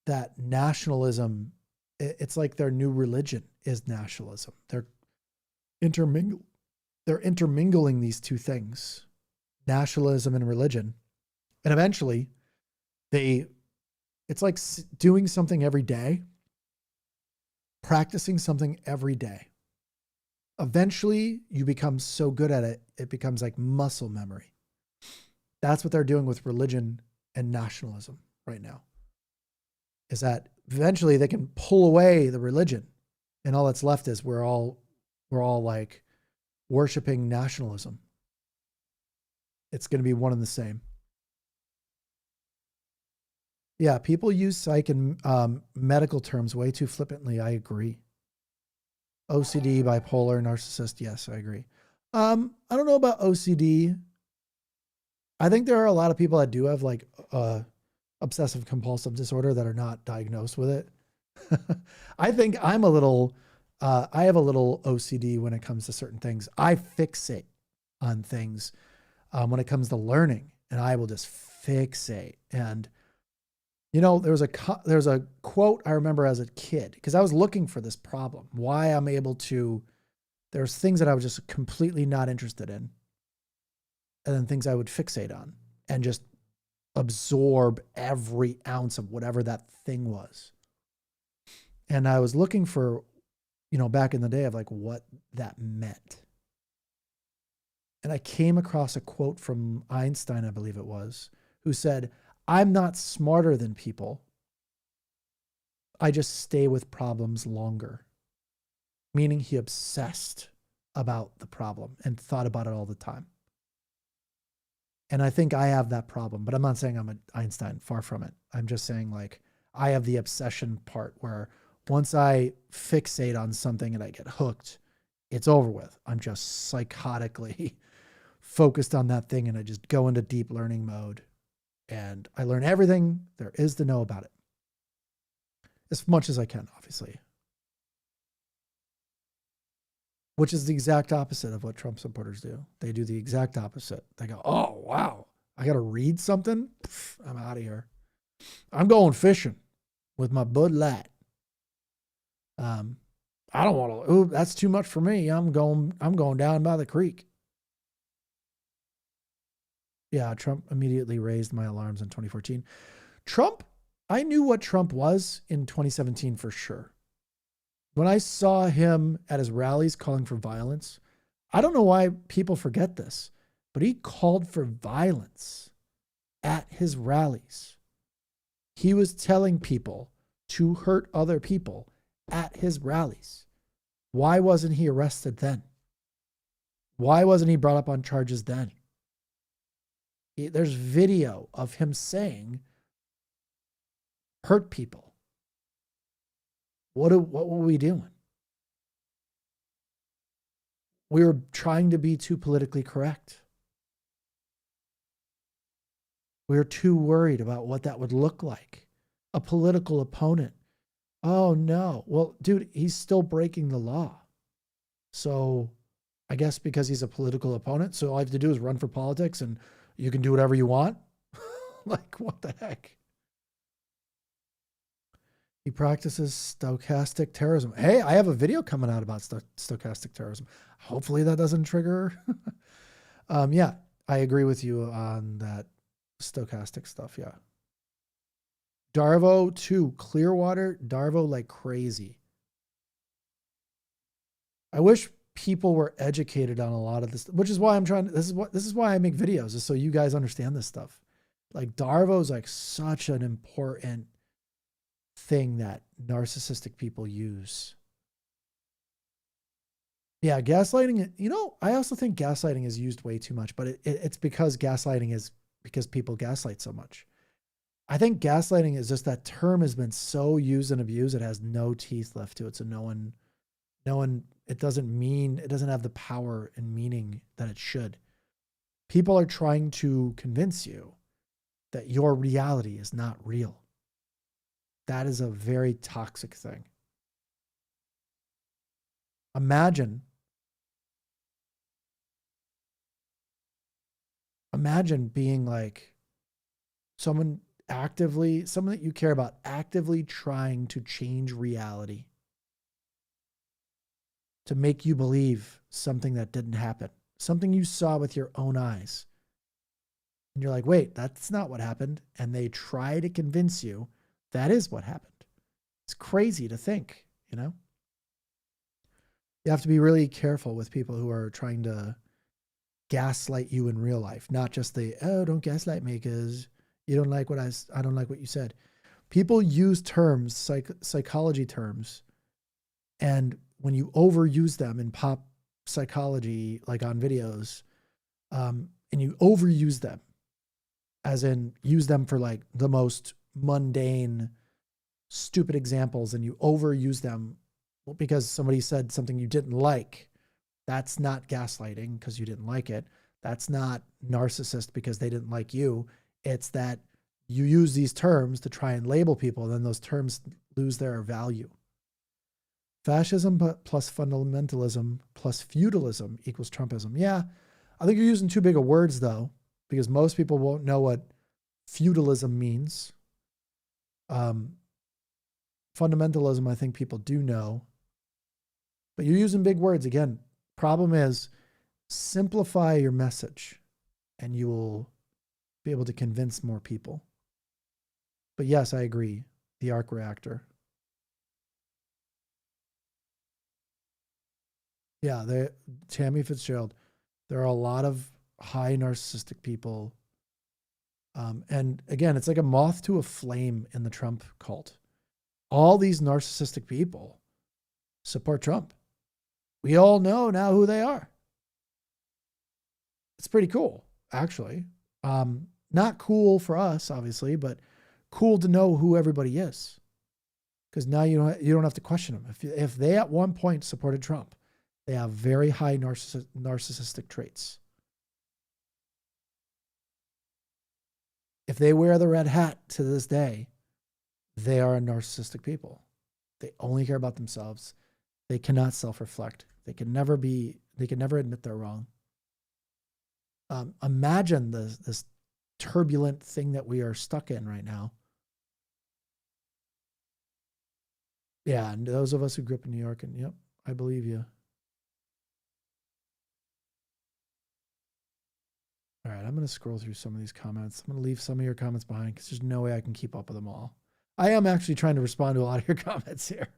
that nationalism, it's like their new religion is nationalism. They're intermingling these two things, nationalism and religion. And eventually it's like doing something every day, practicing something every day. Eventually you become so good at it, it becomes like muscle memory. That's what they're doing with religion and nationalism right now, is that eventually they can pull away the religion and all that's left is we're all like worshiping nationalism. It's going to be one and the same. Yeah, people use psych and medical terms way too flippantly. I agree. OCD, bipolar, narcissist. Yes, I agree. I don't know about OCD. I think there are a lot of people that do have like obsessive compulsive disorder that are not diagnosed with it. I think I'm a little, I have a little OCD when it comes to certain things. I fixate on things when it comes to learning, and I will just fixate. And you know, there's a quote I remember as a kid, because I was looking for this problem, why I'm able to, there's things that I was just completely not interested in, and then things I would fixate on and just absorb every ounce of whatever that thing was. And I was looking for, you know, back in the day of like what that meant. And I came across a quote from Einstein, I believe it was, who said, "I'm not smarter than people. I just stay with problems longer." Meaning he obsessed about the problem and thought about it all the time. And I think I have that problem, but I'm not saying I'm an Einstein, far from it. I'm just saying like I have the obsession part where once I fixate on something and I get hooked, it's over with. I'm just psychotically focused on that thing and I just go into deep learning mode and I learn everything there is to know about it. As much as I can, obviously. Which is the exact opposite of what Trump supporters do. They do the exact opposite. They go, "Oh, wow, I got to read something? Pff, I'm out of here. I'm going fishing with my Bud Light. I don't want to, ooh, that's too much for me. I'm going down by the creek." Yeah, Trump immediately raised my alarms in 2014. Trump, I knew what Trump was in 2017 for sure. When I saw him at his rallies calling for violence, I don't know why people forget this, but he called for violence at his rallies. He was telling people to hurt other people at his rallies. Why wasn't he arrested then? Why wasn't he brought up on charges then? There's video of him saying, hurt people. What were we doing? We were trying to be too politically correct. We were too worried about what that would look like. A political opponent. Oh no. Well, dude, he's still breaking the law. So I guess because he's a political opponent, so all I have to do is run for politics and you can do whatever you want. Like, what the heck? He practices stochastic terrorism. Hey, I have a video coming out about stochastic terrorism. Hopefully that doesn't trigger. Yeah, I agree with you on that stochastic stuff. Yeah. Darvo too. Clearwater, Darvo like crazy. I wish people were educated on a lot of this, which is why I'm trying. This is why I make videos, is so you guys understand this stuff. Like Darvo is like such an important thing that narcissistic people use. Yeah, gaslighting, you know, I also think gaslighting is used way too much, but it's because gaslighting is because people gaslight so much. I think gaslighting is just that term has been so used and abused, it has no teeth left to it. So no one, it doesn't have the power and meaning that it should. People are trying to convince you that your reality is not real. That is a very toxic thing. Imagine being like someone that you care about, actively trying to change reality to make you believe something that didn't happen, something you saw with your own eyes. And you're like, wait, that's not what happened. And they try to convince you that is what happened. It's crazy to think, you know? You have to be really careful with people who are trying to gaslight you in real life, not just the, oh, don't gaslight me because you don't like what I don't like what you said. People use terms, psychology terms, and when you overuse them in pop psychology, like on videos, and you overuse them, as in use them for like the most mundane, stupid examples, and you overuse them because somebody said something you didn't like, that's not gaslighting because you didn't like it. That's not narcissist because they didn't like you. It's that you use these terms to try and label people, and then those terms lose their value. Fascism plus fundamentalism plus feudalism equals Trumpism. Yeah, I think you're using too big of words, though, because most people won't know what feudalism means. Fundamentalism, I think people do know. But you're using big words. Again, problem is simplify your message, and you will be able to convince more people. But yes, I agree. The arc reactor. Yeah, Tammy Fitzgerald. There are a lot of high narcissistic people. And again, it's like a moth to a flame in the Trump cult. All these narcissistic people support Trump. We all know now who they are. It's pretty cool, actually. Not cool for us, obviously, but cool to know who everybody is. Because now you don't have to question them. If they at one point supported Trump, they have very high narcissistic traits. If they wear the red hat to this day, they are narcissistic people. They only care about themselves. They cannot self-reflect. They can never admit they're wrong. Imagine this turbulent thing that we are stuck in right now. Yeah, and those of us who grew up in New York, and yep, I believe you. All right, I'm going to scroll through some of these comments. I'm going to leave some of your comments behind because there's no way I can keep up with them all. I am actually trying to respond to a lot of your comments here,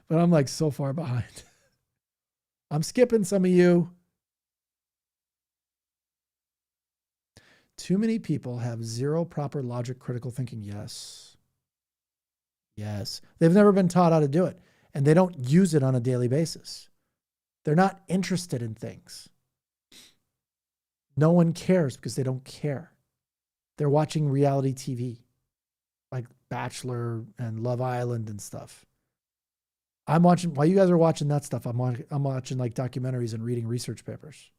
but I'm like so far behind. I'm skipping some of you. Too many people have zero proper logic, critical thinking. Yes. Yes. They've never been taught how to do it, and they don't use it on a daily basis. They're not interested in things. No one cares because they don't care. They're watching reality TV, like Bachelor and Love Island and stuff. I'm watching, while you guys are watching that stuff, I'm watching like documentaries and reading research papers.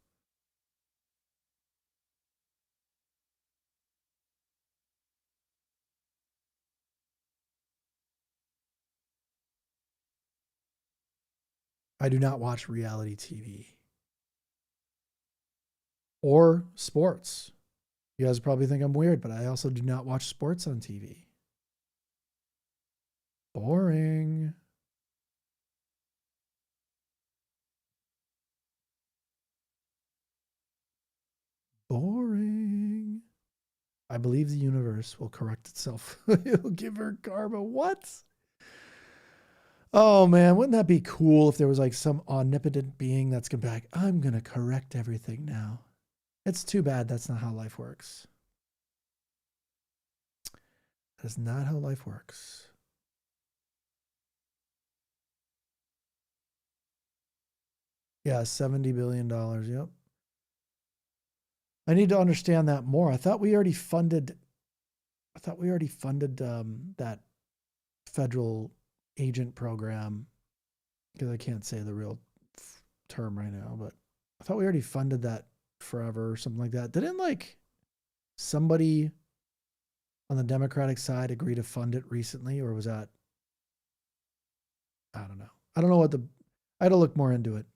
I do not watch reality TV or sports. You guys probably think I'm weird, but I also do not watch sports on TV. Boring. Boring. I believe the universe will correct itself. It'll give her karma. What? Oh man, wouldn't that be cool if there was like some omnipotent being that's gonna be like, I'm gonna correct everything now. It's too bad that's not how life works. That's not how life works. Yeah, $70 billion. Yep. I need to understand that more. I thought we already funded that federal agent program, because I can't say the real term right now, but I thought we already funded that forever or something like that. Didn't like somebody on the Democratic side agree to fund it recently, or was that, I don't know. I don't know what the, I had to look more into it.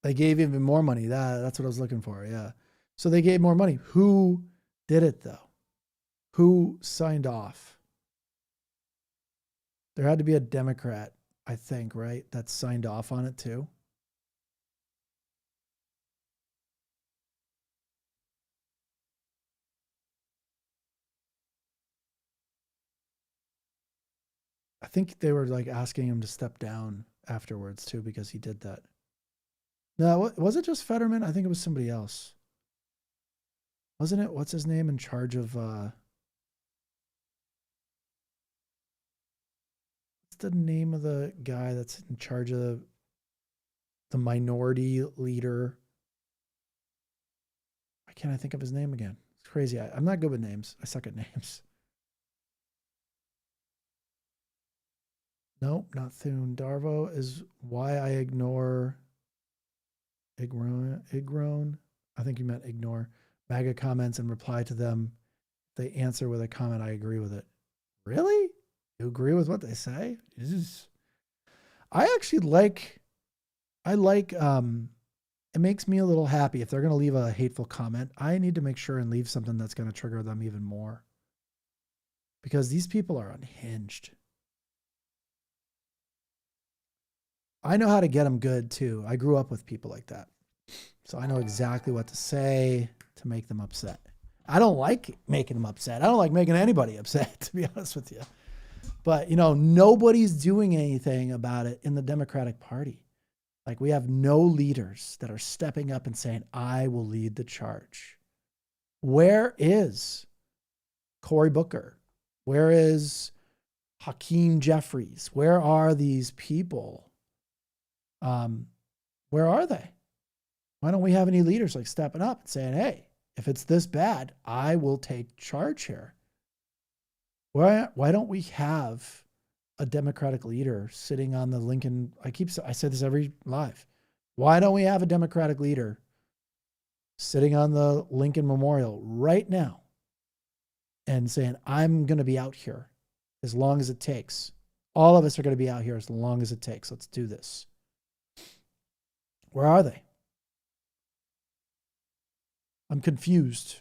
They gave even more money. That's what I was looking for. Yeah. So they gave more money. Who did it though? Who signed off? There had to be a Democrat, I think, right? That signed off on it too. I think they were like asking him to step down afterwards too because he did that. No, was it just Fetterman? I think it was somebody else. Wasn't it? What's his name in charge of what's the name of the guy that's in charge of the minority leader? Why can't I think of his name again? It's crazy. I'm not good with names. I suck at names. Nope, not Thune. Darvo is why I ignore Igrone. I think you meant ignore. MAGA comments and reply to them. They answer with a comment. I agree with it. Really? You agree with what they say? I actually like, it makes me a little happy if they're going to leave a hateful comment. I need to make sure and leave something that's going to trigger them even more. Because these people are unhinged. I know how to get them good too. I grew up with people like that. So I know exactly what to say to make them upset. I don't like making them upset. I don't like making anybody upset, to be honest with you. But, you know, nobody's doing anything about it in the Democratic Party. Like, we have no leaders that are stepping up and saying, I will lead the charge. Where is Cory Booker? Where is Hakeem Jeffries? Where are these people? Where are they? Why don't we have any leaders like stepping up and saying, hey, if it's this bad, I will take charge here? Why don't we have a Democratic leader sitting on the Lincoln? I said this every live. Why don't we have a Democratic leader sitting on the Lincoln Memorial right now and saying, I'm going to be out here as long as it takes. All of us are going to be out here as long as it takes. Let's do this. Where are they? I'm confused.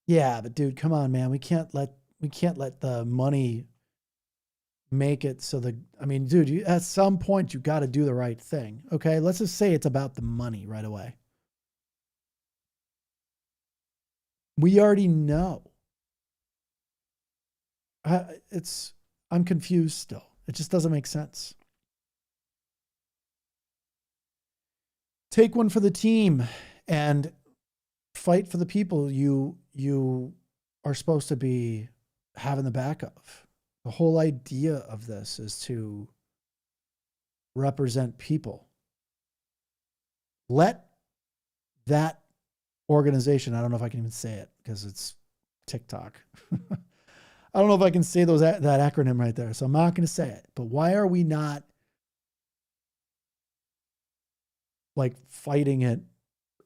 Yeah, but dude, come on, man. We can't let the money make it so dude, at some point you got to do the right thing. Okay, let's just say it's about the money right away. We already know. I'm confused still. It just doesn't make sense. Take one for the team and fight for the people you are supposed to be having the back of. The whole idea of this is to represent people. Let that organization, I don't know if I can even say it because it's TikTok. I don't know if I can say that acronym right there, so I'm not going to say it. But why are we not like fighting it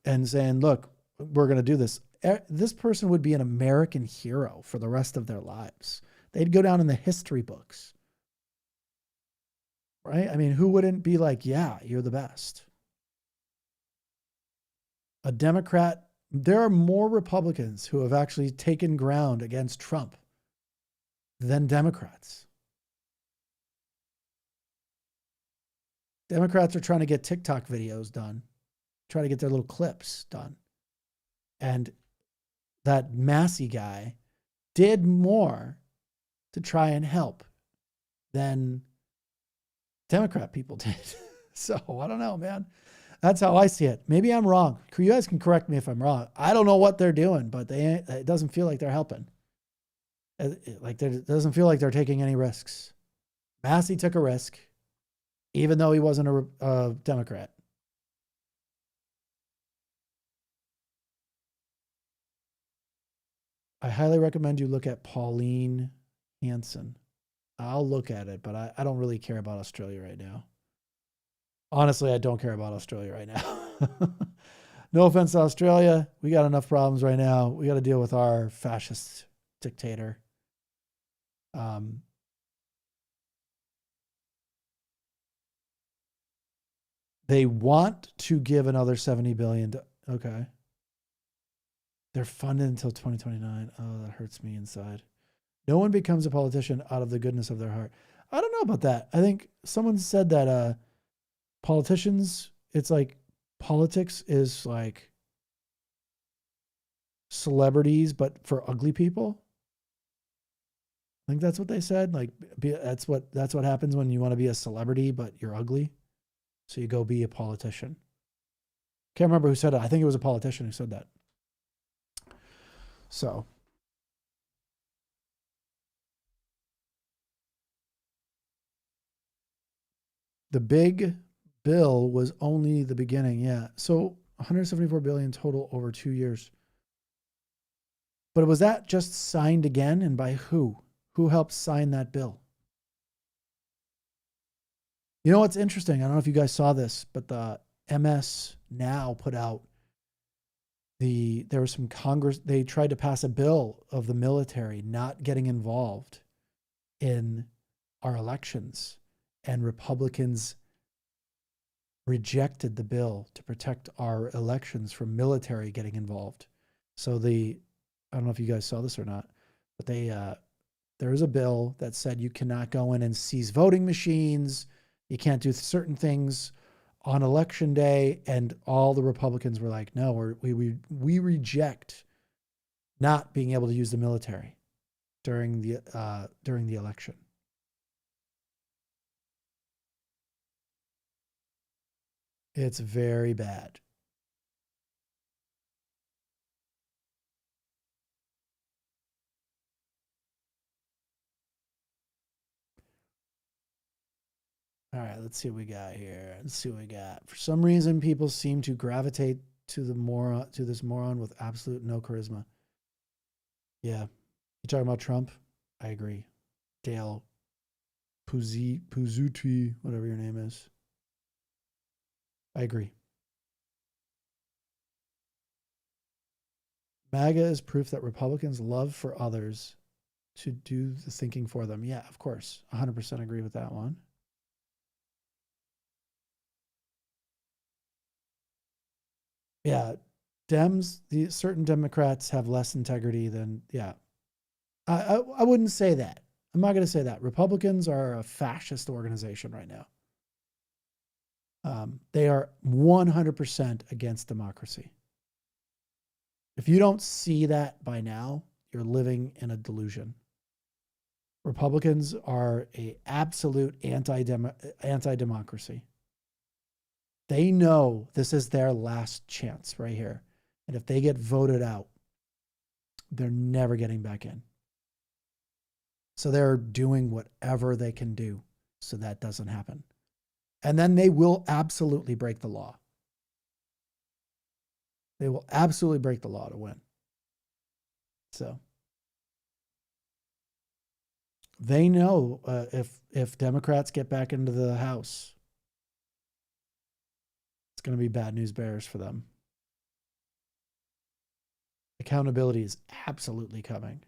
and saying, look, we're going to do this? This person would be an American hero for the rest of their lives. They'd go down in the history books. Right? I mean, who wouldn't be like, yeah, you're the best? A Democrat, there are more Republicans who have actually taken ground against Trump than Democrats. Democrats are trying to get TikTok videos done, try to get their little clips done. And that Massey guy did more to try and help than Democrat people did. So I don't know, man. That's how I see it. Maybe I'm wrong. You guys can correct me if I'm wrong. I don't know what they're doing, but it doesn't feel like they're helping. It doesn't feel like they're taking any risks. Massey took a risk, even though he wasn't a Democrat. I highly recommend you look at Pauline Hanson. I'll look at it, but I don't really care about Australia right now. Honestly, I don't care about Australia right now. No offense to Australia. We got enough problems right now. We got to deal with our fascist dictator. They want to give another 70 billion. Okay. They're funded until 2029. Oh, that hurts me inside. No one becomes a politician out of the goodness of their heart. I don't know about that. I think someone said that politicians, it's like politics is like celebrities, but for ugly people. I think that's what they said. Like that's what happens when you want to be a celebrity, but you're ugly. So you go be a politician. Can't remember who said it. I think it was a politician who said that. So the big bill was only the beginning. Yeah. So 174 billion total over 2 years. But was that just signed again, and by who? Who helped sign that bill? You know what's interesting? I don't know if you guys saw this, but the MS Now put out there was some Congress, they tried to pass a bill of the military not getting involved in our elections, and Republicans rejected the bill to protect our elections from military getting involved. So I don't know if you guys saw this or not, but there is a bill that said you cannot go in and seize voting machines. You can't do certain things on election day. And all the Republicans were like, no, we reject not being able to use the military during the election. It's very bad. All right, let's see what we got here. Let's see what we got. For some reason, people seem to gravitate to this moron with absolute no charisma. Yeah. You talking about Trump? I agree. Dale Puzzuti, whatever your name is. I agree. MAGA is proof that Republicans love for others to do the thinking for them. Yeah, of course. 100% agree with that one. Yeah, certain Democrats have less integrity than, yeah. I wouldn't say that. I'm not going to say that. Republicans are a fascist organization right now. They are 100% against democracy. If you don't see that by now, you're living in a delusion. Republicans are an absolute anti-democracy. They know this is their last chance right here. And if they get voted out, they're never getting back in. So they're doing whatever they can do so that doesn't happen. And then they will absolutely break the law. They will absolutely break the law to win. So they know if Democrats get back into the House, it's going to be bad news bears for them. Accountability is absolutely coming.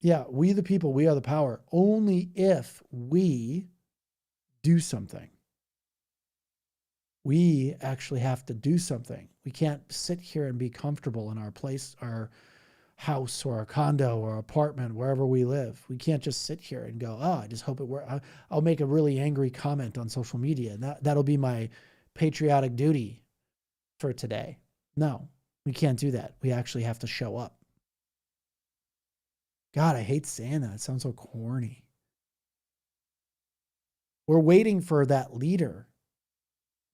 Yeah, we the people, we are the power. Only if we do something. We actually have to do something. We can't sit here and be comfortable in our place, our house or our condo or apartment, wherever we live. We can't just sit here and go, oh, I just hope it works. I'll make a really angry comment on social media, and that'll be my patriotic duty for today. No, we can't do that. We actually have to show up. God, I hate saying that. It sounds so corny. We're waiting for that leader.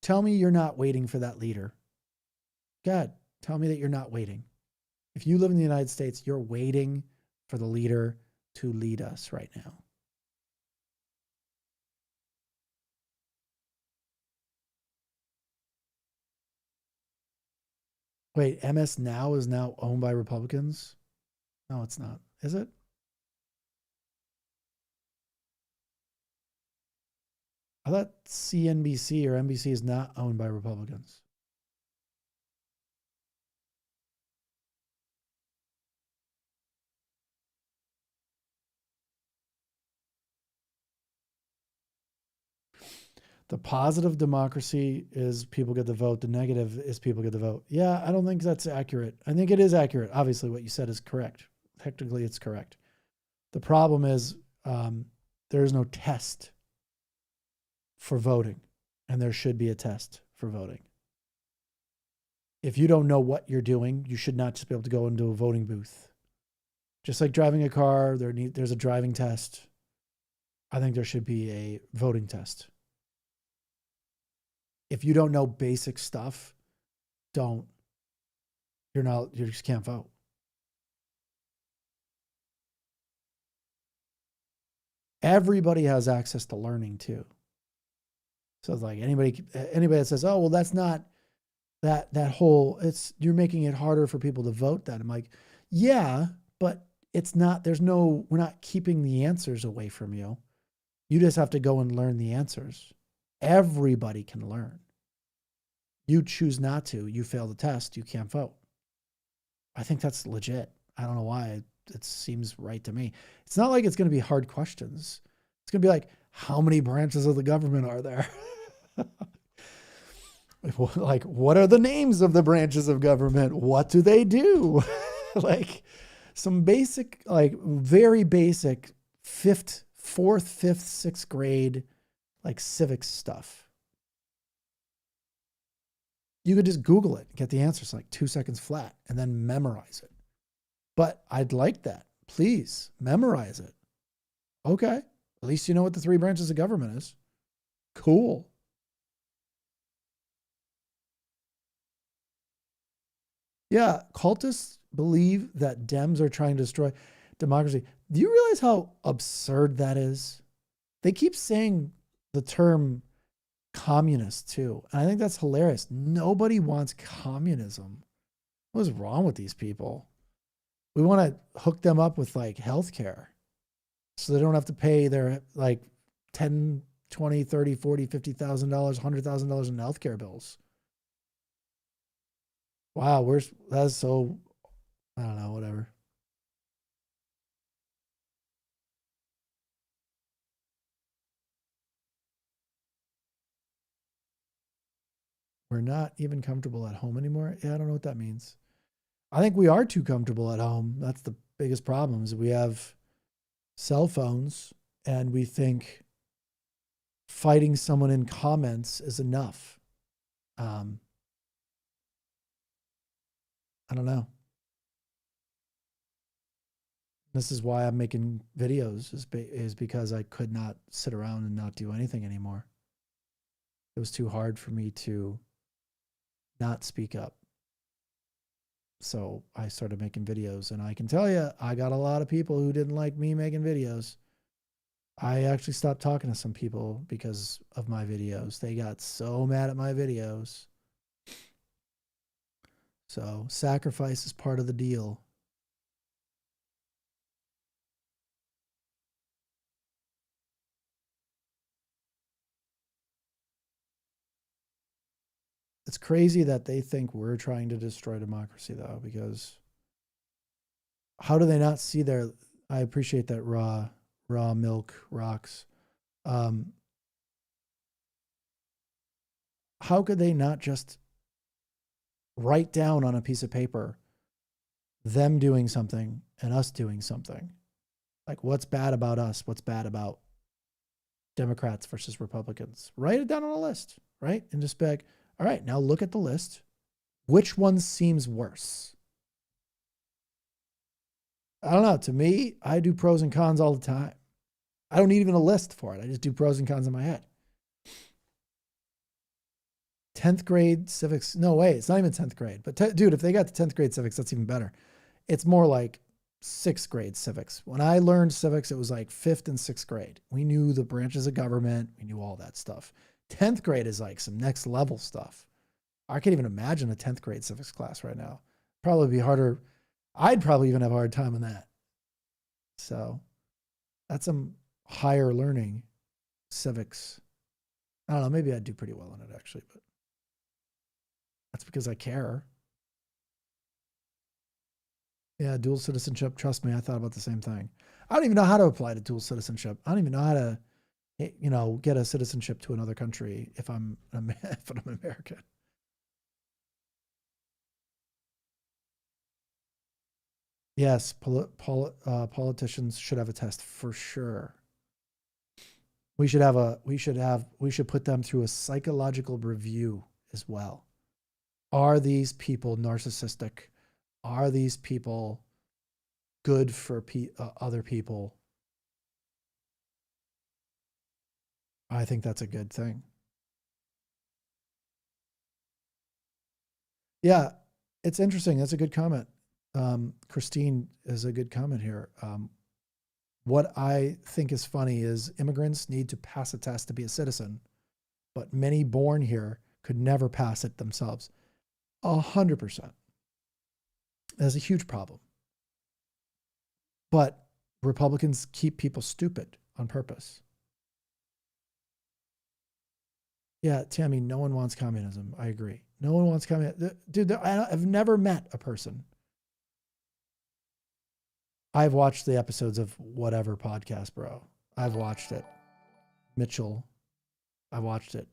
Tell me you're not waiting for that leader. God, tell me that you're not waiting. If you live in the United States, you're waiting for the leader to lead us right now. Wait, MS Now is now owned by Republicans? No, it's not. Is it? I thought CNBC or NBC is not owned by Republicans. The positive democracy is people get the vote. The negative is people get the vote. Yeah, I don't think that's accurate. I think it is accurate. Obviously, what you said is correct. Technically, it's correct. The problem is there is no test for voting, and there should be a test for voting. If you don't know what you're doing, you should not just be able to go into a voting booth. Just like driving a car, there's a driving test. I think there should be a voting test. If you don't know basic stuff, you just can't vote. Everybody has access to learning too. So it's like anybody that says, oh, well, that's not that whole, you're making it harder for people to vote that. I'm like, yeah, but it's not, we're not keeping the answers away from you. You just have to go and learn the answers. Everybody can learn. You choose not to, you fail the test, you can't vote. I think that's legit. I don't know why. It seems right to me. It's not like it's going to be hard questions. It's going to be like, how many branches of the government are there? Like, what are the names of the branches of government? What do they do? Like some basic, like very basic fourth, fifth, sixth grade, like civics stuff. You could just Google it, get the answers like 2 seconds flat, and then memorize it. But I'd like that. Please memorize it. Okay. At least you know what the 3 branches of government is. Cool. Yeah. Cultists believe that Dems are trying to destroy democracy. Do you realize how absurd that is? They keep saying the term communist too. And I think that's hilarious. Nobody wants communism. What is wrong with these people? We want to hook them up with like healthcare so they don't have to pay their like $10, $20, $30, $40, $50,000, $100,000 in healthcare bills. Wow, that's so, I don't know, whatever. We're not even comfortable at home anymore. Yeah, I don't know what that means. I think we are too comfortable at home. That's the biggest problem is we have cell phones and we think fighting someone in comments is enough. I don't know. This is why I'm making videos is because I could not sit around and not do anything anymore. It was too hard for me to not speak up. So I started making videos, and I can tell you, I got a lot of people who didn't like me making videos. I actually stopped talking to some people because of my videos. They got so mad at my videos. So sacrifice is part of the deal. It's crazy that they think we're trying to destroy democracy, though, because how do they not see I appreciate that raw milk rocks. How could they not just write down on a piece of paper them doing something and us doing something? Like, what's bad about us? What's bad about Democrats versus Republicans? Write it down on a list, right? And just be like, all right, now look at the list. Which one seems worse? I don't know. To me, I do pros and cons all the time. I don't need even a list for it. I just do pros and cons in my head. 10th grade civics. No way. It's not even 10th grade. But dude, if they got to 10th grade civics, that's even better. It's more like 6th grade civics. When I learned civics, it was like 5th and 6th grade. We knew the branches of government. We knew all that stuff. 10th grade is like some next level stuff. I can't even imagine a 10th grade civics class right now. Probably be harder. I'd probably even have a hard time on that. So that's some higher learning civics. I don't know. Maybe I'd do pretty well on it actually, but that's because I care. Yeah, dual citizenship. Trust me, I thought about the same thing. I don't even know how to apply to dual citizenship. I don't even know how to, get a citizenship to another country if I'm if I'm American. Yes, politicians should have a test for sure. We should put them through a psychological review as well. Are these people narcissistic? Are these people good for other people? I think that's a good thing. Yeah, it's interesting. That's a good comment. Christine is a good comment here. What I think is funny is immigrants need to pass a test to be a citizen, but many born here could never pass it themselves. 100%. That's a huge problem. But Republicans keep people stupid on purpose. Yeah, Tammy, no one wants communism. I agree. No one wants communism. Dude, I've never met a person. I've watched the episodes of whatever podcast, bro. I've watched it. Mitchell, I watched it.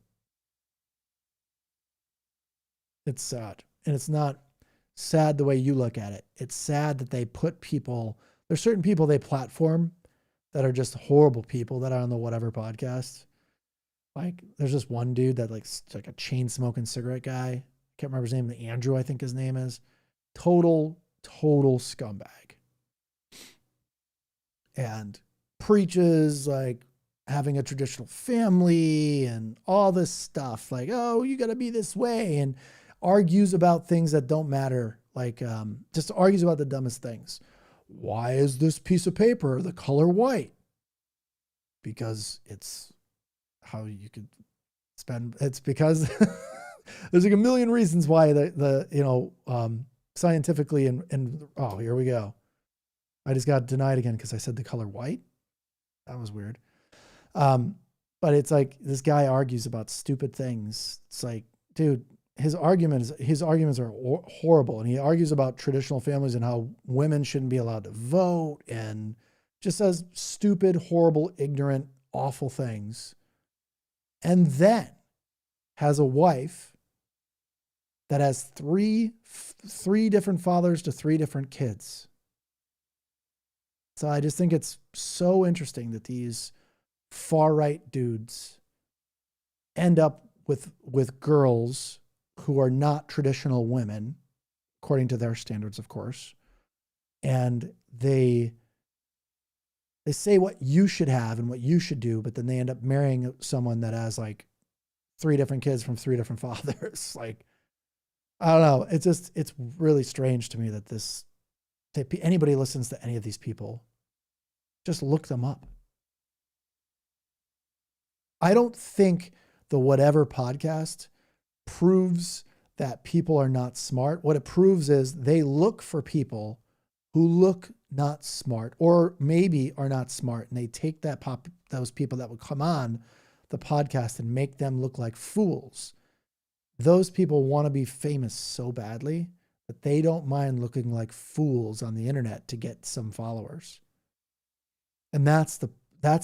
It's sad. And it's not sad the way you look at it. It's sad that they put people, there's certain people they platform that are just horrible people that are on the whatever podcast. Like there's this one dude that like a chain smoking cigarette guy. Can't remember his name. Andrew, I think his name is. Total scumbag. And preaches like having a traditional family and all this stuff. Like, oh, you got to be this way. And argues about things that don't matter. Like just argues about the dumbest things. Why is this piece of paper the color white? Because it's how you could spend. It's because there's like a million reasons why scientifically and oh, here we go. I just got denied again because I said the color white. That was weird. But it's like this guy argues about stupid things. It's like, dude, his arguments are horrible, and he argues about traditional families and how women shouldn't be allowed to vote, and just says stupid, horrible, ignorant, awful things. And then has a wife that has three different fathers to three different kids. So I just think it's so interesting that these far-right dudes end up with girls who are not traditional women, according to their standards, of course. And they say what you should have and what you should do, but then they end up marrying someone that has like three different kids from three different fathers. Like, I don't know. It's really strange to me that anybody listens to any of these people. Just look them up. I don't think the whatever podcast proves that people are not smart. What it proves is they look for people who look not smart or maybe are not smart, and they take those people that would come on the podcast and make them look like fools. Those people want to be famous so badly that they don't mind looking like fools on the internet to get some followers. And that's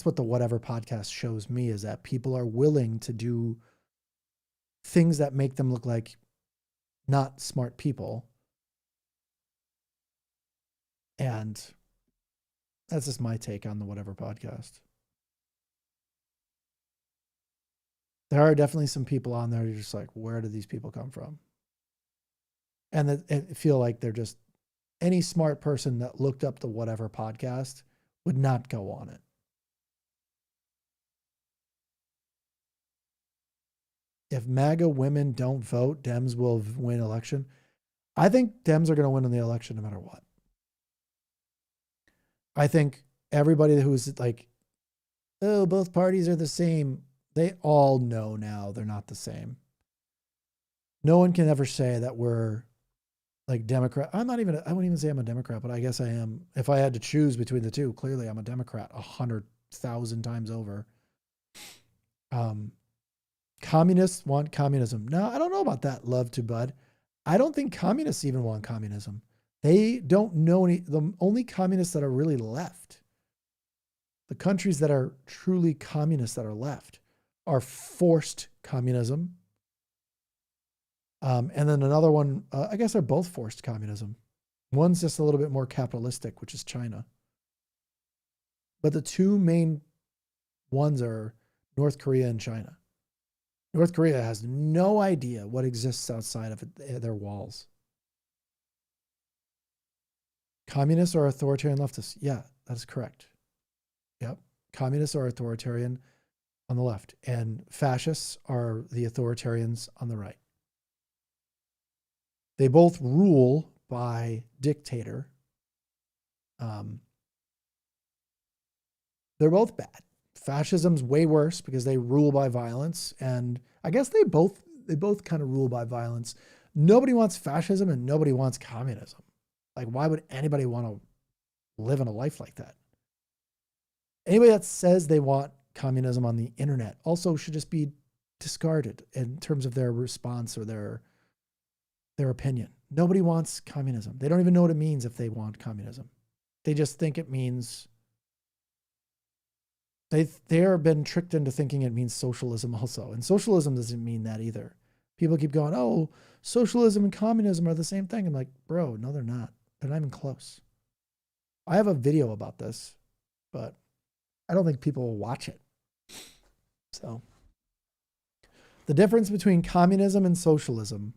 what the whatever podcast shows me, is that people are willing to do things that make them look like not smart people. And that's just my take on the whatever podcast. There are definitely some people on there who are just like, where do these people come from? And I feel like they're just, any smart person that looked up the whatever podcast would not go on it. If MAGA women don't vote, Dems will win election. I think Dems are going to win in the election no matter what. I think everybody who's like, oh, both parties are the same, they all know now they're not the same. No one can ever say that we're like Democrat. I wouldn't even say I'm a Democrat, but I guess I am. If I had to choose between the two, clearly I'm a Democrat 100,000 times over. Communists want communism. No, I don't know about that, love to Bud. I don't think communists even want communism. They don't know the only communists that are really left, the countries that are truly communist that are left, are forced communism. And then another one, I guess they're both forced communism. One's just a little bit more capitalistic, which is China. But the two main ones are North Korea and China. North Korea has no idea what exists outside of their walls. Communists are authoritarian leftists. Yeah, that is correct. Yep. Communists are authoritarian on the left, and fascists are the authoritarians on the right. They both rule by dictator. They're both bad. Fascism's way worse because they rule by violence, and I guess they both kind of rule by violence. Nobody wants fascism and nobody wants communism. Like, why would anybody want to live in a life like that? Anybody that says they want communism on the internet also should just be discarded in terms of their response or their opinion. Nobody wants communism. They don't even know what it means if they want communism. They just think it means, they're been tricked into thinking it means socialism also. And socialism doesn't mean that either. People keep going, oh, socialism and communism are the same thing. I'm like, bro, no, they're not. They're not even close. I have a video about this, but I don't think people will watch it. So the difference between communism and socialism.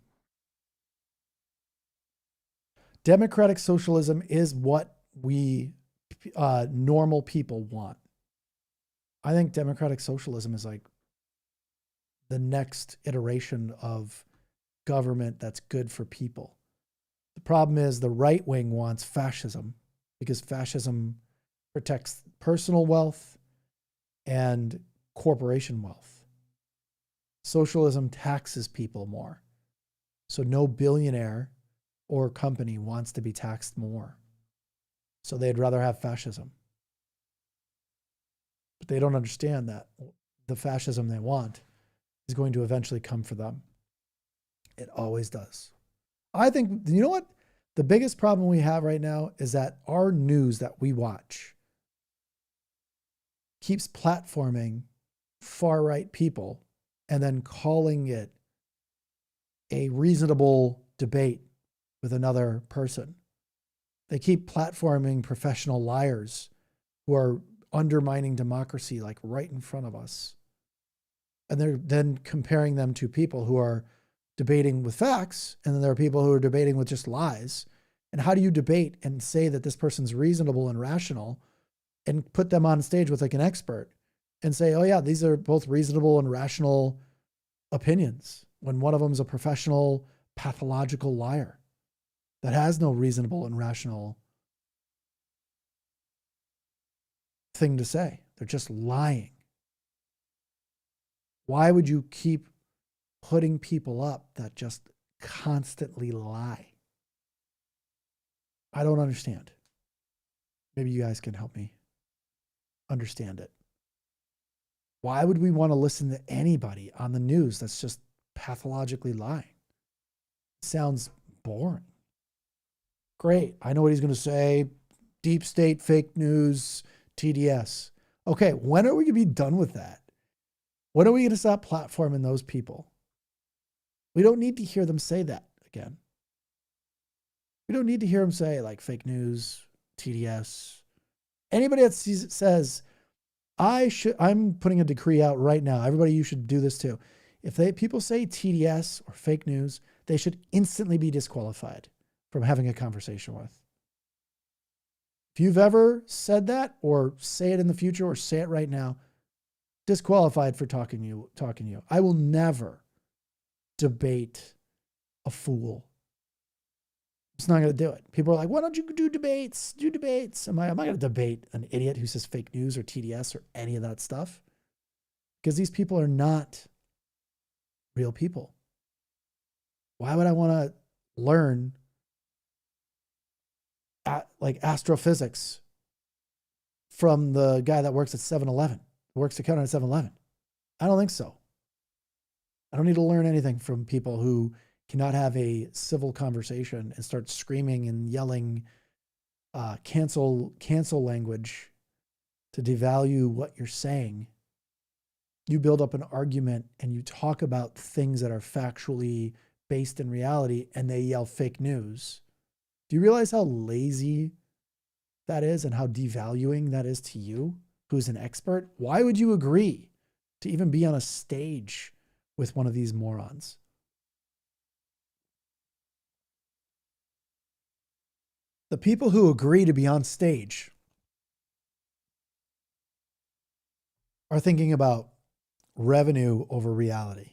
Democratic socialism is what we normal people want. I think democratic socialism is like the next iteration of government that's good for people. The problem is the right wing wants fascism because fascism protects personal wealth and corporation wealth. Socialism taxes people more. So no billionaire or company wants to be taxed more. So they'd rather have fascism. But they don't understand that the fascism they want is going to eventually come for them. It always does. I think, you know what? The biggest problem we have right now is that our news that we watch keeps platforming far-right people and then calling it a reasonable debate with another person. They keep platforming professional liars who are undermining democracy like right in front of us. And they're then comparing them to people who are debating with facts, and then there are people who are debating with just lies. And how do you debate and say that this person's reasonable and rational and put them on stage with like an expert and say, oh yeah, these are both reasonable and rational opinions, when one of them is a professional pathological liar that has no reasonable and rational thing to say? They're just lying. Why would you keep putting people up that just constantly lie? I don't understand. Maybe you guys can help me understand it. Why would we want to listen to anybody on the news that's just pathologically lying? It sounds boring. Great. I know what he's going to say. Deep state, fake news, TDS. Okay, when are we going to be done with that? When are we going to stop platforming those people? We don't need to hear them say that again. We don't need to hear them say like fake news, TDS. Anybody that says, I'm putting a decree out right now. Everybody, you should do this too. If people say TDS or fake news, they should instantly be disqualified from having a conversation with. If you've ever said that or say it in the future or say it right now, disqualified for talking to you. I will never debate a fool. I'm just not going to do it. People are like, why don't you do debates? Do debates. I'm not going to debate an idiot who says fake news or TDS or any of that stuff, because these people are not real people. Why would I want to learn like astrophysics from the guy that works at 7-Eleven, works the counter at 7-Eleven? I don't think so. I don't need to learn anything from people who cannot have a civil conversation and start screaming and yelling cancel language to devalue what you're saying. You build up an argument and you talk about things that are factually based in reality, and they yell fake news. Do you realize how lazy that is and how devaluing that is to you, who's an expert? Why would you agree to even be on a stage with one of these morons? The people who agree to be on stage are thinking about revenue over reality.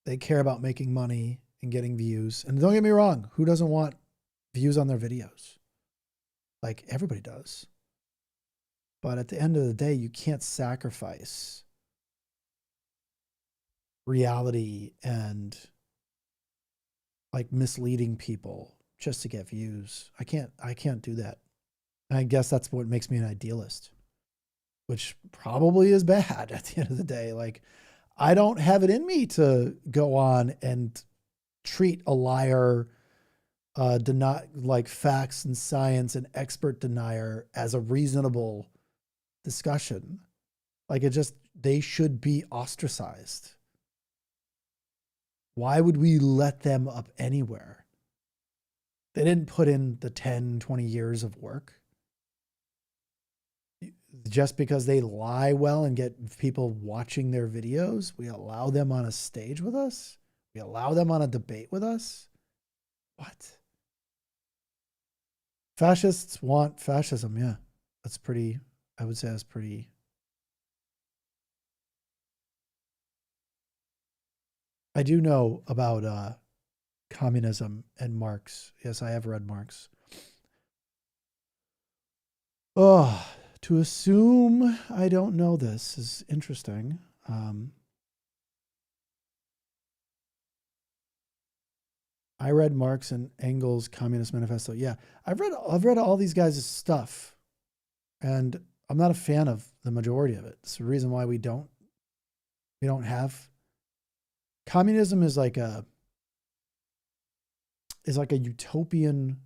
They care about making money and getting views. And don't get me wrong, who doesn't want views on their videos? Like, everybody does. But at the end of the day, you can't sacrifice reality and like misleading people just to get views. I can't do that. And I guess that's what makes me an idealist, which probably is bad at the end of the day. Like, I don't have it in me to go on and treat a liar, deny like facts and science and expert denier as a reasonable discussion. Like, they should be ostracized. Why would we let them up anywhere? They didn't put in the 10, 20 years of work. Just because they lie well and get people watching their videos, we allow them on a stage with us? We allow them on a debate with us? What? Fascists want fascism, yeah. That's pretty, I would say that's pretty. I do know about communism and Marx. Yes, I have read Marx. Oh, to assume I don't know this is interesting. I read Marx and Engels' Communist Manifesto. Yeah, I've read all these guys' stuff, and I'm not a fan of the majority of it. It's the reason why we don't have communism is like a utopian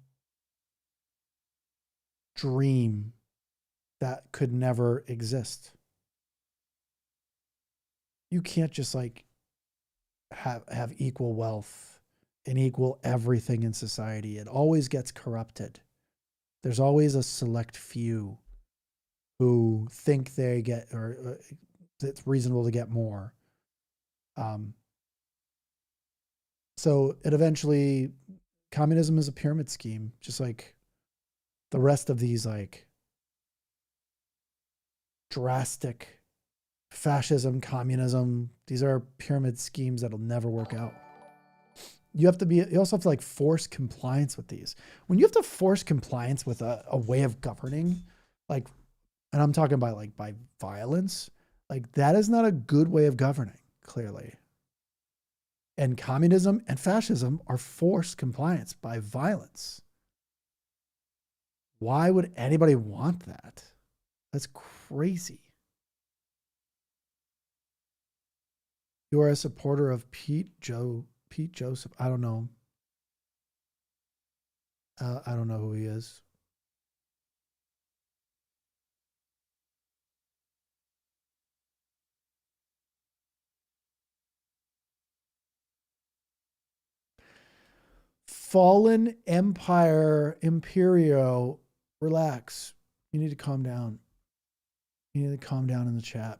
dream that could never exist. You can't just like have equal wealth and equal everything in society. It always gets corrupted. There's always a select few who think they get, or it's reasonable to get more. So it eventually, communism is a pyramid scheme, just like the rest of these like drastic fascism, communism. These are pyramid schemes that'll never work out. You also have to like force compliance with these. When you have to force compliance with a way of governing, like, and I'm talking about like by violence, like that is not a good way of governing, clearly. And communism and fascism are forced compliance by violence. Why would anybody want that? That's crazy. You are a supporter of Pete Joseph. I don't know. I don't know who he is. Fallen Empire Imperio. Relax. You need to calm down. You need to calm down in the chat.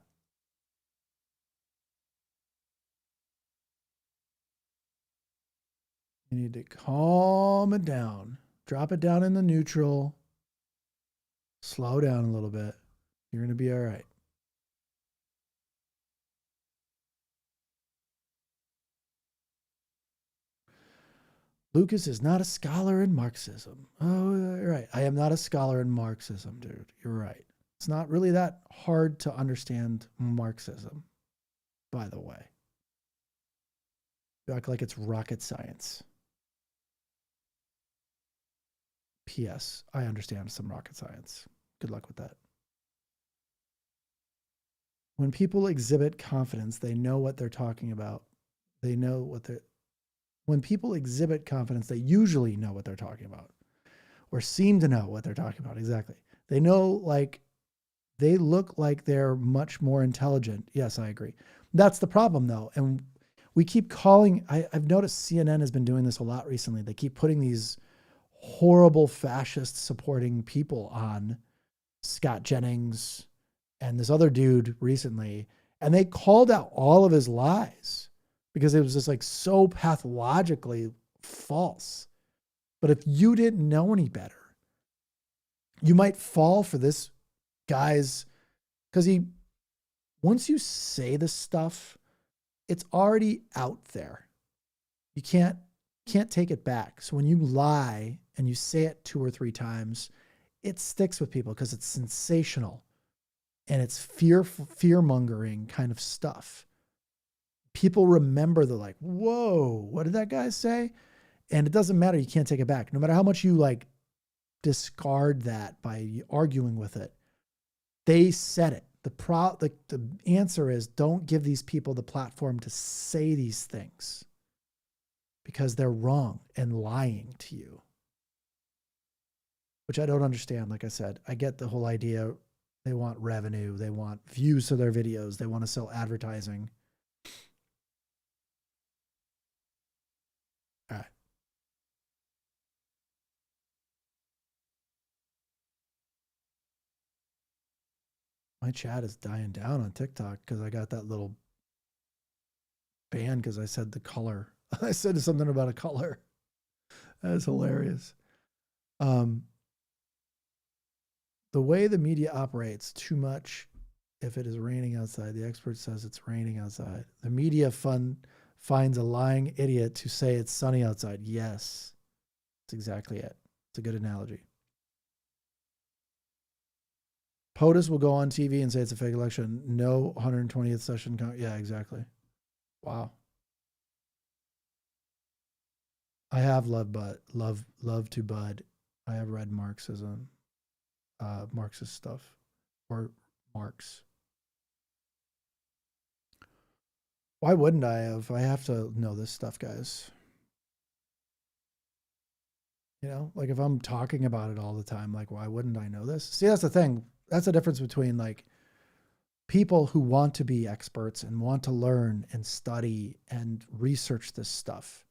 You need to calm it down. Drop it down in the neutral. Slow down a little bit. You're going to be all right. Lucas is not a scholar in Marxism. Oh, right. I am not a scholar in Marxism, dude. You're right. It's not really that hard to understand Marxism, by the way. You act like it's rocket science. P.S. I understand some rocket science. Good luck with that. When people exhibit confidence, they know what they're talking about. They know what they're. When people exhibit confidence, they usually know what they're talking about, or seem to know what they're talking about. Exactly. They know, like, they look like they're much more intelligent. Yes, I agree. That's the problem, though. And we keep calling, I've noticed CNN has been doing this a lot recently. They keep putting these horrible fascist supporting people on, Scott Jennings and this other dude recently, and they called out all of his lies because it was just like so pathologically false. But if you didn't know any better, you might fall for this guy's, because once you say this stuff, it's already out there. You can't take it back. So when you lie and you say it 2 or 3 times, it sticks with people because it's sensational and it's fear-mongering kind of stuff. People remember, they're like, whoa, what did that guy say? And it doesn't matter. You can't take it back. No matter how much you like discard that by arguing with it, they said it. The answer is, don't give these people the platform to say these things because they're wrong and lying to you, which I don't understand. Like I said, I get the whole idea. They want revenue. They want views to their videos. They want to sell advertising. All right. My chat is dying down on TikTok because I got that little ban because I said the color. I said something about a color. That's hilarious. The way the media operates, too much if it is raining outside. The expert says it's raining outside. The media finds a lying idiot to say it's sunny outside. Yes, that's exactly it. It's a good analogy. POTUS will go on TV and say it's a fake election. No 120th session. Yeah, exactly. Wow. I have loved love to Bud. I have read Marxism, Marxist stuff, or Marx. Why wouldn't I have? I have to know this stuff, guys. You know, like if I'm talking about it all the time, like why wouldn't I know this? See, that's the thing. That's the difference between like people who want to be experts and want to learn and study and research this stuff.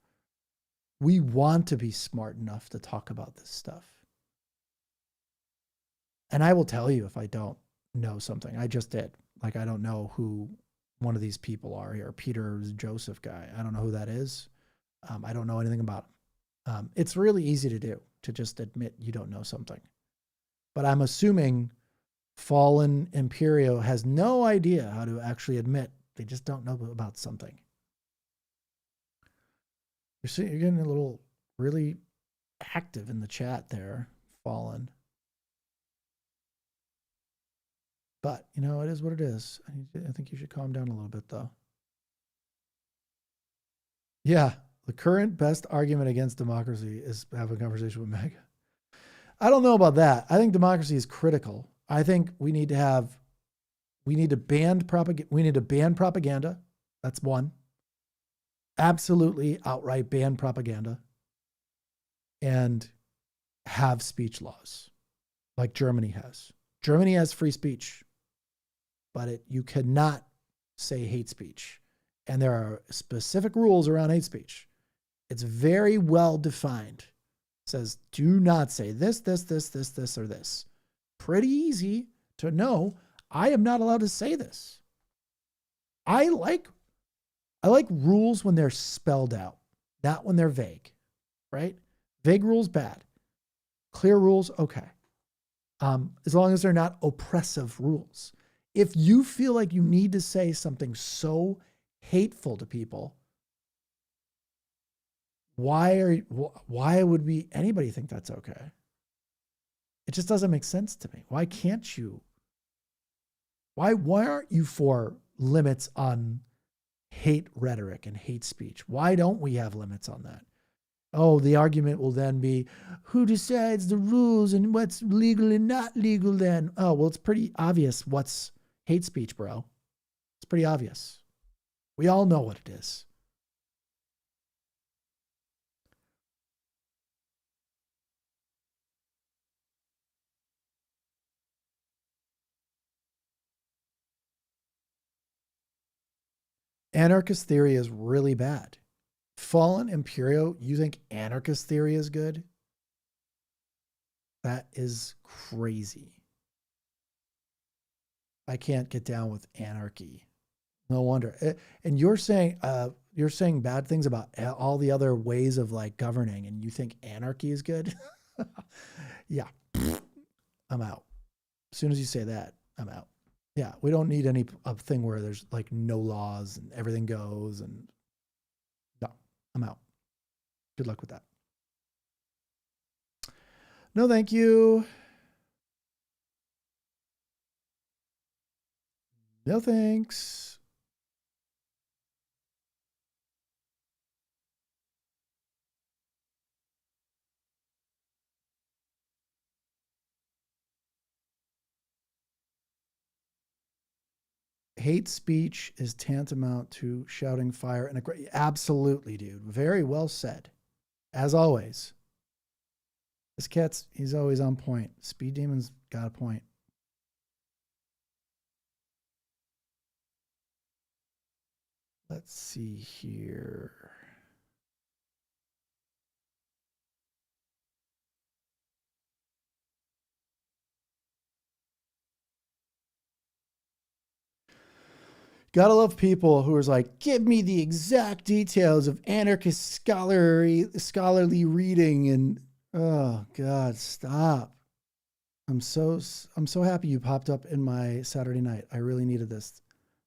We want to be smart enough to talk about this stuff. And I will tell you if I don't know something. I just did. Like, I don't know who one of these people are here. Peter Joseph guy. I don't know who that is. I don't know anything about him. It's really easy to do, to just admit you don't know something. But I'm assuming Fallen Imperio has no idea how to actually admit they just don't know about something. You're getting a little really active in the chat there, Fallen. But, you know, it is what it is. I think you should calm down a little bit, though. Yeah, the current best argument against democracy is have a conversation with MAGA. I don't know about that. I think democracy is critical. I think we need to ban propaganda. That's one. Absolutely outright ban propaganda and have speech laws like Germany has. Germany has free speech, but you cannot say hate speech. And there are specific rules around hate speech. It's very well defined. It says, do not say this, this, this, this, this, or this. Pretty easy to know I am not allowed to say this. I like rules when they're spelled out, not when they're vague, right? Vague rules, bad. Clear rules, okay. As long as they're not oppressive rules. If you feel like you need to say something so hateful to people, why would anybody think that's okay? It just doesn't make sense to me. Why can't you? Why aren't you for limits on hate rhetoric and hate speech. Why don't we have limits on that? Oh, the argument will then be, who decides the rules and what's legal and not legal then? Oh, well, it's pretty obvious what's hate speech, bro. It's pretty obvious. We all know what it is. Anarchist theory is really bad. Fallen Imperio, you think anarchist theory is good? That is crazy. I can't get down with anarchy. No wonder. And you're saying bad things about all the other ways of like governing, and you think anarchy is good? Yeah, I'm out. As soon as you say that, I'm out. Yeah, we don't need any thing where there's like no laws and everything goes, and no, I'm out. Good luck with that. No, thank you. No, thanks. Hate speech is tantamount to shouting fire and absolutely, dude. Very well said. As always. This cat's, he's always on point. Speed Demon's got a point. Let's see here. Gotta love people who are like, give me the exact details of anarchist scholarly reading, and oh God, stop. I'm so happy you popped up in my Saturday night. I really needed this.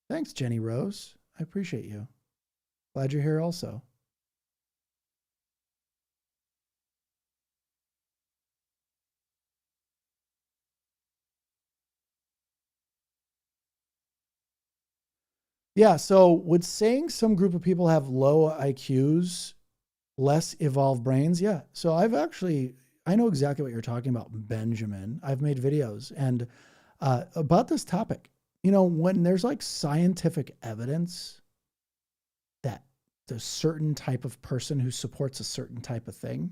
Thanks, Jenny Rose. I appreciate you. Glad you're here also. Yeah, so would saying some group of people have low IQs, less evolved brains? Yeah. So I know exactly what you're talking about, Benjamin. I've made videos and about this topic. You know, when there's like scientific evidence that the certain type of person who supports a certain type of thing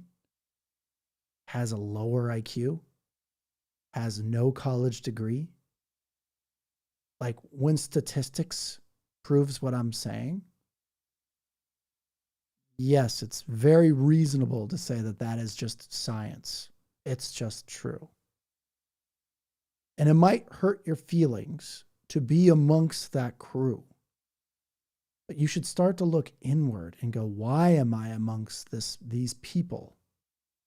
has a lower IQ, has no college degree, like when statistics proves what I'm saying, yes, it's very reasonable to say that that is just science. It's just true. And it might hurt your feelings to be amongst that crew. But you should start to look inward and go, why am I amongst these people?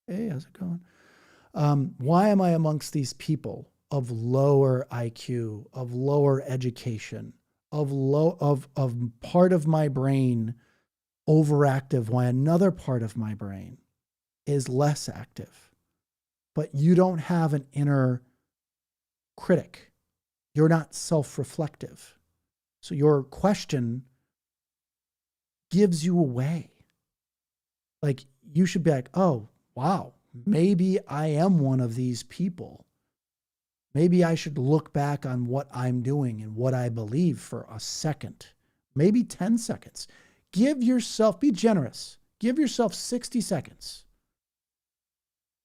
Hey, how's it going? Why am I amongst these people of lower IQ, of lower education, of part of my brain overactive, while another part of my brain is less active? But you don't have an inner critic. You're not self-reflective. So your question gives you away. Like you should be like, oh, wow, maybe I am one of these people. Maybe I should look back on what I'm doing and what I believe for a second, maybe 10 seconds. Be generous. Give yourself 60 seconds.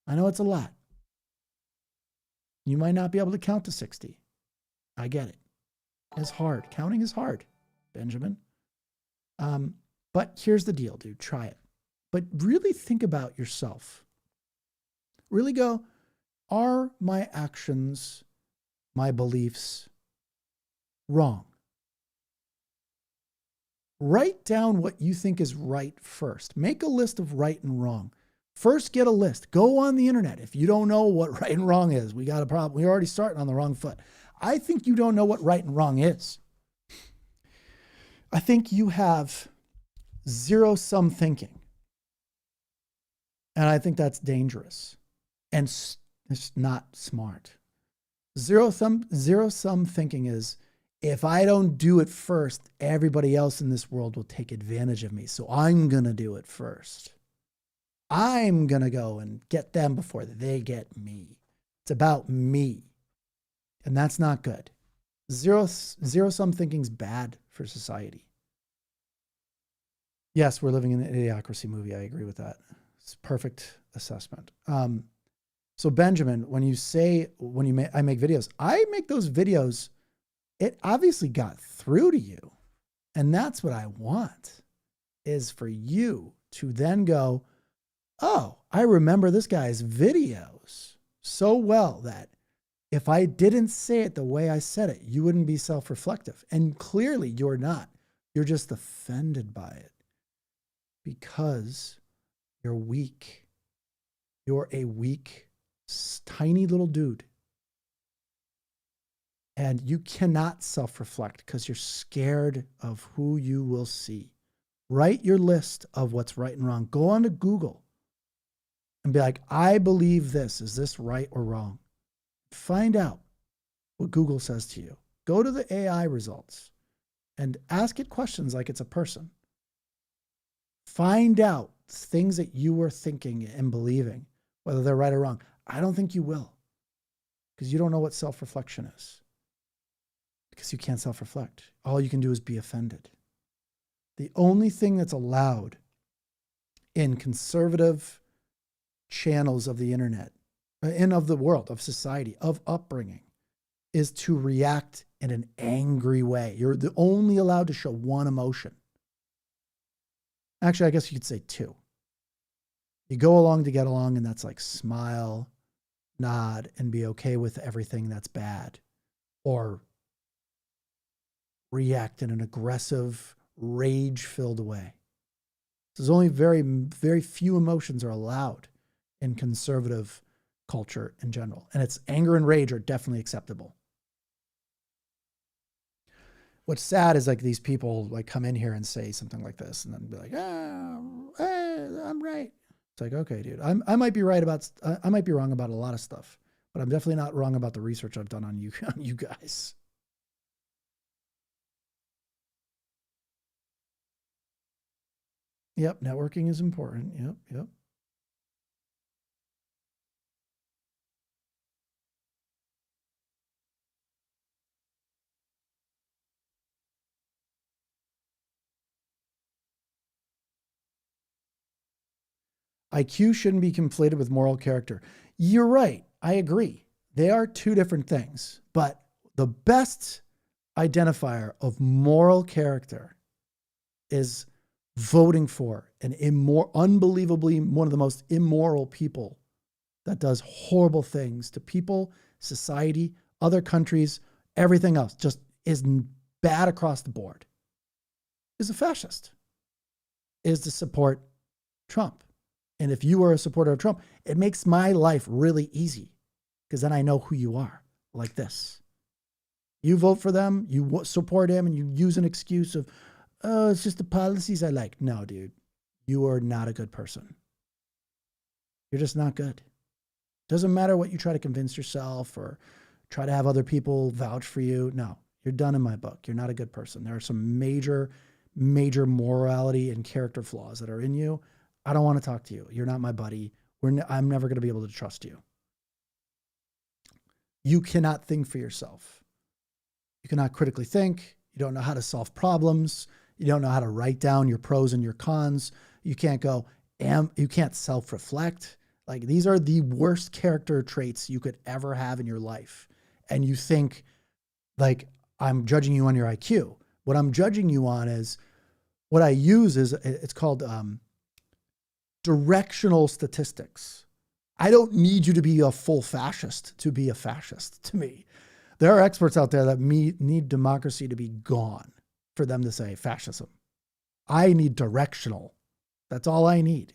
I know it's a lot. You might not be able to count to 60. I get it. It's hard. Counting is hard, Benjamin. But here's the deal, dude. Try it. But really think about yourself. Really go, are my actions, my beliefs wrong? Write down what you think is right first. Make a list of right and wrong. First, get a list. Go on the internet. If you don't know what right and wrong is, we got a problem. We're already starting on the wrong foot. I think you don't know what right and wrong is. I think you have zero-sum thinking. And I think that's dangerous. And it's not smart. Zero-sum thinking is if I don't do it first, everybody else in this world will take advantage of me. So I'm going to do it first. I'm going to go and get them before they get me. It's about me. And that's not good. Zero-sum thinking's bad for society. Yes, we're living in an idiocracy movie. I agree with that. It's a perfect assessment. So Benjamin, when I make videos, I make those videos, it obviously got through to you. And that's what I want, is for you to then go, oh, I remember this guy's videos so well that if I didn't say it the way I said it, you wouldn't be self-reflective. And clearly you're not. You're just offended by it because you're weak. You're a weak, tiny little dude. And you cannot self-reflect because you're scared of who you will see. Write your list of what's right and wrong. Go on to Google and be like, I believe this. Is this right or wrong? Find out what Google says to you. Go to the AI results and ask it questions like it's a person. Find out things that you were thinking and believing, whether they're right or wrong. I don't think you will, because you don't know what self-reflection is. Because you can't self-reflect. All you can do is be offended. The only thing that's allowed in conservative channels of the internet and of the world, of society, of upbringing, is to react in an angry way. You're only allowed to show one emotion. Actually, I guess you could say two. You go along to get along, and that's like smile, nod, and be okay with everything that's bad. Or react in an aggressive, rage-filled way. There's only very, very few emotions are allowed in conservative culture in general. And it's anger and rage are definitely acceptable. What's sad is like these people like come in here and say something like this and then be like, I'm right. It's like, okay, dude, I might be right about, I might be wrong about a lot of stuff, but I'm definitely not wrong about the research I've done on you guys. Yep. Networking is important. Yep. IQ shouldn't be conflated with moral character. You're right. I agree. They are two different things. But the best identifier of moral character is voting for an unbelievably one of the most immoral people that does horrible things to people, society, other countries, everything else, just is bad across the board, is a fascist, is to support Trump. And if you are a supporter of Trump, it makes my life really easy because then I know who you are, like this. You vote for them, you support him, and you use an excuse of, oh, it's just the policies I like. No, dude, you are not a good person. You're just not good. Doesn't matter what you try to convince yourself or try to have other people vouch for you. No, you're done in my book. You're not a good person. There are some major, major morality and character flaws that are in you. I don't want to talk to you. You're not my buddy. I'm never going to be able to trust you. You cannot think for yourself. You cannot critically think. You don't know how to solve problems. You don't know how to write down your pros and your cons. You can't you can't self-reflect. Like, these are the worst character traits you could ever have in your life. And you think, like, I'm judging you on your IQ. What I'm judging you on is, what I use is, it's called directional statistics. I don't need you to be a full fascist to be a fascist to me. There are experts out there that need democracy to be gone for them to say fascism. I need directional. That's all I need,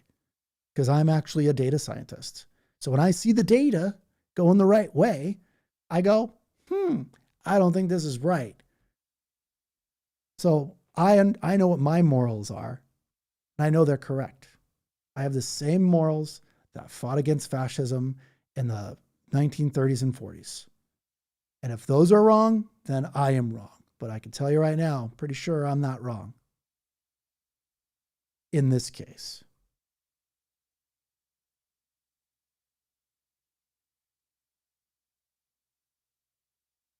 because I'm actually a data scientist. So when I see the data going the right way, I go, I don't think this is right. So I know what my morals are, and I know they're correct. I have the same morals that fought against fascism in the 1930s and 40s. And if those are wrong, then I am wrong. but I can tell you right now, pretty sure I'm not wrong in this case.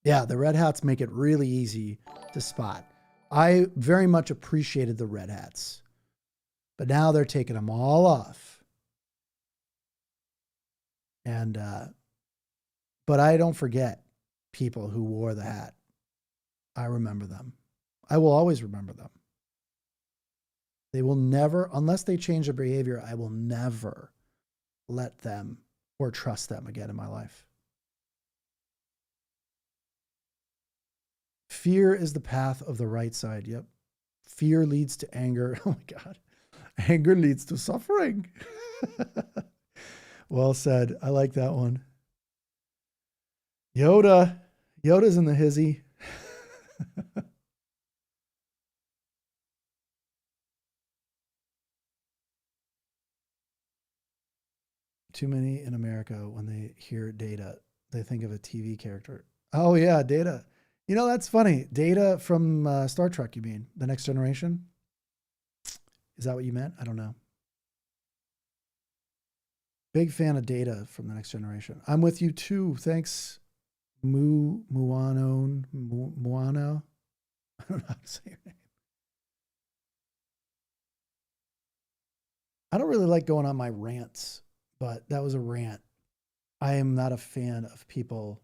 Yeah, the red hats make it really easy to spot. I very much appreciated the red hats, but now they're taking them all off. And, but I don't forget people who wore the hat. I remember them. I will always remember them. They will never, unless they change their behavior, I will never let them or trust them again in my life. Fear is the path of the right side. Yep. Fear leads to anger. Oh my God. Anger leads to suffering. Well said. I like that one. Yoda. Yoda's in the hizzy. Too many in America, when they hear Data, they think of a TV character. Oh yeah, Data. You know, that's funny. Data from Star Trek, you mean? The Next Generation? Is that what you meant? I don't know. Big fan of Data from The Next Generation. I'm with you too. Thanks, Muano. I don't know how to say your name. I don't really like going on my rants, but that was a rant. I am not a fan of people.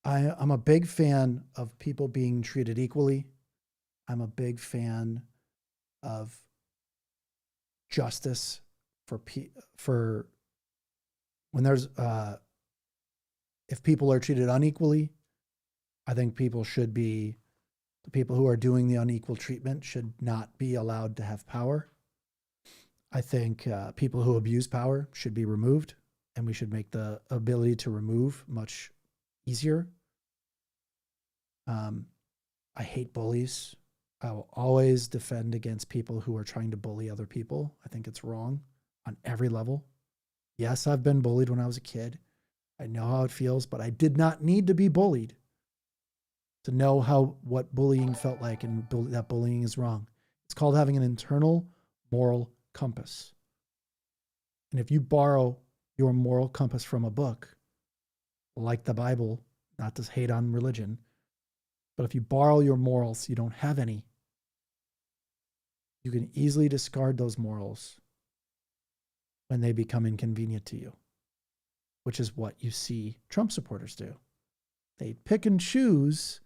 I'm a big fan of people being treated equally. I'm a big fan of justice for when there's if people are treated unequally. I think the people who are doing the unequal treatment should not be allowed to have power. I think people who abuse power should be removed, and we should make the ability to remove much easier. I hate bullies. I will always defend against people who are trying to bully other people. I think it's wrong on every level. Yes, I've been bullied when I was a kid. I know how it feels, but I did not need to be bullied to know what bullying felt like, and that bullying is wrong. It's called having an internal moral compass. And if you borrow your moral compass from a book, like the Bible, not to hate on religion, but if you borrow your morals, you don't have any, you can easily discard those morals when they become inconvenient to you, which is what you see Trump supporters do. They pick and choose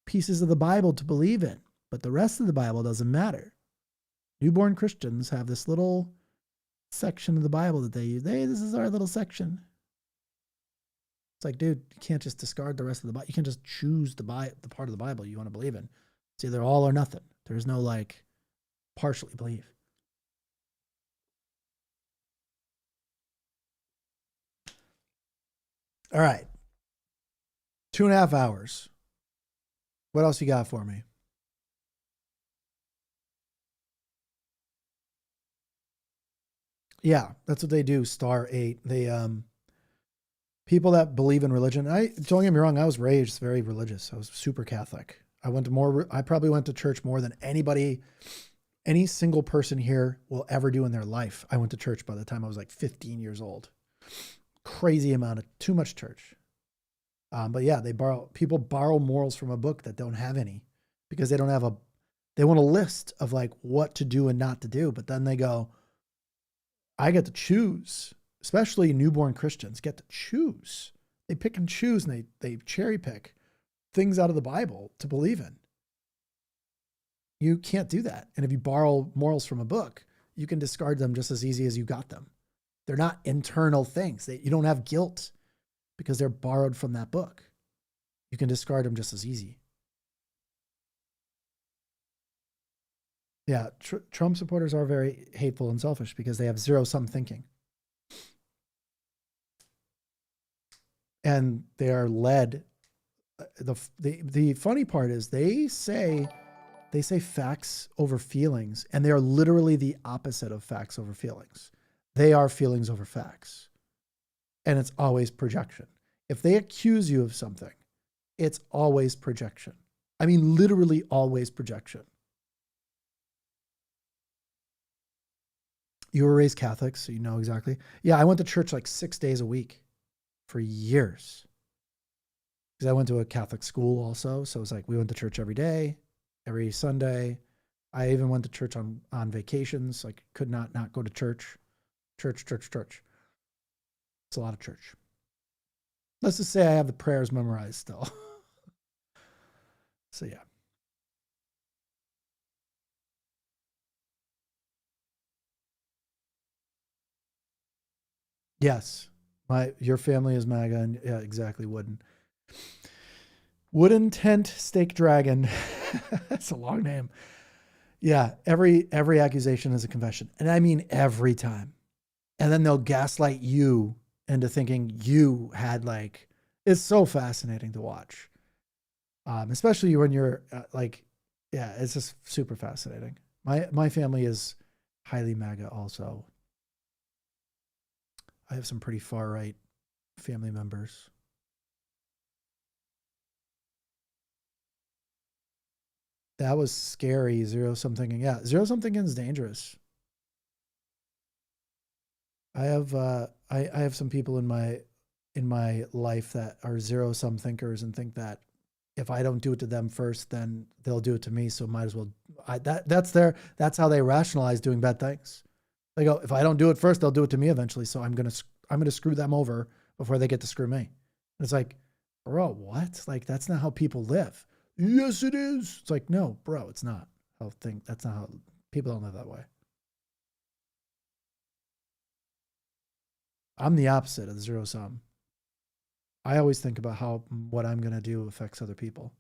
pieces of the Bible to believe in, but the rest of the Bible doesn't matter. Newborn Christians have this little section of the Bible that they use. Hey, this is our little section. It's like, dude, you can't just discard the rest of the Bible. You can't just choose the part of the Bible you want to believe in. It's either all or nothing. There's no like partially believe. All right. 2.5 hours. What else you got for me? Yeah, that's what they do. Star 8. They people that believe in religion. Don't get me wrong, I was raised very religious. I was super Catholic. I probably went to church more than any single person here will ever do in their life. I went to church by the time I was like 15 years old. Crazy amount of too much church. But yeah, people borrow morals from a book that don't have any, because they want a list of like what to do and not to do. But then they go, I get to choose. Especially newborn Christians get to choose. They pick and choose, and they cherry pick things out of the Bible to believe in. You can't do that. And if you borrow morals from a book, you can discard them just as easy as you got them. They're not internal things. You don't have guilt because they're borrowed from that book. You can discard them just as easy. Yeah, Trump supporters are very hateful and selfish because they have zero-sum thinking. And they are led. The funny part is they say facts over feelings, and they are literally the opposite of facts over feelings. They are feelings over facts. And it's always projection. If they accuse you of something, it's always projection. I mean, literally always projection. You were raised Catholic, so you know exactly. Yeah, I went to church like 6 days a week for years. Because I went to a Catholic school also. So it was like we went to church every day, every Sunday. I even went to church on vacations. Like could not go to church. Church. It's a lot of church. Let's just say I have the prayers memorized still. So yeah. Yes. Your family is MAGA and yeah, exactly wooden tent stake dragon. That's a long name. Yeah, every accusation is a confession. And I mean every time. And then they'll gaslight you into thinking you had like it's so fascinating to watch. Especially when you're like yeah, it's just super fascinating. My family is highly MAGA also. I have some pretty far right family members. That was scary. Zero sum thinking. Yeah, zero sum thinking is dangerous. I have some people in my life that are zero sum thinkers and think that if I don't do it to them first, then they'll do it to me. So might as well. That's how they rationalize doing bad things. They go, if I don't do it first, they'll do it to me eventually. So I'm gonna screw them over before they get to screw me. And it's like, bro, what? Like that's not how people live. Yes, it is. It's like, no, bro, it's not. That's not how people don't live that way. I'm the opposite of the zero sum. I always think about how what I'm gonna do affects other people.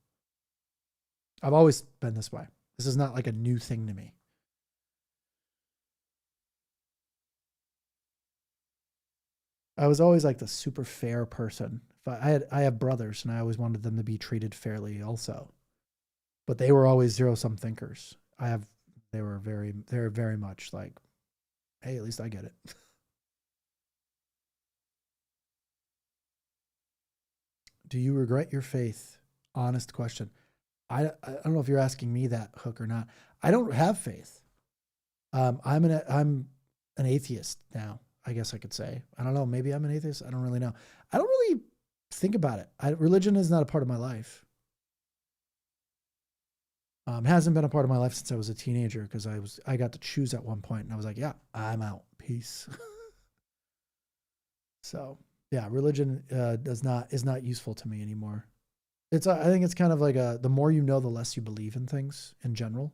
I've always been this way. This is not like a new thing to me. I was always like the super fair person. If I have brothers and I always wanted them to be treated fairly also. But they were always zero sum thinkers. They're very much like, hey, at least I get it. Do you regret your faith? Honest question. I don't know if you're asking me that hook or not. I don't have faith. I'm an atheist now. I guess I could say. I don't know. Maybe I'm an atheist. I don't really know. I don't really think about it. Religion is not a part of my life. Hasn't been a part of my life since I was a teenager because I got to choose at one point and I was like, yeah, I'm out. Peace. So yeah, religion is not useful to me anymore. I think it's kind of like the more you know, the less you believe in things in general,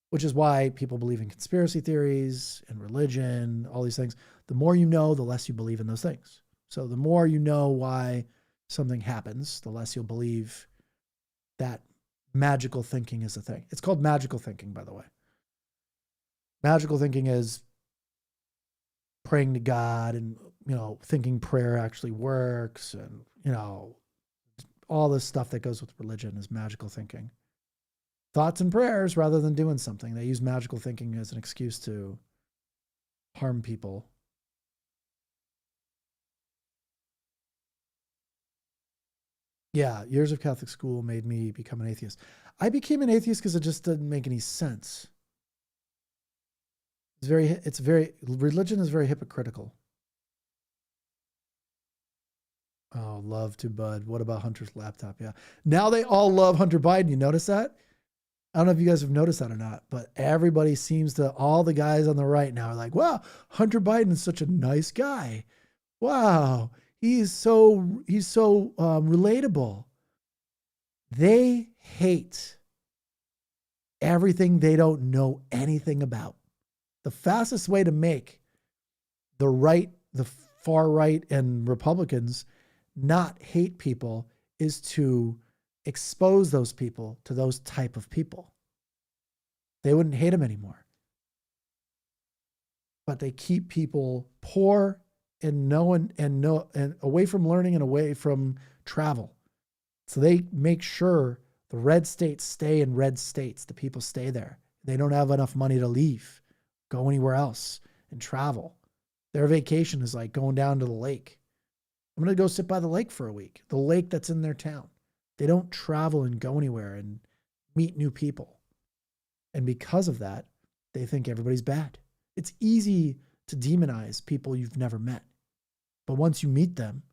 which is why people believe in conspiracy theories and religion, all these things. The more you know, the less you believe in those things. So the more you know why something happens, the less you'll believe that magical thinking is a thing. It's called magical thinking, by the way. Magical thinking is praying to God and, thinking prayer actually works and, all this stuff that goes with religion is magical thinking. Thoughts and prayers rather than doing something. They use magical thinking as an excuse to harm people. Yeah, years of Catholic school made me become an atheist. I became an atheist because it just didn't make any sense. Religion is very hypocritical. Oh, love to Bud. What about Hunter's laptop? Yeah. Now they all love Hunter Biden. You notice that? I don't know if you guys have noticed that or not, but everybody seems to, all the guys on the right now are like, wow, Hunter Biden is such a nice guy. Wow. He's so relatable. They hate everything they don't know anything about. The fastest way to make the far right and Republicans not hate people is to expose those people to those type of people. They wouldn't hate them anymore. But they keep people poor and away from learning and away from travel. So they make sure the red states stay in red states. The people stay there. They don't have enough money to leave, go anywhere else and travel. Their vacation is like going down to the lake. I'm going to go sit by the lake for a week, the lake that's in their town. They don't travel and go anywhere and meet new people. And because of that, they think everybody's bad. It's easy to demonize people you've never met. But once you meet them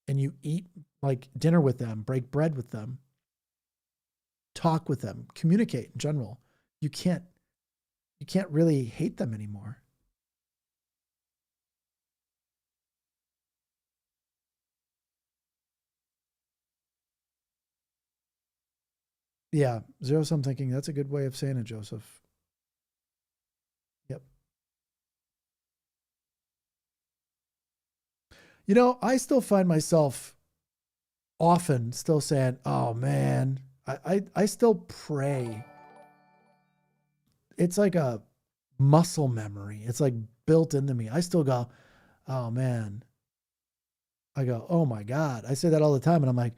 and you eat like dinner with them, break bread with them, talk with them, communicate in general, you can't really hate them anymore. Yeah, zero sum thinking. That's a good way of saying it, Joseph. Yep. You know, I still find myself often still saying, oh man, I still pray. It's like a muscle memory. It's like built into me. I still go, oh man. I go, oh my God. I say that all the time. And I'm like,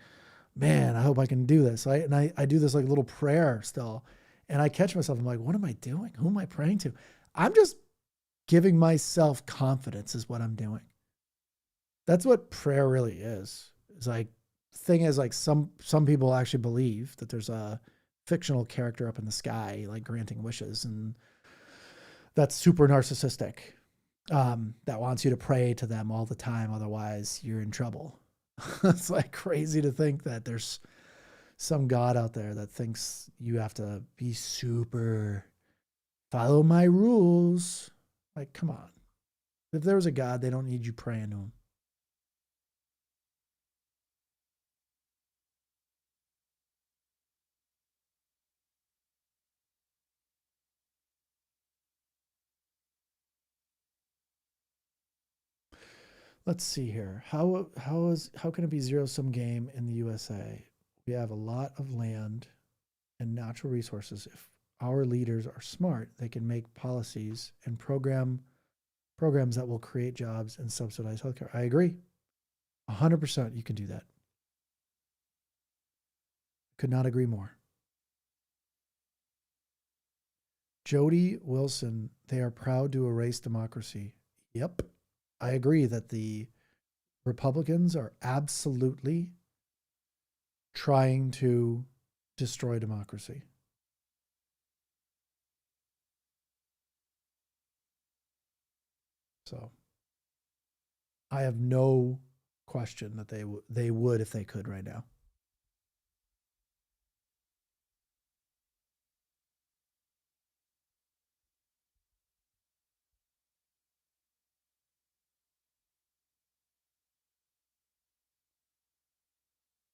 man, I hope I can do this. I do this like little prayer still. And I catch myself. I'm like, what am I doing? Who am I praying to? I'm just giving myself confidence is what I'm doing. That's what prayer really is. It's like, thing is like some people actually believe that there's a fictional character up in the sky, like granting wishes. And that's super narcissistic. That wants you to pray to them all the time. Otherwise you're in trouble. It's like crazy to think that there's some God out there that thinks you have to be super, follow my rules. Like, come on. If there was a God, they don't need you praying to him. Let's see here. How can it be zero sum game in the USA? We have a lot of land and natural resources. If our leaders are smart, they can make policies and programs that will create jobs and subsidize healthcare. I agree. 100% you can do that. Could not agree more. Jody Wilson, they are proud to erase democracy. Yep. I agree that the Republicans are absolutely trying to destroy democracy. So I have no question that they would if they could right now.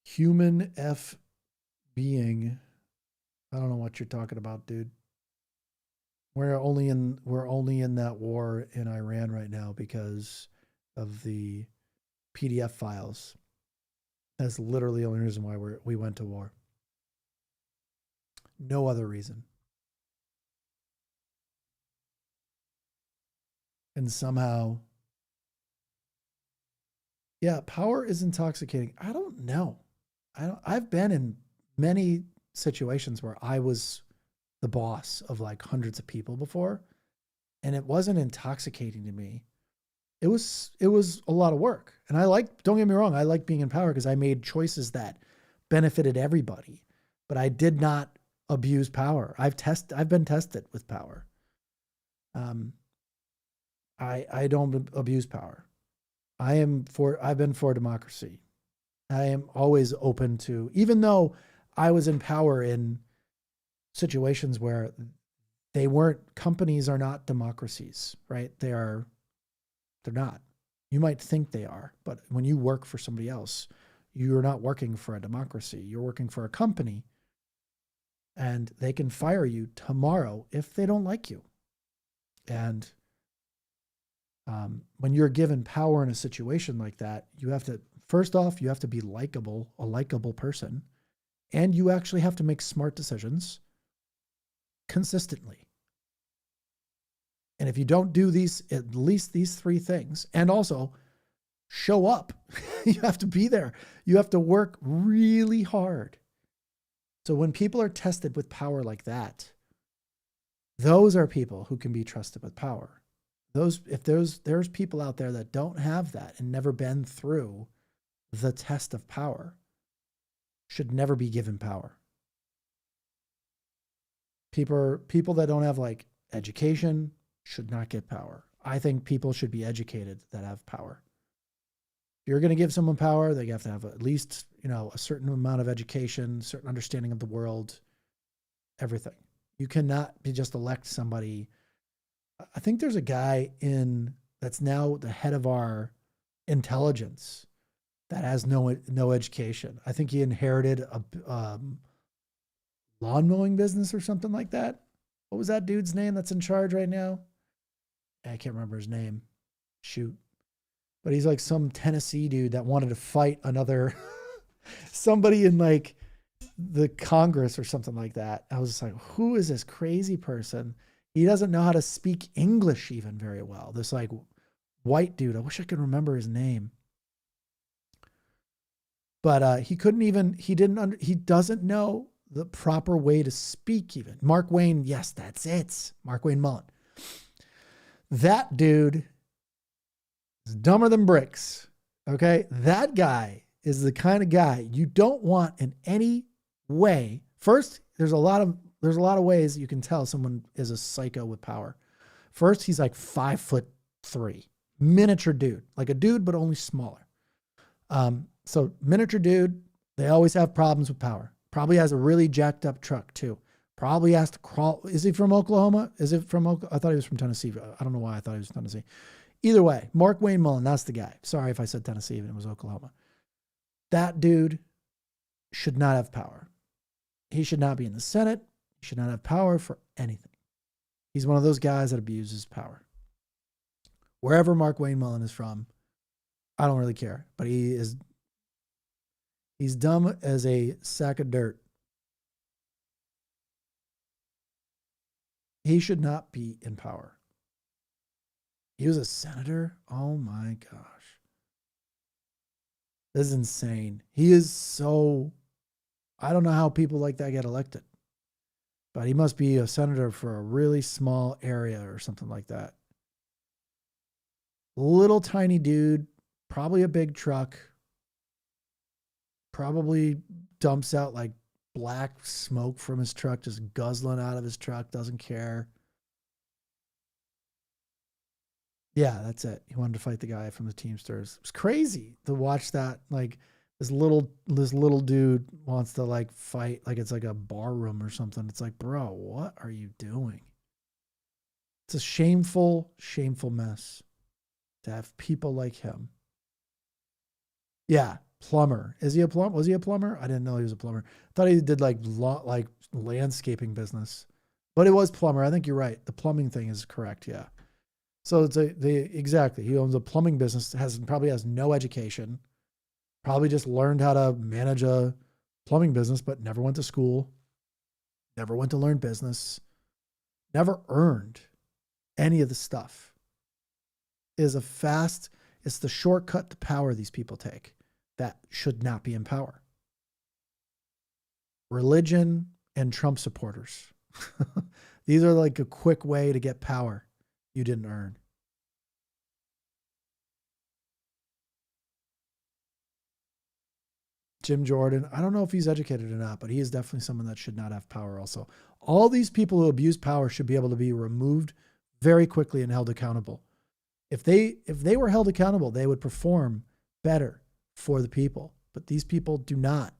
Human F being. I don't know what you're talking about, dude. We're only in that war in Iran right now because of the PDF files. That's literally the only reason why we went to war. No other reason. And somehow, yeah, power is intoxicating. I don't know. I've been in many situations where I was the boss of like hundreds of people before, and it wasn't intoxicating to me. It was a lot of work. And don't get me wrong, I like being in power because I made choices that benefited everybody. But I did not abuse power. I've been tested with power. Um, I don't abuse power. I've been for democracy. I am always open to, even though I was in power in situations where companies are not democracies, right? They're not. You might think they are, but when you work for somebody else, you're not working for a democracy. You're working for a company, and they can fire you tomorrow if they don't like you. And when you're given power in a situation like that, first off, you have to be a likable person, and you actually have to make smart decisions consistently. And if you don't do at least these three things, and also show up, you have to be there. You have to work really hard. So when people are tested with power like that, those are people who can be trusted with power. If there's people out there that don't have that and never been through the test of power, should never be given power. People that don't have like education should not get power. I think people should be educated that have power. If you're going to give someone power, they have to have at least, a certain amount of education, certain understanding of the world, everything. You cannot be just elect somebody. I think there's a guy that's now the head of our intelligence that has no education. I think he inherited a lawn mowing business or something like that. What was that dude's name that's in charge right now? I can't remember his name. Shoot. But he's like some Tennessee dude that wanted to fight another somebody in like the Congress or something like that. I was just like, who is this crazy person? He doesn't know how to speak English even very well. This like white dude. I wish I could remember his name. But he doesn't know the proper way to speak even. Mark Wayne, yes, that's it. Mark Wayne Mullen. That dude is dumber than bricks. Okay? That guy is the kind of guy you don't want in any way. First, there's a lot of ways you can tell someone is a psycho with power. First, he's like 5'3", miniature dude, like a dude, but only smaller. So miniature dude, they always have problems with power. Probably has a really jacked up truck too. Probably has to crawl. Is he from Oklahoma? Is it from Oklahoma? I thought he was from Tennessee. I don't know why I thought he was from Tennessee. Either way, Mark Wayne Mullen, that's the guy. Sorry if I said Tennessee and it was Oklahoma. That dude should not have power. He should not be in the Senate. He should not have power for anything. He's one of those guys that abuses power. Wherever Mark Wayne Mullen is from, I don't really care. But he's dumb as a sack of dirt. He should not be in power. He was a senator? Oh my gosh. This is insane. He is so... I don't know how people like that get elected. But he must be a senator for a really small area or something like that. Little tiny dude, probably a big truck. Probably dumps out like black smoke from his truck, just guzzling out of his truck, doesn't care. Yeah, that's it. He wanted to fight the guy from the Teamsters. It was crazy to watch that. Like this little dude wants to like fight like it's like a bar room or something. It's like, bro, what are you doing? It's a shameful, shameful mess to have people like him. Yeah, plumber. Is he a plumber? Was he a plumber? I didn't know he was a plumber. I thought he did like landscaping business, but it was plumber. I think you're right. The plumbing thing is correct. Yeah. So it's exactly. He owns a plumbing business. Probably has no education. Probably just learned how to manage a plumbing business, but never went to school. Never went to learn business. Never earned any of the stuff. It's the shortcut to power these people take that should not be in power. Religion and Trump supporters. These are like a quick way to get power you didn't earn. Jim Jordan, I don't know if he's educated or not, but he is definitely someone that should not have power also. All these people who abuse power should be able to be removed very quickly and held accountable. If they were held accountable, they would perform better for the people. But these people do not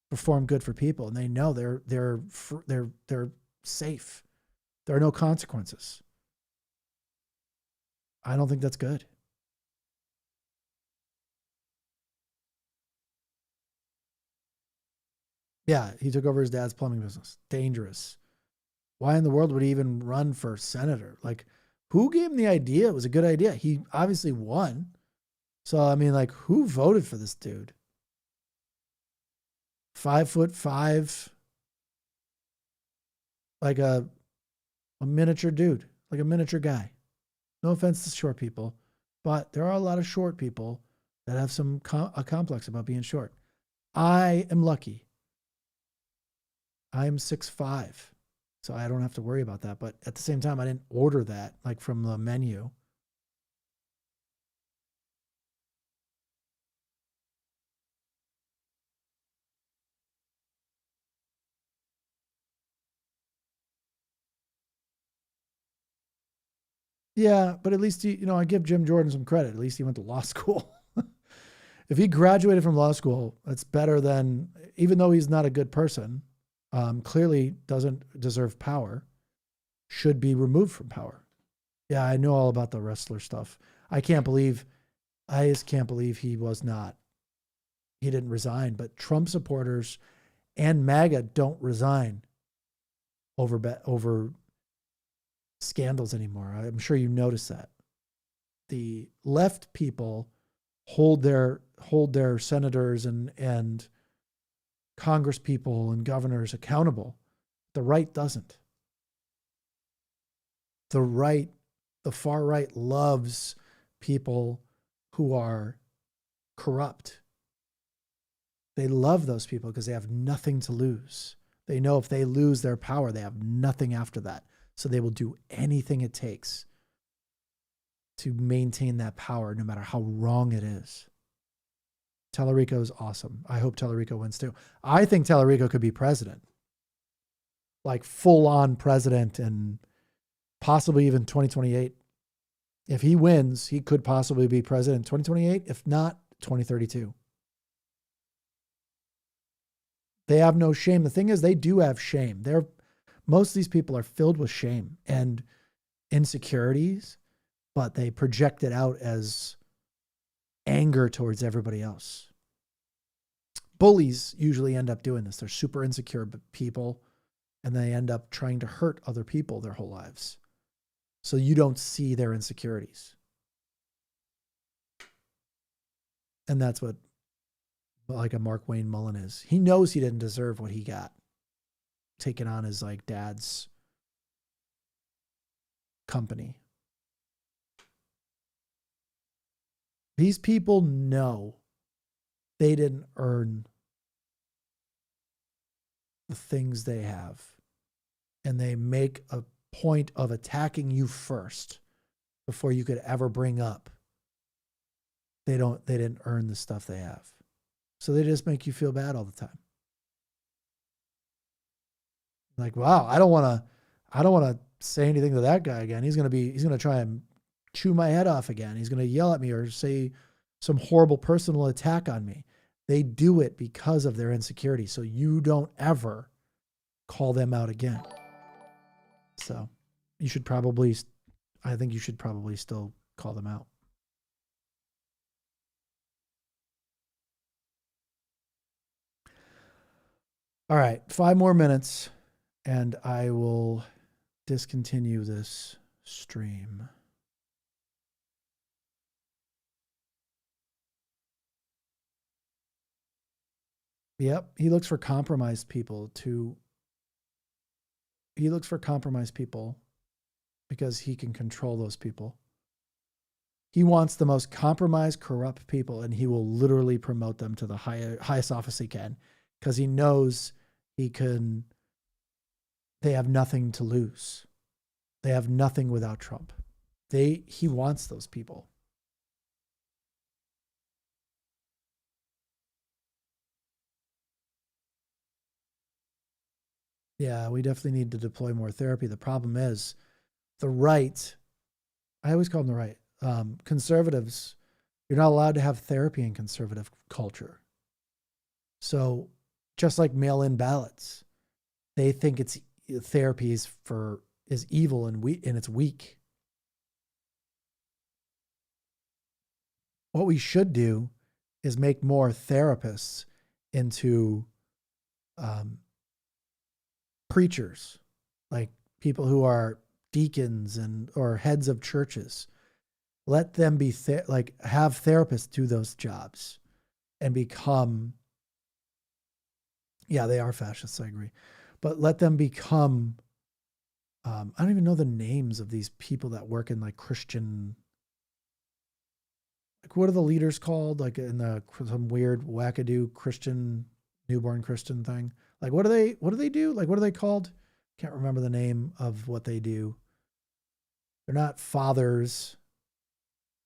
perform good for people, and they know they're safe. There are no consequences. I don't think that's good. Yeah, he took over his dad's plumbing business. Dangerous. Why in the world would he even run for senator? Like, who gave him the idea? It was a good idea. He obviously won. So, I mean, like, who voted for this dude? 5'5", like a miniature dude, like a miniature guy. No offense to short people, but there are a lot of short people that have a complex about being short. I am lucky. I'm 6'5", so I don't have to worry about that. But at the same time, I didn't order that like from the menu. Yeah, but at least I give Jim Jordan some credit. At least he went to law school. If he graduated from law school, that's better than, even though he's not a good person, clearly doesn't deserve power, should be removed from power. Yeah, I know all about the wrestler stuff. I just can't believe he didn't resign. But Trump supporters and MAGA don't resign over scandals anymore. I'm sure you noticed that. The left people hold their senators and Congress people and governors accountable. The right doesn't. The far right loves people who are corrupt. They love those people because they have nothing to lose. They know if they lose their power, they have nothing after that. So they will do anything it takes to maintain that power, no matter how wrong it is. Tellerico is awesome. I hope Tellerico wins too. I think Tellerico could be president, like full on president, and possibly even 2028. If he wins, he could possibly be president 2028. If not, 2032. They have no shame. The thing is, they do have shame. Most of these people are filled with shame and insecurities, but they project it out as anger towards everybody else. Bullies usually end up doing this. They're super insecure people, and they end up trying to hurt other people their whole lives. So you don't see their insecurities. And that's what like a Mark Wayne Mullen is. He knows he didn't deserve what he got, taking on his like dad's company. These people know they didn't earn the things they have, and they make a point of attacking you first before you could ever bring up they didn't earn the stuff they have. So they just make you feel bad all the time. Like, wow, I don't want to say anything to that guy again. He's going to try and chew my head off again. He's going to yell at me or say some horrible personal attack on me. They do it because of their insecurity. So you don't ever call them out again. So I think you should probably still call them out. All right, 5 more minutes and I will discontinue this stream. Yep, he looks for compromised people because he can control those people. He wants the most compromised, corrupt people, and he will literally promote them to the highest office he can because he knows they have nothing to lose. They have nothing without Trump. He wants those people. Yeah, we definitely need to deploy more therapy. The problem is the right, I always call them the right, conservatives, you're not allowed to have therapy in conservative culture. So just like mail-in ballots, they think therapy is evil and it's weak. What we should do is make more therapists into preachers, like people who are deacons or heads of churches. Let them be have therapists do those jobs and become. Yeah, they are fascists. I agree, but let them become. I don't even know the names of these people that work in like Christian. Like, what are the leaders called? Like in some weird wackadoo Christian newborn Christian thing. Like, what do they do? Like, what are they called? Can't remember the name of what they do. They're not fathers.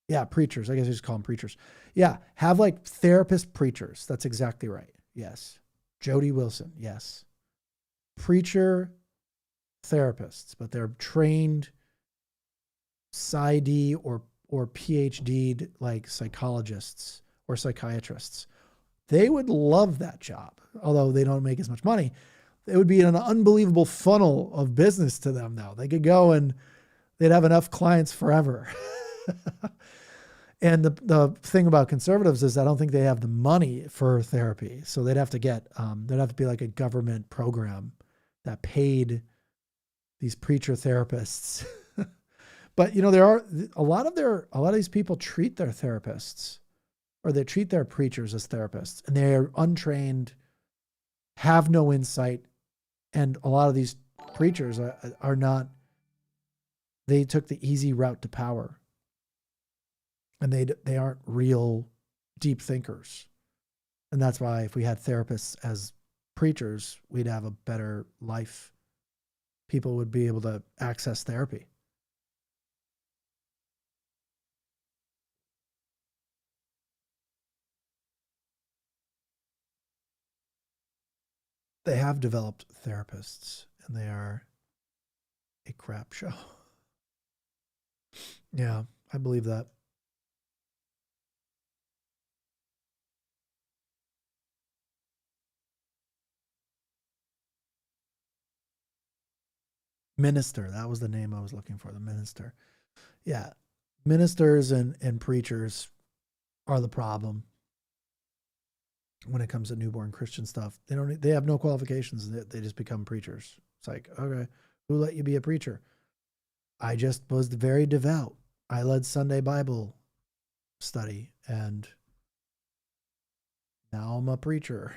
Yeah, preachers. I guess I just call them preachers. Yeah, have like therapist preachers. That's exactly right. Yes. Jody Wilson. Yes. Preacher therapists, but they're trained PsyD or PhD like psychologists or psychiatrists. They would love that job, although they don't make as much money. It would be an unbelievable funnel of business to them, though. They could go and they'd have enough clients forever. And the thing about conservatives is I don't think they have the money for therapy. So they'd have to be like a government program that paid these preacher therapists. But there are a lot of these people treat their therapists, or they treat their preachers as therapists, and they're untrained, have no insight. And a lot of these preachers are not, they took the easy route to power, and they aren't real deep thinkers. And that's why if we had therapists as preachers, we'd have a better life. People would be able to access therapy. They have developed therapists, and they are a crap show. Yeah, I believe that. Minister, that was the name I was looking for, the minister. Yeah, ministers and preachers are the problem when it comes to newborn Christian stuff. They have no qualifications. They just become preachers. It's like, okay, who let you be a preacher? I just was very devout. I led Sunday Bible study, and now I'm a preacher.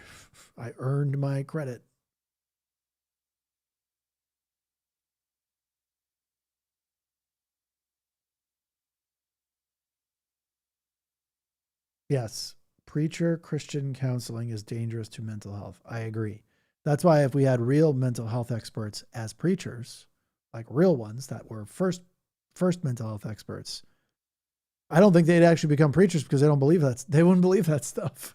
I earned my credit. Yes, preacher Christian counseling is dangerous to mental health. I agree. That's why if we had real mental health experts as preachers, like real ones that were first mental health experts, I don't think they'd actually become preachers because they wouldn't believe that stuff.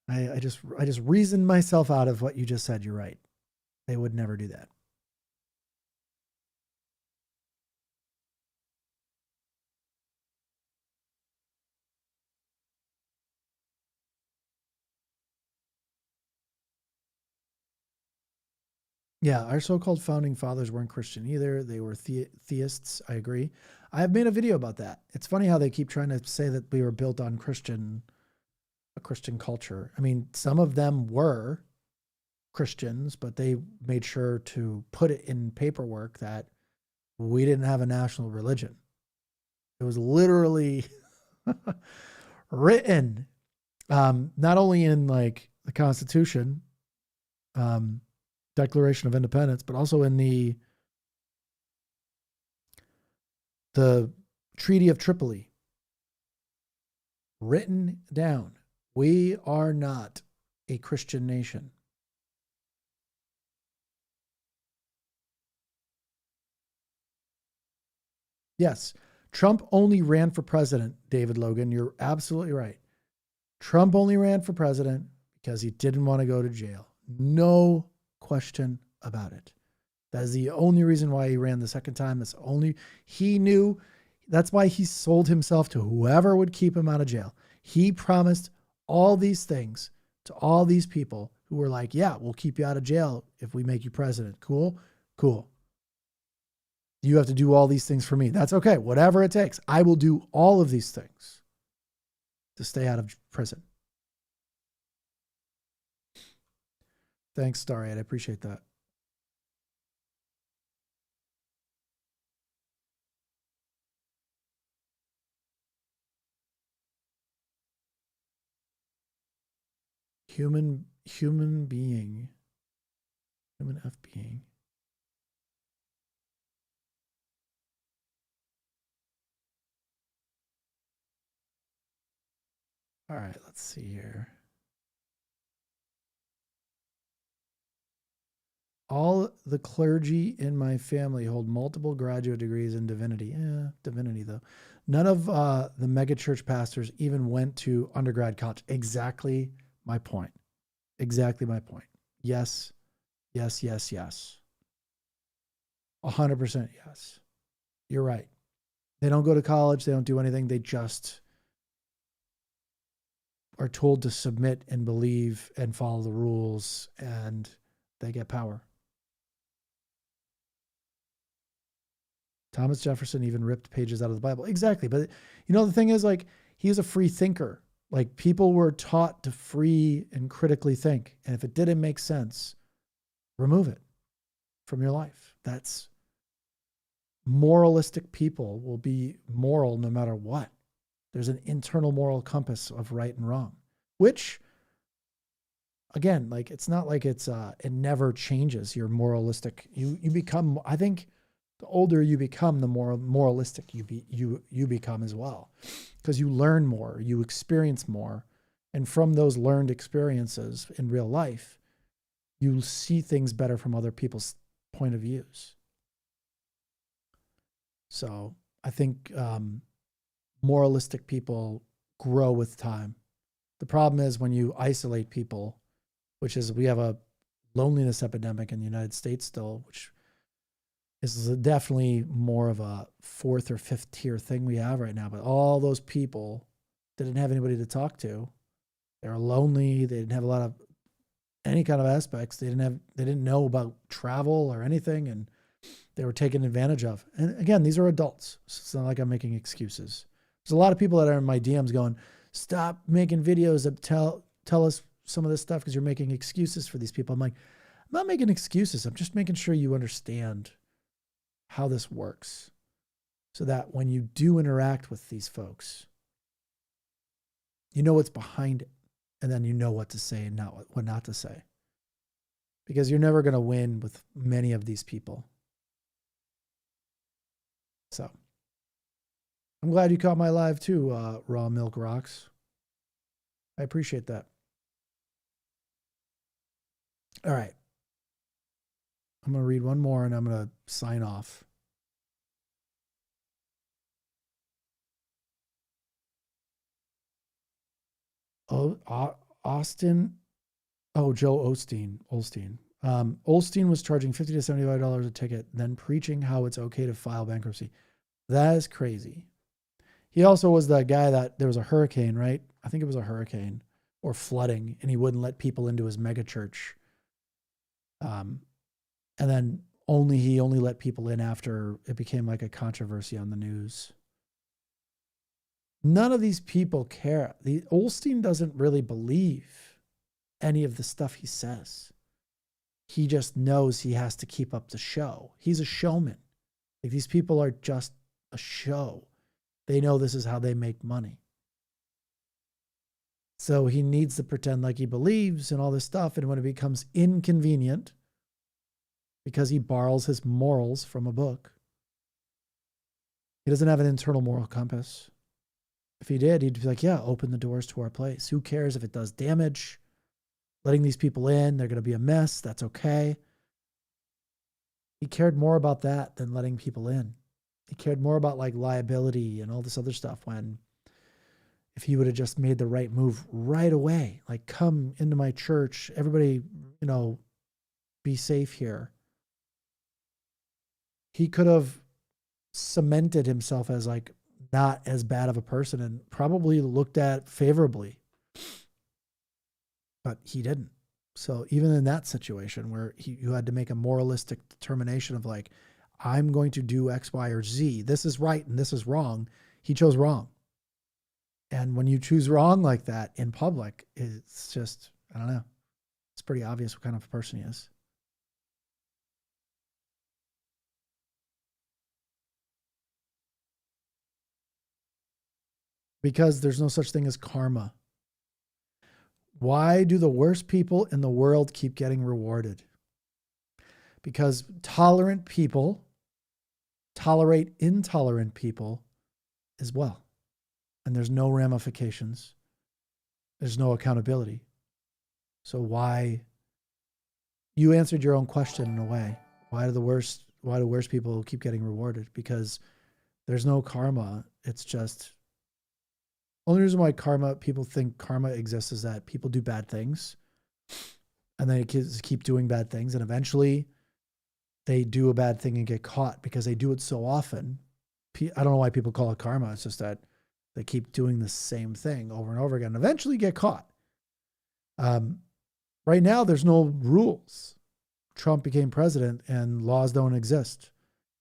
I just reasoned myself out of what you just said. You're right. They would never do that. Yeah, our so-called founding fathers weren't Christian either. They were theists. I agree. I've made a video about that. It's funny how they keep trying to say that we were built on a Christian culture. I mean, some of them were Christians, but they made sure to put it in paperwork that we didn't have a national religion. It was literally written, not only in like the Constitution, Declaration of Independence, but also in the Treaty of Tripoli. Written down. We are not a Christian nation. Yes, Trump only ran for president, David Logan. You're absolutely right. Trump only ran for president because he didn't want to go to jail. No question about it. That is the only reason why he ran the second time. He knew. That's why he sold himself to whoever would keep him out of jail. He promised all these things to all these people who were like, yeah, we'll keep you out of jail if we make you president. Cool. You have to do all these things for me. That's okay. Whatever it takes. I will do all of these things to stay out of prison. Thanks, Starry. I appreciate that. Human being. Human F being. All right, let's see here. All the clergy in my family hold multiple graduate degrees in divinity. Divinity though. None of the mega church pastors even went to undergrad college. Exactly my point. Exactly my point. Yes. 100% yes. You're right. They don't go to college. They don't do anything. They just are told to submit and believe and follow the rules, and they get power. Thomas Jefferson even ripped pages out of the Bible. Exactly. But the thing is, like, he was a free thinker. Like, people were taught to free and critically think. And if it didn't make sense, remove it from your life. That's moralistic people will be moral no matter what. There's an internal moral compass of right and wrong, which, again, like, it's not like it never changes. You're moralistic. You become, I think, the older you become, the more moralistic you become as well, because you learn more, you experience more, and from those learned experiences in real life, you see things better from other people's point of views. So I think moralistic people grow with time. The problem is when you isolate people, which is, we have a loneliness epidemic in the United States still, which is definitely more of a 4th or 5th tier thing we have right now. But all those people that didn't have anybody to talk to, they were lonely. They didn't have a lot of any kind of aspects. They didn't know about travel or anything, and they were taken advantage of. And again, these are adults, so it's not like I'm making excuses. There's a lot of people that are in my DMs going, "Stop making videos that tell us some of this stuff because you're making excuses for these people." I'm like, I'm not making excuses. I'm just making sure you understand how this works, so that when you do interact with these folks, you know what's behind it, and then you know what to say and what not to say, because you're never going to win with many of these people. So I'm glad you caught my live too, Raw Milk Rocks. I appreciate that. All right. I'm going to read one more and I'm going to sign off. Oh, Austin. Oh, Joe Osteen. Osteen was charging $50 to $75 a ticket, then preaching how it's okay to file bankruptcy. That is crazy. He also was that guy that there was a hurricane, right? I think it was a hurricane or flooding, and he wouldn't let people into his mega church. And then he only let people in after it became like a controversy on the news. None of these people care. Osteen doesn't really believe any of the stuff he says. He just knows he has to keep up the show. He's a showman. Like, these people are just a show. They know this is how they make money. So he needs to pretend like he believes and all this stuff. And when it becomes inconvenient, because he borrows his morals from a book, he doesn't have an internal moral compass. If he did, he'd be like, yeah, open the doors to our place. Who cares if it does damage? Letting these people in, they're going to be a mess. That's okay. He cared more about that than letting people in. He cared more about like liability and all this other stuff, when if he would have just made the right move right away, like, come into my church, everybody, be safe here. He could have cemented himself as like not as bad of a person and probably looked at favorably, but he didn't. So even in that situation where you had to make a moralistic determination of like, I'm going to do X, Y, or Z. This is right and this is wrong. He chose wrong. And when you choose wrong like that in public, it's just, I don't know. It's pretty obvious what kind of a person he is. Because there's no such thing as karma. Why do the worst people in the world keep getting rewarded? Because tolerant people tolerate intolerant people as well. And there's no ramifications. There's no accountability. So why? You answered your own question in a way. Why do worst people keep getting rewarded? Because there's no karma. It's just, only reason why people think karma exists is that people do bad things and they keep doing bad things. And eventually they do a bad thing and get caught because they do it so often I don't know why people call it karma. It's just that they keep doing the same thing over and over again and eventually get caught. Right now, there's no rules. Trump became president and laws don't exist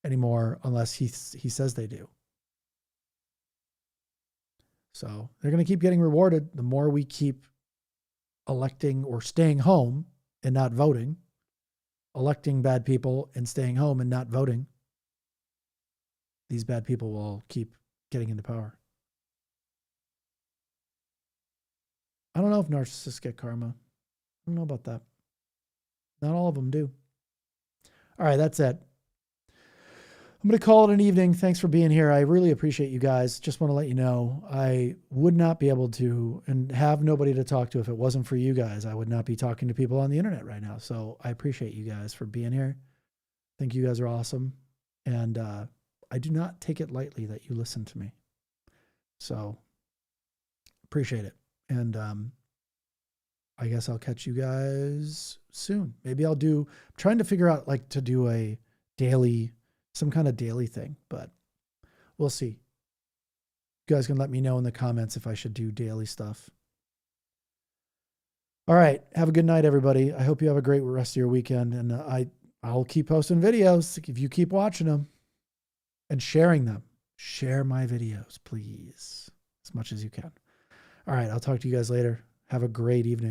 anymore unless he says they do. So they're going to keep getting rewarded the more we keep electing or staying home and not voting, electing bad people and staying home and not voting. These bad people will keep getting into power. I don't know if narcissists get karma. I don't know about that. Not all of them do. All right, that's it. I'm going to call it an evening. Thanks for being here. I really appreciate you guys. Just want to let you know, I would not be able to and have nobody to talk to if it wasn't for you guys. I would not be talking to people on the internet right now. So I appreciate you guys for being here. I think you guys are awesome. And I do not take it lightly that you listen to me. So appreciate it. And I guess I'll catch you guys soon. Maybe I'm trying to figure out like to do a daily, some kind of daily thing, but we'll see. You guys can let me know in the comments if I should do daily stuff. All right. Have a good night, everybody. I hope you have a great rest of your weekend. And I'll keep posting videos if you keep watching them and sharing them. Share my videos, please, as much as you can. All right. I'll talk to you guys later. Have a great evening.